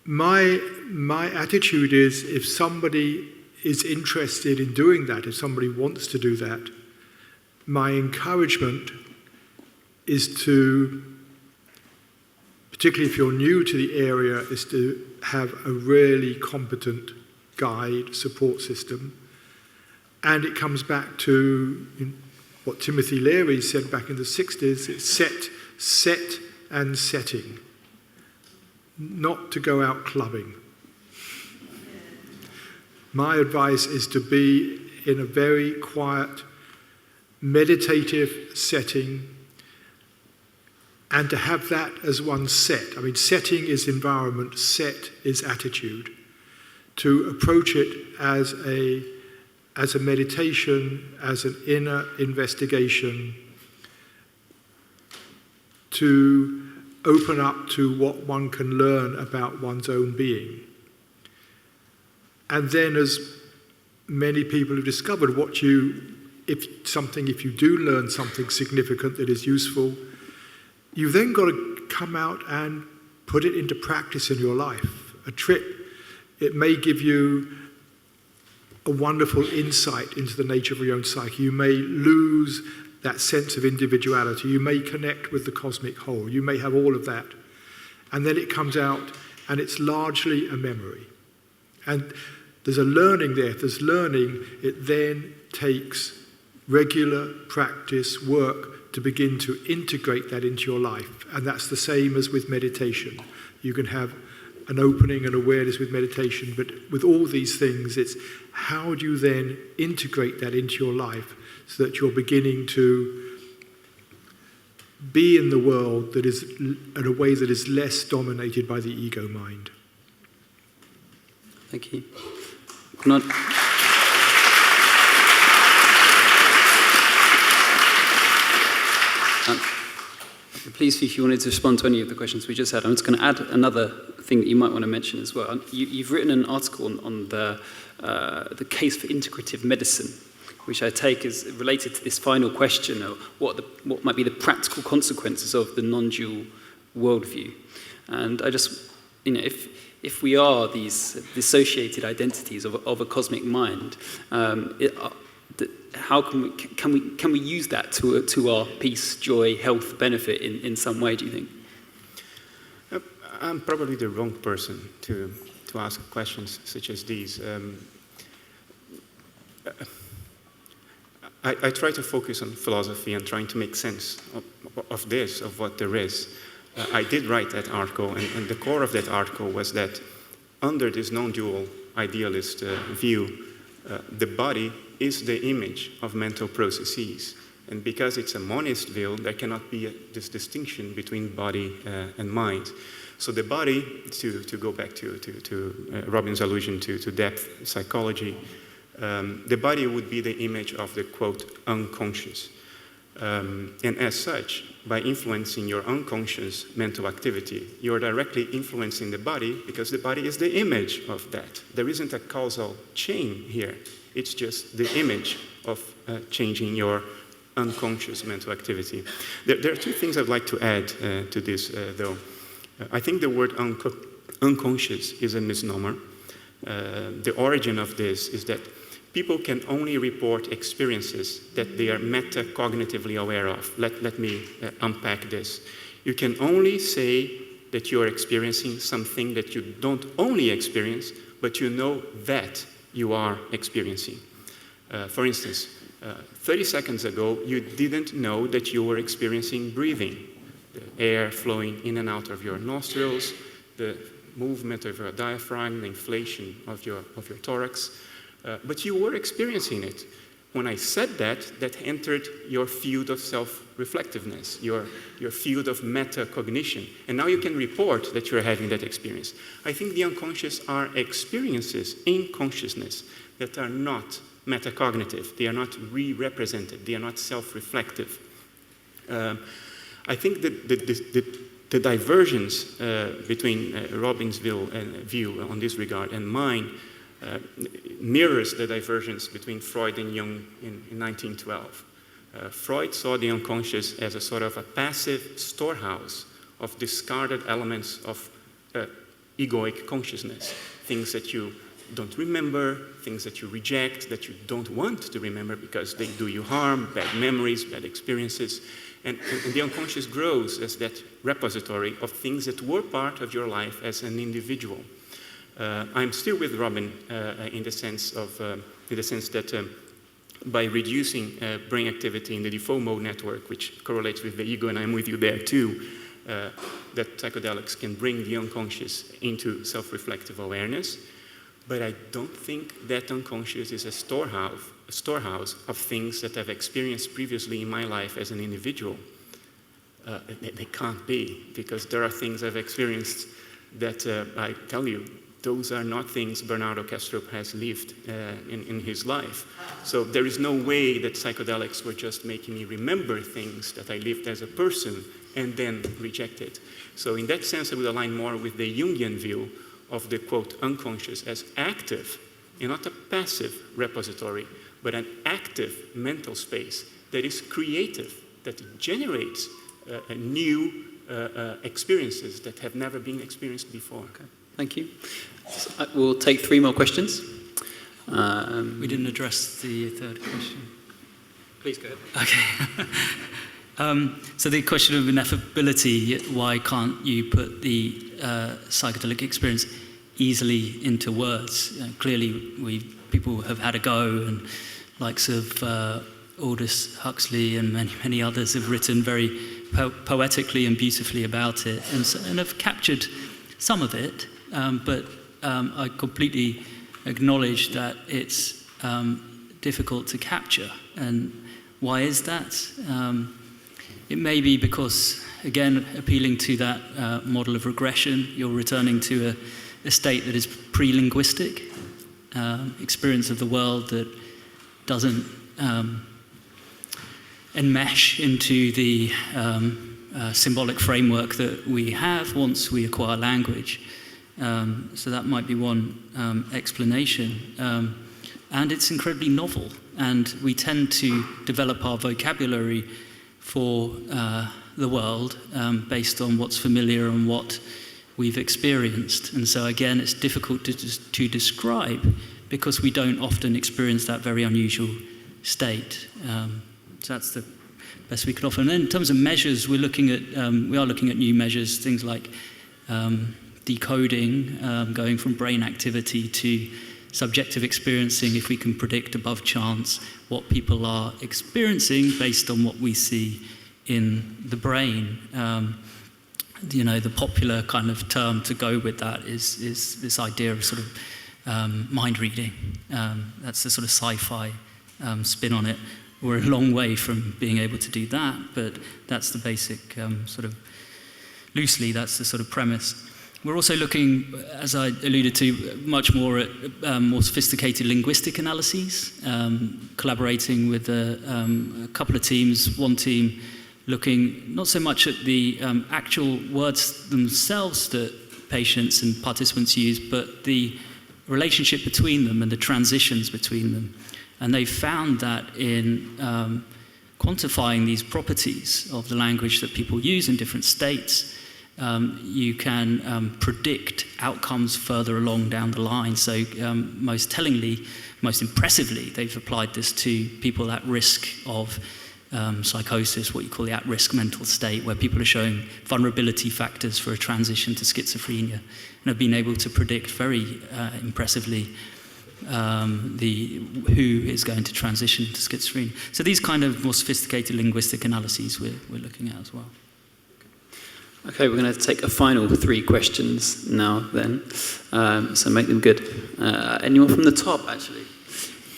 My attitude is, if somebody is interested in doing that, if somebody wants to do that, my encouragement is to, particularly if you're new to the area, is to have a really competent guide, support system. And it comes back to what Timothy Leary said back in the 60s, it's set and setting. Not to go out clubbing. My advice is to be in a very quiet, meditative setting, and to have that as one's set. I mean, setting is environment, set is attitude. To approach it as a meditation, as an inner investigation, to open up to what one can learn about one's own being. And then, as many people have discovered, if you do learn something significant that is useful, you've then got to come out and put it into practice in your life. A trip, it may give you a wonderful insight into the nature of your own psyche. You may lose that sense of individuality. You may connect with the cosmic whole. You may have all of that. And then it comes out and it's largely a memory. And there's a learning there. If there's learning, it then takes regular practice, work to begin to integrate that into your life. And that's the same as with meditation. You can have an opening and awareness with meditation, but with all these things, it's how do you then integrate that into your life so that you're beginning to be in the world that is in a way that is less dominated by the ego mind. Thank you. Please, if you wanted to respond to any of the questions we just had, I'm just going to add another thing that you might want to mention as well. You've written an article on the case for integrative medicine, which I take is related to this final question of what might be the practical consequences of the non-dual worldview. And I just, if we are these dissociated identities of a cosmic mind, how can we use that to our peace, joy, health benefit in some way, do you think? I'm probably the wrong person to ask questions such as these. I try to focus on philosophy and trying to make sense of this, of what there is. I did write that article, and the core of that article was that under this non-dual idealist view, the body is the image of mental processes. And because it's a monist view, there cannot be this distinction between body and mind. So the body, to go back to Robin's allusion to depth psychology, the body would be the image of the, quote, unconscious. And as such, by influencing your unconscious mental activity, you're directly influencing the body because the body is the image of that. There isn't a causal chain here. It's just the image of changing your unconscious mental activity. There are two things I'd like to add to this, though. I think the word unconscious is a misnomer. The origin of this is that people can only report experiences that they are metacognitively aware of. Let me unpack this. You can only say that you are experiencing something that you don't only experience, but you know that you are experiencing. For instance, 30 seconds ago, you didn't know that you were experiencing breathing, the air flowing in and out of your nostrils, the movement of your diaphragm, the inflation of your thorax. But you were experiencing it. When I said that, that entered your field of self-reflectiveness, your field of metacognition. And now you can report that you're having that experience. I think the unconscious are experiences in consciousness that are not metacognitive. They are not re-represented. They are not self-reflective. I think that the divergence between Robin's view on this regard and mine mirrors the divergence between Freud and Jung in 1912. Freud saw the unconscious as a sort of a passive storehouse of discarded elements of egoic consciousness, things that you don't remember, things that you reject, that you don't want to remember because they do you harm, bad memories, bad experiences. And the unconscious grows as that repository of things that were part of your life as an individual. I'm still with Robin in the sense that by reducing brain activity in the default mode network, which correlates with the ego, and I'm with you there too, that psychedelics can bring the unconscious into self-reflective awareness. But I don't think that unconscious is a storehouse of things that I've experienced previously in my life as an individual. They can't be, because there are things I've experienced that I tell you, those are not things Bernardo Kastrup has lived in his life. So there is no way that psychedelics were just making me remember things that I lived as a person and then rejected. So in that sense, I would align more with the Jungian view of the, quote, unconscious as active, and not a passive repository, but an active mental space that is creative, that generates new experiences that have never been experienced before. Okay. Thank you. So we'll take 3 more questions. We didn't address the third question. Please go ahead. Okay. So the question of ineffability, why can't you put the psychedelic experience easily into words? Clearly, people have had a go, and likes of Aldous Huxley and many others have written very poetically and beautifully about it, and have captured some of it, but I completely acknowledge that it's difficult to capture. And why is that? It may be because, again, appealing to that model of regression, you're returning to a state that is pre-linguistic, experience of the world that doesn't enmesh into the symbolic framework that we have once we acquire language. So that might be one explanation. And it's incredibly novel, and we tend to develop our vocabulary for the world based on what's familiar and what we've experienced. And so again, it's difficult to describe because we don't often experience that very unusual state. So that's the best we can offer. And then in terms of measures, we are looking at new measures, things like decoding, going from brain activity to subjective experiencing, if we can predict above chance what people are experiencing based on what we see in the brain. The popular kind of term to go with that is this idea of sort of mind reading. That's the sort of sci-fi spin on it. we're a long way from being able to do that, but that's the basic loosely, that's the sort of premise. We're also looking, as I alluded to, much more at more sophisticated linguistic analyses, collaborating with a couple of teams, one team looking not so much at the actual words themselves that patients and participants use, but the relationship between them and the transitions between them. And they found that in quantifying these properties of the language that people use in different states, you can predict outcomes further along down the line. So most tellingly, most impressively, they've applied this to people at risk of psychosis, what you call the at-risk mental state, where people are showing vulnerability factors for a transition to schizophrenia, and have been able to predict very impressively who is going to transition to schizophrenia. So these kind of more sophisticated linguistic analyses we're looking at as well. Okay, we're going to take a final 3 questions now then, so make them good. Anyone from the top, actually?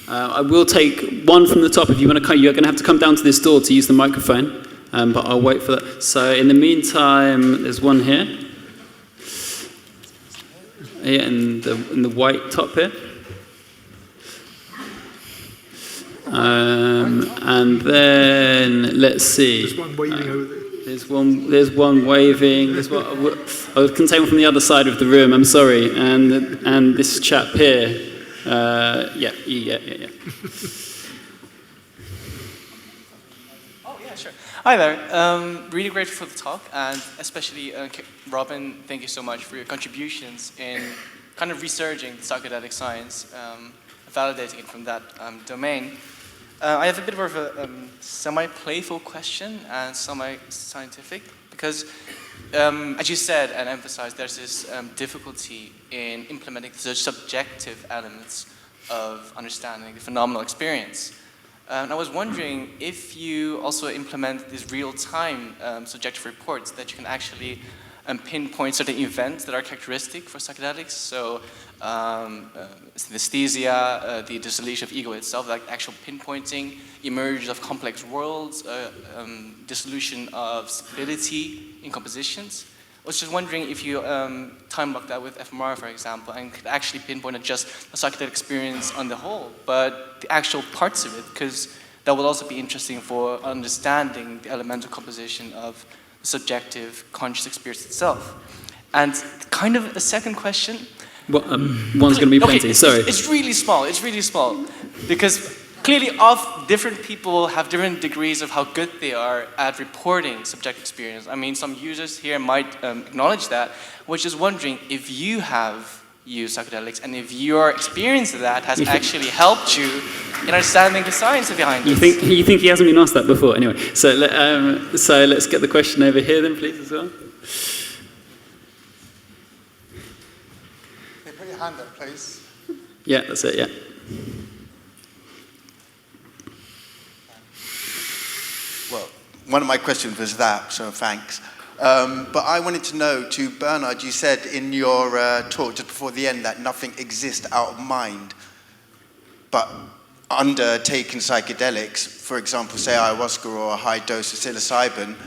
I will take one from the top. If you want to come, you're going to have to come down to this door to use the microphone, but I'll wait for that. So in the meantime, there's one here. Yeah, in the white top here. And then, let's see. There's one waving over there. There's one waving. I can take one from the other side of the room. I'm sorry. And this chap here. Yeah. Oh yeah, sure. Hi there. Really grateful for the talk, and especially Robin. Thank you so much for your contributions in kind of researching psychedelic science, validating it from that domain. I have a bit of a semi-playful question and semi-scientific, because as you said and emphasized, there's this difficulty in implementing the subjective elements of understanding the phenomenal experience. And I was wondering if you also implement these real-time subjective reports that you can actually pinpoint certain events that are characteristic for psychedelics. So synesthesia, the dissolution of ego itself, like actual pinpointing, emergence of complex worlds, dissolution of stability in compositions. I was just wondering if you time block that with fMRI, for example, and could actually pinpoint not just the psychedelic experience on the whole, but the actual parts of it, because that will also be interesting for understanding the elemental composition of the subjective conscious experience itself. And kind of a second question. Well, one's going to be plenty, okay, sorry. It's really small, because clearly different people have different degrees of how good they are at reporting subjective experience. I mean, some users here might acknowledge that. I was just wondering if you have used psychedelics and if your experience of that has actually helped you in understanding the science behind it. You think he hasn't been asked that before? Anyway, so let's get the question over here then, please, as well. Put your hand up, please. Yeah, that's it, yeah. Well, one of my questions was that, so thanks. But I wanted to know, to Bernard, you said in your talk just before the end that nothing exists out of mind. But undertaking psychedelics, for example, say ayahuasca or a high dose of psilocybin,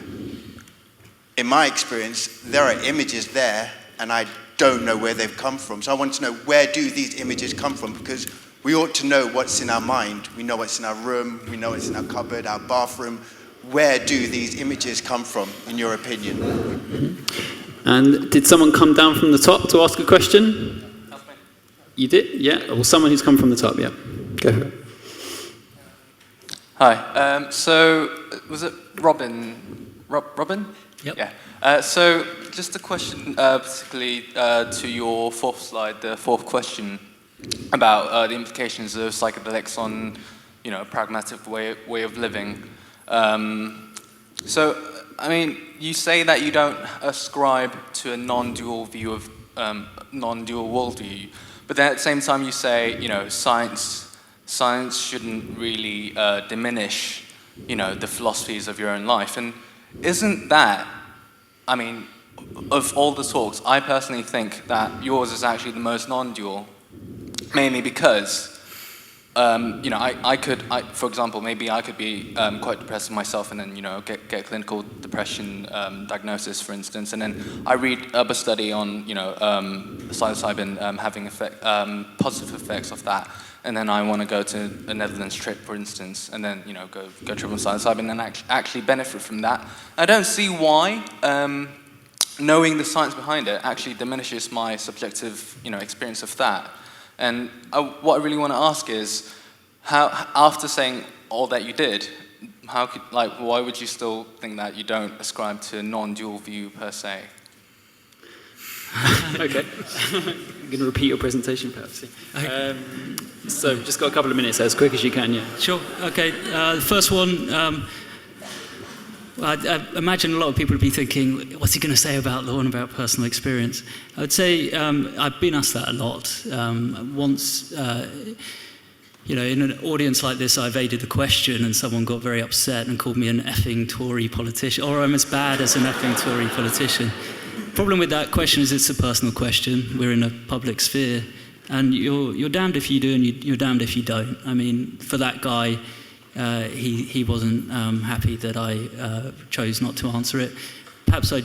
in my experience, there are images there, and I don't know where they've come from. So I want to know, where do these images come from? Because we ought to know what's in our mind. We know what's in our room, we know what's in our cupboard, our bathroom. Where do these images come from, in your opinion? Mm-hmm. And did someone come down from the top to ask a question? You did? Yeah? Or someone who's come from the top, yeah. Go for it. Hi. So, was it Robin? Robin? Yep. Yeah. So, just a question, particularly to your fourth slide, the fourth question about the implications of psychedelics on, a pragmatic way of living. So, I mean, you say that you don't ascribe to a non-dual view of non-dual worldview, but then at the same time you say, science shouldn't really diminish, the philosophies of your own life. And isn't that, I mean, of all the talks, I personally think that yours is actually the most non-dual, mainly because you know, for example, maybe I could be quite depressed myself, and then, you know, get clinical depression diagnosis, for instance, and then I read a study on, you know, psilocybin having positive effects of that, and then I want to go to a Netherlands trip, for instance, and then, you know, go trip on psilocybin and actually benefit from that. I don't see why knowing the science behind it actually diminishes my subjective, you know, experience of that. And what I really want to ask is, how, after saying all that you did, why would you still think that you don't ascribe to a non-dual view per se? Okay. I'm going to repeat your presentation, perhaps. So, just got a couple of minutes, as quick as you can, yeah. Sure. Okay. The first one. I imagine a lot of people would be thinking, what's he going to say about the one about personal experience? I would say I've been asked that a lot. Once, you know, in an audience like this, I evaded the question and someone got very upset and called me an effing Tory politician, or I'm as bad as an effing Tory politician. The problem with that question is it's a personal question. We're in a public sphere, and you're damned if you do and you're damned if you don't. I mean, for that guy, he wasn't happy that I chose not to answer it. Perhaps I'd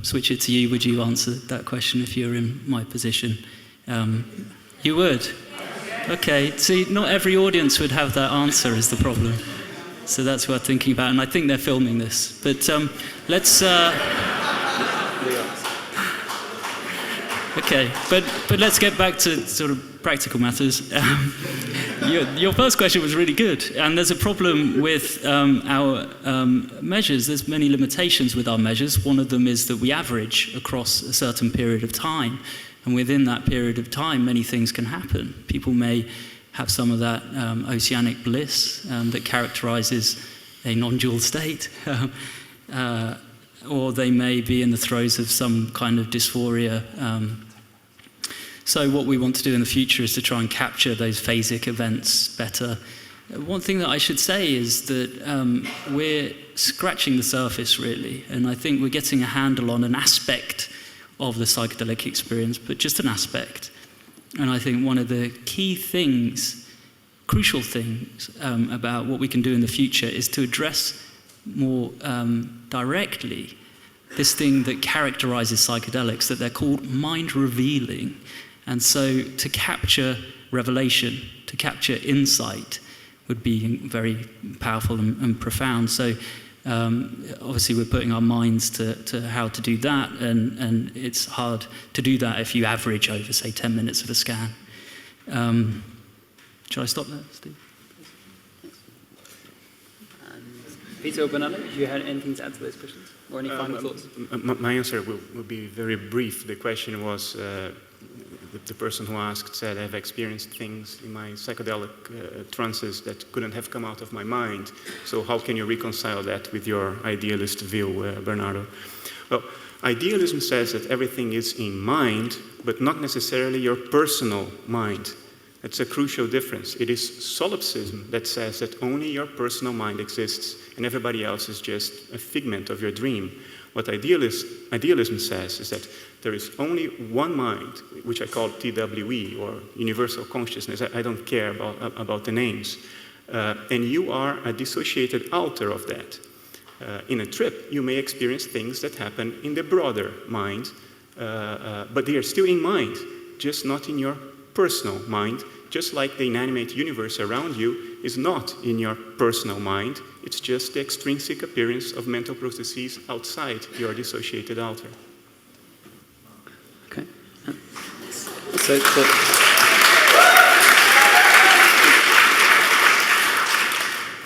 switch it to you. Would you answer that question if you were in my position? You would? Okay. See, not every audience would have that answer is the problem. So that's what I'm thinking about, and I think they're filming this. But let's... Okay, but let's get back to sort of practical matters. Your first question was really good, and there's a problem with our measures. There's many limitations with our measures. One of them is that we average across a certain period of time, and within that period of time, many things can happen. People may have some of that oceanic bliss that characterizes a non-dual state, or they may be in the throes of some kind of dysphoria. So what we want to do in the future is to try and capture those phasic events better. One thing that I should say is that we're scratching the surface, really, and I think we're getting a handle on an aspect of the psychedelic experience, but just an aspect. And I think one of the key things, crucial things about what we can do in the future is to address more directly this thing that characterizes psychedelics, that they're called mind-revealing. And so to capture revelation, to capture insight would be very powerful and profound. So obviously we're putting our minds to how to do that, and it's hard to do that if you average over, say, 10 minutes of a scan. Shall I stop there, Steve? Peter or Bernardo, do you have anything to add to those questions? Or any final thoughts? My answer will be very brief. The question was, the person who asked said, I've experienced things in my psychedelic trances that couldn't have come out of my mind. So how can you reconcile that with your idealist view, Bernardo? Well, idealism says that everything is in mind, but not necessarily your personal mind. That's a crucial difference. It is solipsism that says that only your personal mind exists and everybody else is just a figment of your dream. What idealism says is that there is only one mind, which I call TWE, or universal consciousness. I don't care about the names. And you are a dissociated alter of that. In a trip, you may experience things that happen in the broader mind, but they are still in mind, just not in your personal mind, just like the inanimate universe around you is not in your personal mind, it's just the extrinsic appearance of mental processes outside your dissociated alter. Okay.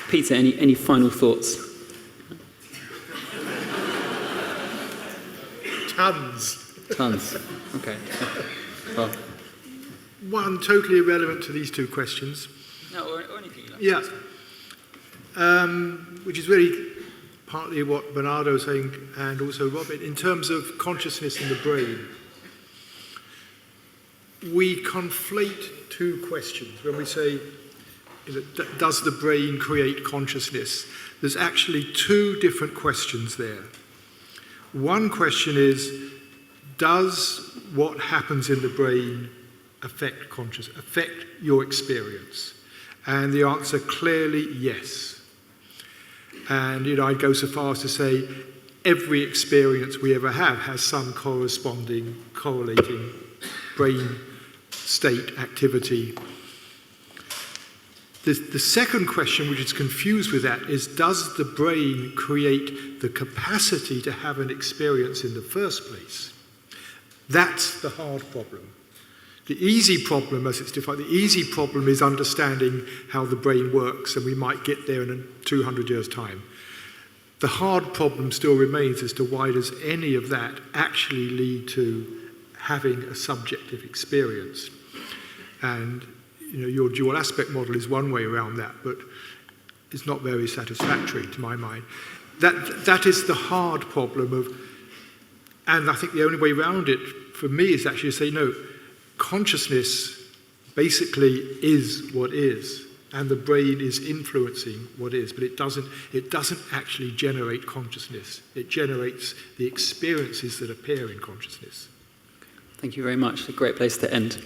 Peter, any final thoughts? Tons. Okay. Well. One totally irrelevant to these two questions. No, or anything you like. Yeah. Which is really partly what Bernardo was saying, and also Robin, in terms of consciousness in the brain. We conflate two questions when we say, does the brain create consciousness? There's actually two different questions there. One question is, does what happens in the brain affect your experience? And the answer clearly yes. And I'd go so far as to say every experience we ever have has some correlating brain state activity. The second question, which is confused with that, is does the brain create the capacity to have an experience in the first place? That's the hard problem. The easy problem, as it's defined, the easy problem is understanding how the brain works, and we might get there in 200 years' time. The hard problem still remains as to why does any of that actually lead to having a subjective experience. And your dual aspect model is one way around that, but it's not very satisfactory to my mind. That is the hard problem of, and I think the only way around it for me is actually to say, no, consciousness basically is what is, and the brain is influencing what is, but it doesn't actually generate consciousness. It generates the experiences that appear in consciousness. Thank you very much. A great place to end.